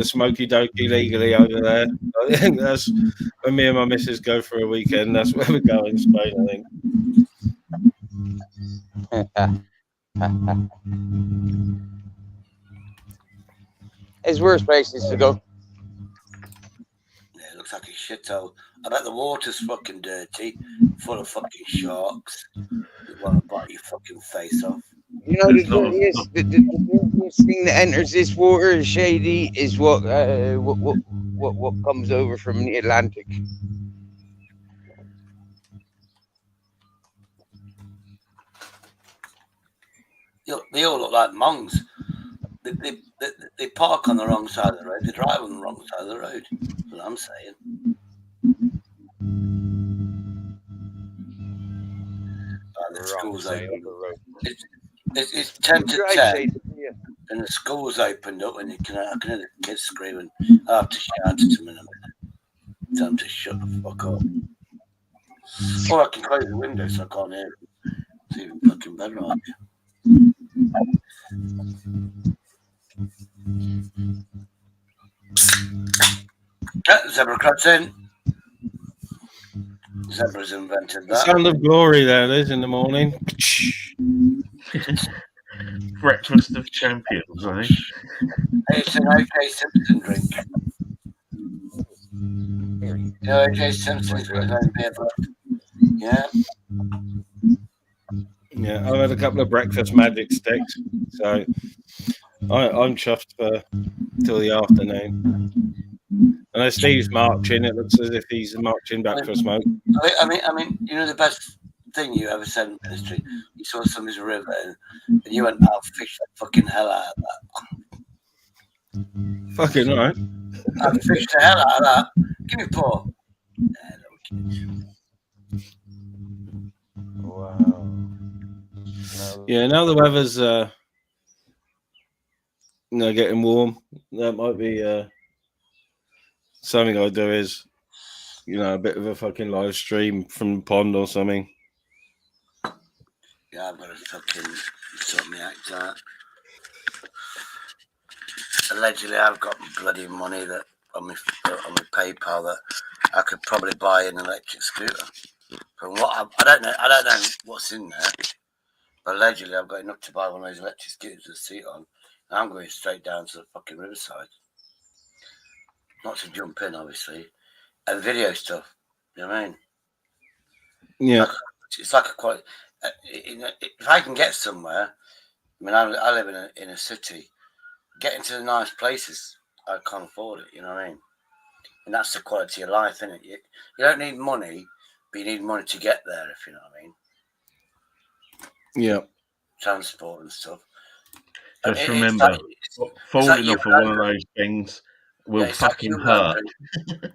smoky dokey legally over there. I think that's when me and my missus go for a weekend. That's where we go in Spain, I think. There's worse places to go. Yeah, it looks like a shithole. I bet the water's fucking dirty, full of fucking sharks. You want to bite your fucking face off. You know, the dirtiest thing that enters this water, Shady, is what comes over from the Atlantic. They all look like monks. They park on the wrong side of the road. They drive on the wrong side of the road. That's what I'm saying. The school's open. It's 10 to 10, and the school's opened up, and I can hear the kids screaming. I have to shout at them in a minute. Tell them to shut the fuck up. Or I can close the window so I can't hear them. It's even fucking better, aren't you? Zebra crops in. Zebra's invented that. The sound of glory there it is in the morning. Breakfast of champions, eh? It's an O.J. Simpson drink. You know, O.J. Simpson's got his own beer left. Yeah. Yeah, I've had a couple of breakfast magic sticks, so I'm chuffed till the afternoon. I know Steve's marching. It looks as if he's marching back for a smoke. I mean, you know the best thing you ever said in ministry? You saw somebody's river and you went, "I'll fish the fucking hell out of that." Fucking right. I'll fish the hell out of that. Give me a paw. Wow. Yeah, now the weather's getting warm. That might be something I do is a bit of a fucking live stream from the pond or something. Yeah, I've got to fucking sort me act out. Allegedly, I've got bloody money that on my PayPal that I could probably buy an electric scooter. From what I don't know what's in there, but allegedly I've got enough to buy one of those electric scooters with a seat on. And I'm going straight down to the fucking riverside. Not to jump in, obviously, and video stuff. You know what I mean? Yeah. It's like a quite. If I can get somewhere, I mean, I live in a city. Getting to the nice places, I can't afford it. You know what I mean? And that's the quality of life, isn't it? You don't need money, but you need money to get there. If you know what I mean? Yeah. Transport and stuff. Just remember, falling off of one of those things will fucking hurt. Yeah,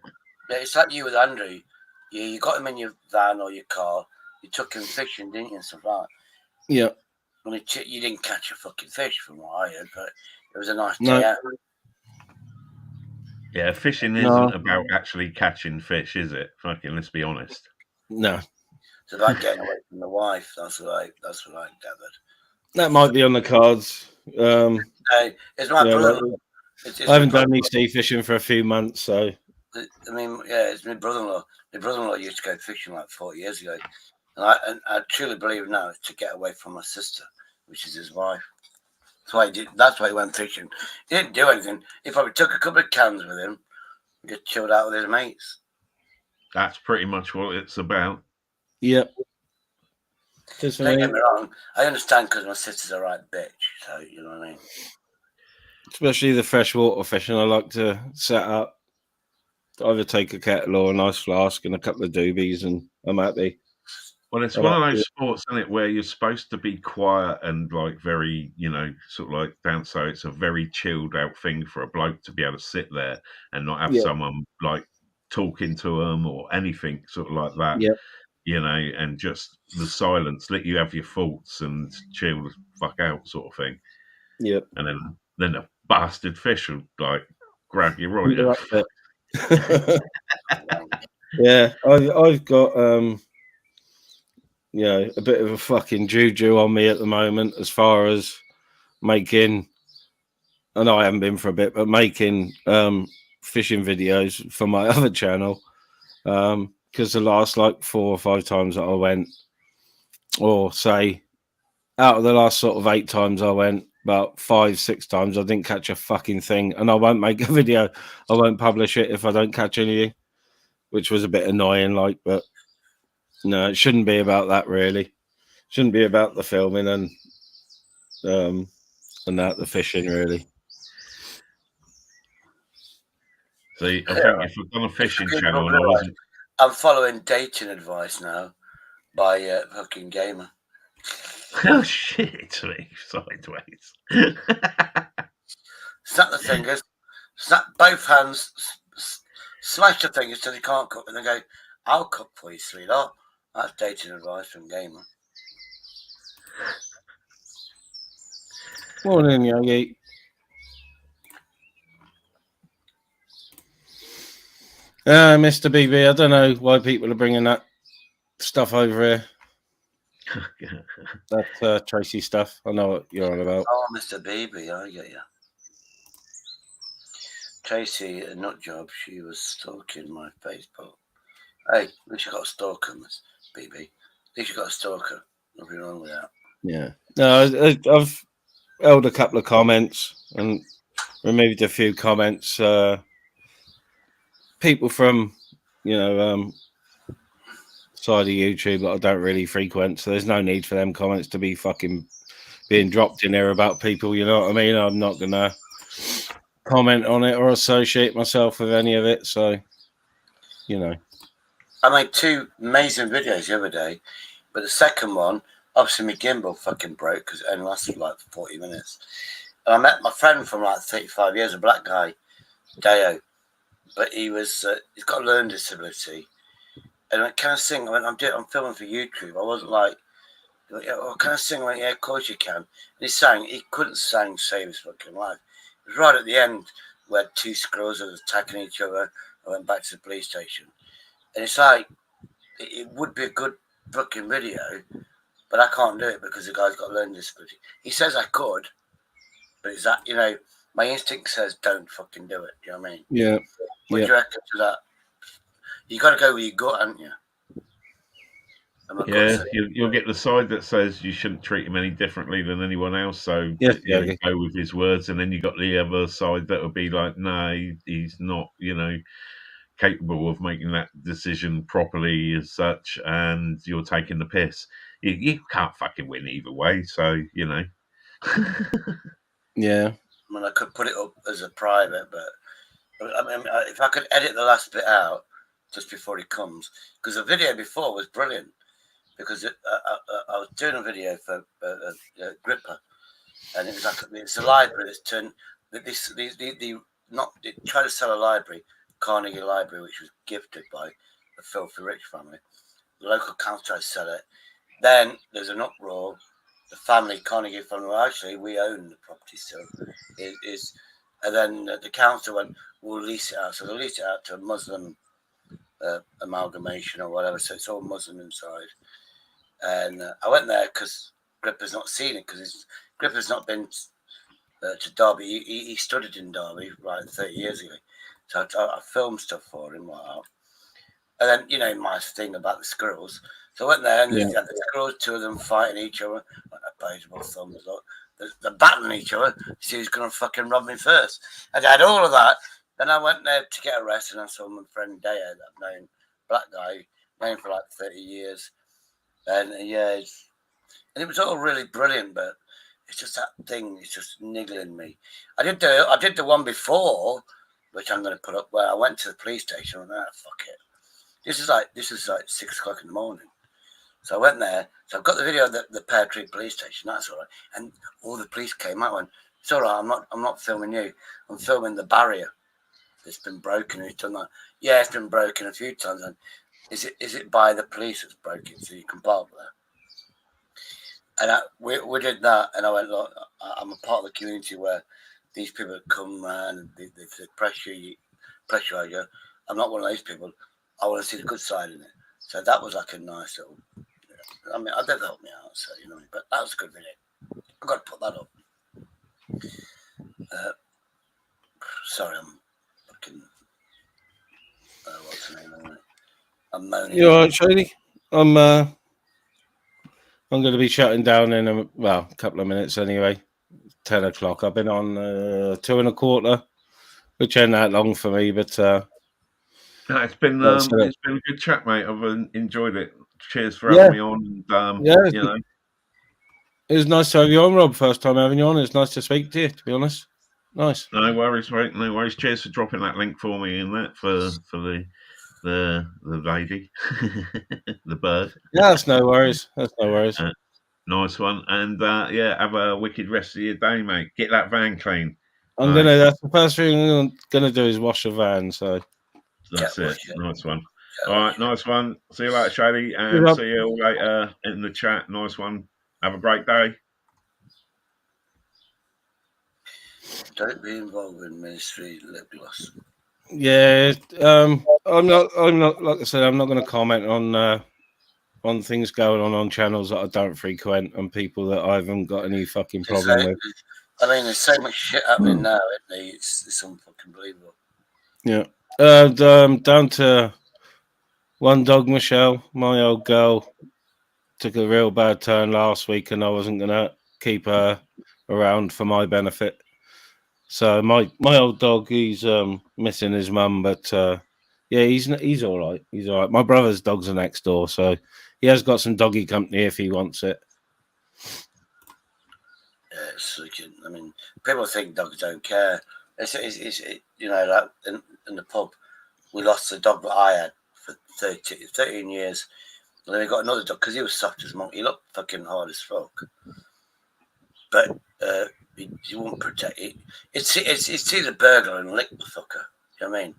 it's like you with Andrew. You got him in your van or your car. You took him fishing, didn't you, and stuff like that? Yeah. Well, you didn't catch a fucking fish from what I heard, but it was a nice day out. Yeah, fishing isn't about actually catching fish, is it? Fucking, let's be honest. No. It's about getting away from the wife. That's what I gathered. That might be on the cards. It's my brother. I haven't done any sea fishing for a few months, so. I mean, yeah, it's my brother-in-law. My brother-in-law used to go fishing like 40 years ago. And I truly believe now it's to get away from my sister, which is his wife. That's why he went fishing. He didn't do anything. He probably took a couple of cans with him and just chilled out with his mates. That's pretty much what it's about. Yep. Don't get me wrong. I understand because my sister's a right bitch, so you know what I mean? Especially the freshwater fishing, I like to set up. Either take a kettle or a nice flask and a couple of doobies, and I'm happy. Well, it's one of those sports, isn't it, where you're supposed to be quiet and like very, sort of like down. So it's a very chilled out thing for a bloke to be able to sit there and not have someone like talking to them or anything sort of like that. And just the silence, let you have your thoughts and chill the fuck out, sort of thing. Yep. And then a bastard fish will like grab you right. Yeah, I've got a bit of a fucking juju on me at the moment as far as making, and I haven't been for a bit, but making fishing videos for my other channel. Because the last like 4 or 5 times that I went, or say out of the last sort of 8 times I went, about 5, 6 times I didn't catch a fucking thing, and I won't make a video. I won't publish it if I don't catch anything, which was a bit annoying. Like, but no, it shouldn't be about that really. Shouldn't be about the filming and that the fishing really. See, I think if we've done a fishing channel and I wasn't, I'm following dating advice now by fucking Gamer. Oh shit! Sideways. Snap the fingers, snap both hands, smash the fingers till they can't cook, and then go, "I'll cook for you, sweetheart." That's dating advice from Gamer. Morning, Yogi. Mr. BB, I don't know why people are bringing that stuff over here. That Tracy stuff. I know what you're on about. Oh, Mr. BB, I get you. Tracy, a nut job, she was stalking my Facebook. Hey, at least you got a stalker, Miss BB. At least you got a stalker. Nothing wrong with that. Yeah. No, I've held a couple of comments and removed a few comments. People from, side of YouTube that I don't really frequent, so there's no need for them comments to be fucking being dropped in there about people, you know what I mean? I'm not gonna comment on it or associate myself with any of it, so I made 2 amazing videos the other day, but the second one, obviously my gimbal fucking broke because it only lasted like 40 minutes. And I met my friend from like 35 years, a black guy, Deo, but he's got a learning disability. And I kind of sing. I went, I'm filming for YouTube. I wasn't like, can I sing? I went, yeah, of course you can. And he sang. He couldn't sing to save his fucking life. It was right at the end where 2 squirrels were attacking each other. I went back to the police station. And it's like, it would be a good fucking video, but I can't do it because the guy's got a learning disability. He says I could, but is that, my instinct says don't fucking do it. Do you know what I mean? Yeah. What do you reckon to that? You got to go where you gut, haven't you? Yeah, you'll get the side that says you shouldn't treat him any differently than anyone else. So go with his words, and then you got the other side that will be like, no, he's not, capable of making that decision properly as such, and you're taking the piss. You can't fucking win either way. So Yeah. I mean, I could put it up as a private, but I mean, if I could edit the last bit out just before he comes, because the video before was brilliant. Because I was doing a video for Gripper, and it was like it's a library that's turned. They tried to sell a library, Carnegie Library, which was gifted by the filthy rich family. The local council tried to sell it. Then there's an uproar. The family, Carnegie family, well, actually we own the property still. And then the council went, we'll lease it out. So they leased it out to a Muslim amalgamation or whatever. So it's all Muslim inside. And I went there because Gripper's not seen it, because Gripper's not been to Derby. He studied in Derby like 30 years ago. So I filmed stuff for him. And then, my thing about the squirrels. So I went there and there's the squirrels, 2 of them fighting each other. Like opposable thumbs, look. They're battling each other. See who's going to fucking rob me first. And I had all of that. Then I went there to get arrested, and I saw my friend Deo, that I've known, black guy, known for like 30 years. And and it was all really brilliant, but it's just that thing. It's just niggling me. I did the one before, which I'm going to put up, where I went to the police station and fuck it. This is like 6 o'clock in the morning. So I went there. So I've got the video of the Pear Tree police station. That's all right. And all the police came out and went, it's all right. I'm not filming you. I'm filming the barrier. It's been broken. And he's done that. Yeah, it's been broken a few times. And is it by the police that's broken so you can park there? And we did that. And I went, look, I'm a part of the community where these people come around and they pressurize you. I'm not one of those people. I want to see the good side in it. So that was like a nice little. I mean, I did help me out, so you know. But that was a good video. I've got to put that up. Sorry, I'm fucking. What's the name of it? I'm moaning. You all right, Shady? I'm going to be shutting down in a couple of minutes anyway. 10 o'clock. I've been on 2.25, which ain't that long for me, but no, it's been a good chat, mate. I've enjoyed it. Cheers for having me on. You know, it was nice to have you on, Rob. First time having you on. It's nice to speak to you, to be honest. Nice. No worries, mate. No worries. Cheers for dropping that link for me in that for the lady, the bird. Yeah, that's no worries. That's no worries. Nice one. And have a wicked rest of your day, mate. Get that van clean. That's the first thing I'm gonna do is wash the van. So that's it. Nice one. All right, nice one. See you later, Shady, and see you all later in the chat. Nice one. Have a great day. Don't be involved in ministry lip gloss. Yeah, I'm not. Like I said, I'm not going to comment on things going on channels that I don't frequent and people that I haven't got any fucking problem with. I mean, there's so much shit happening now, isn't there? It's unfucking believable. Yeah. Down to one dog, Michelle, my old girl, took a real bad turn last week, and I wasn't gonna keep her around for my benefit. So my old dog, he's missing his mum, but he's all right. He's all right. My brother's dogs are next door, so he has got some doggy company if he wants it. Yeah, it's looking. I mean, people think dogs don't care. It's you know, like in the pub, we lost the dog that I had for 13 years. And then we got another dog because he was soft as a monkey. He looked fucking hard as fuck. But you won't protect it. It's see the burglar and lick the fucker. You know what I mean?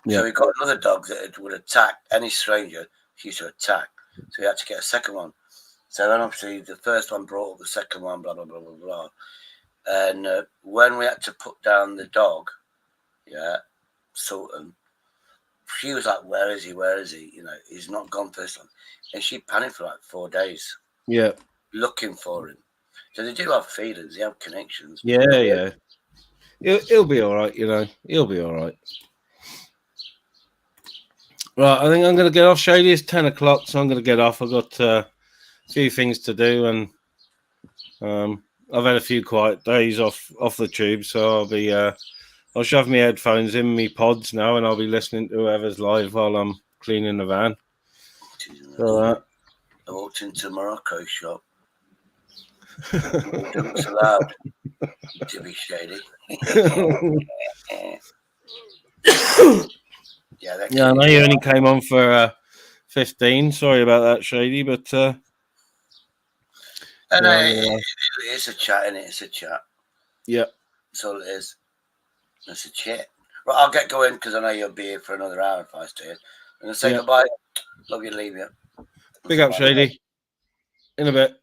Yeah. So we got another dog that would attack any stranger. He used to attack. So we had to get a second one. So then obviously the first one brought up the second one, blah, blah, blah, blah, blah. And when we had to put down the dog, Sultan, she was like, where is he? Where is he? You know, he's not gone first one. And she panicked for like 4 days. Yeah. Looking for him. So they do have feelings. They have connections. Yeah. He'll be all right, you know. He'll be all right. Right, I think I'm going to get off. Shady, it's 10 o'clock, so I'm going to get off. I've got a few things to do, and I've had a few quiet days off the tube, so I'll shove my headphones in me pods now, and I'll be listening to whoever's live while I'm cleaning the van. I walked into Morocco shop. It's allowed to be shady. Yeah, I know you only came on for 15. Sorry about that, Shady, but it's a chat, innit? It's a chat. Yeah, that's all it is. It's a chat. Right, I'll get going because I know you'll be here for another hour if I stay here. I'm gonna say goodbye. Love you, leave you. Big up, Shady. In a bit.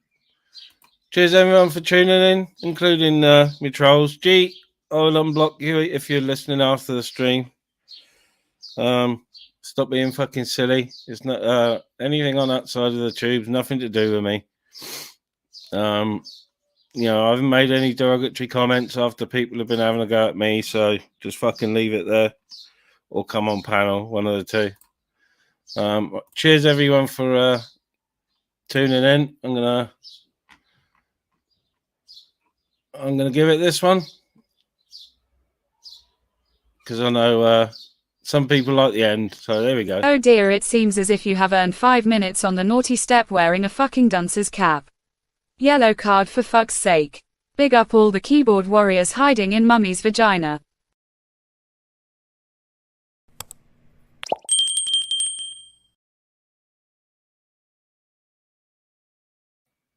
Cheers, everyone, for tuning in, including me trolls. G, I will unblock you if you're listening after the stream. Stop being fucking silly. It's not anything on that side of the tubes. Nothing to do with me. You know, I haven't made any derogatory comments after people have been having a go at me. So just fucking leave it there, or come on panel, one of the two. Cheers, everyone, for tuning in. I'm gonna give it this one because I know some people like the end. So there we go. Oh dear, it seems as if you have earned 5 minutes on the naughty step wearing a fucking dunce's cap. Yellow card for fuck's sake. Big up all the keyboard warriors hiding in mummy's vagina.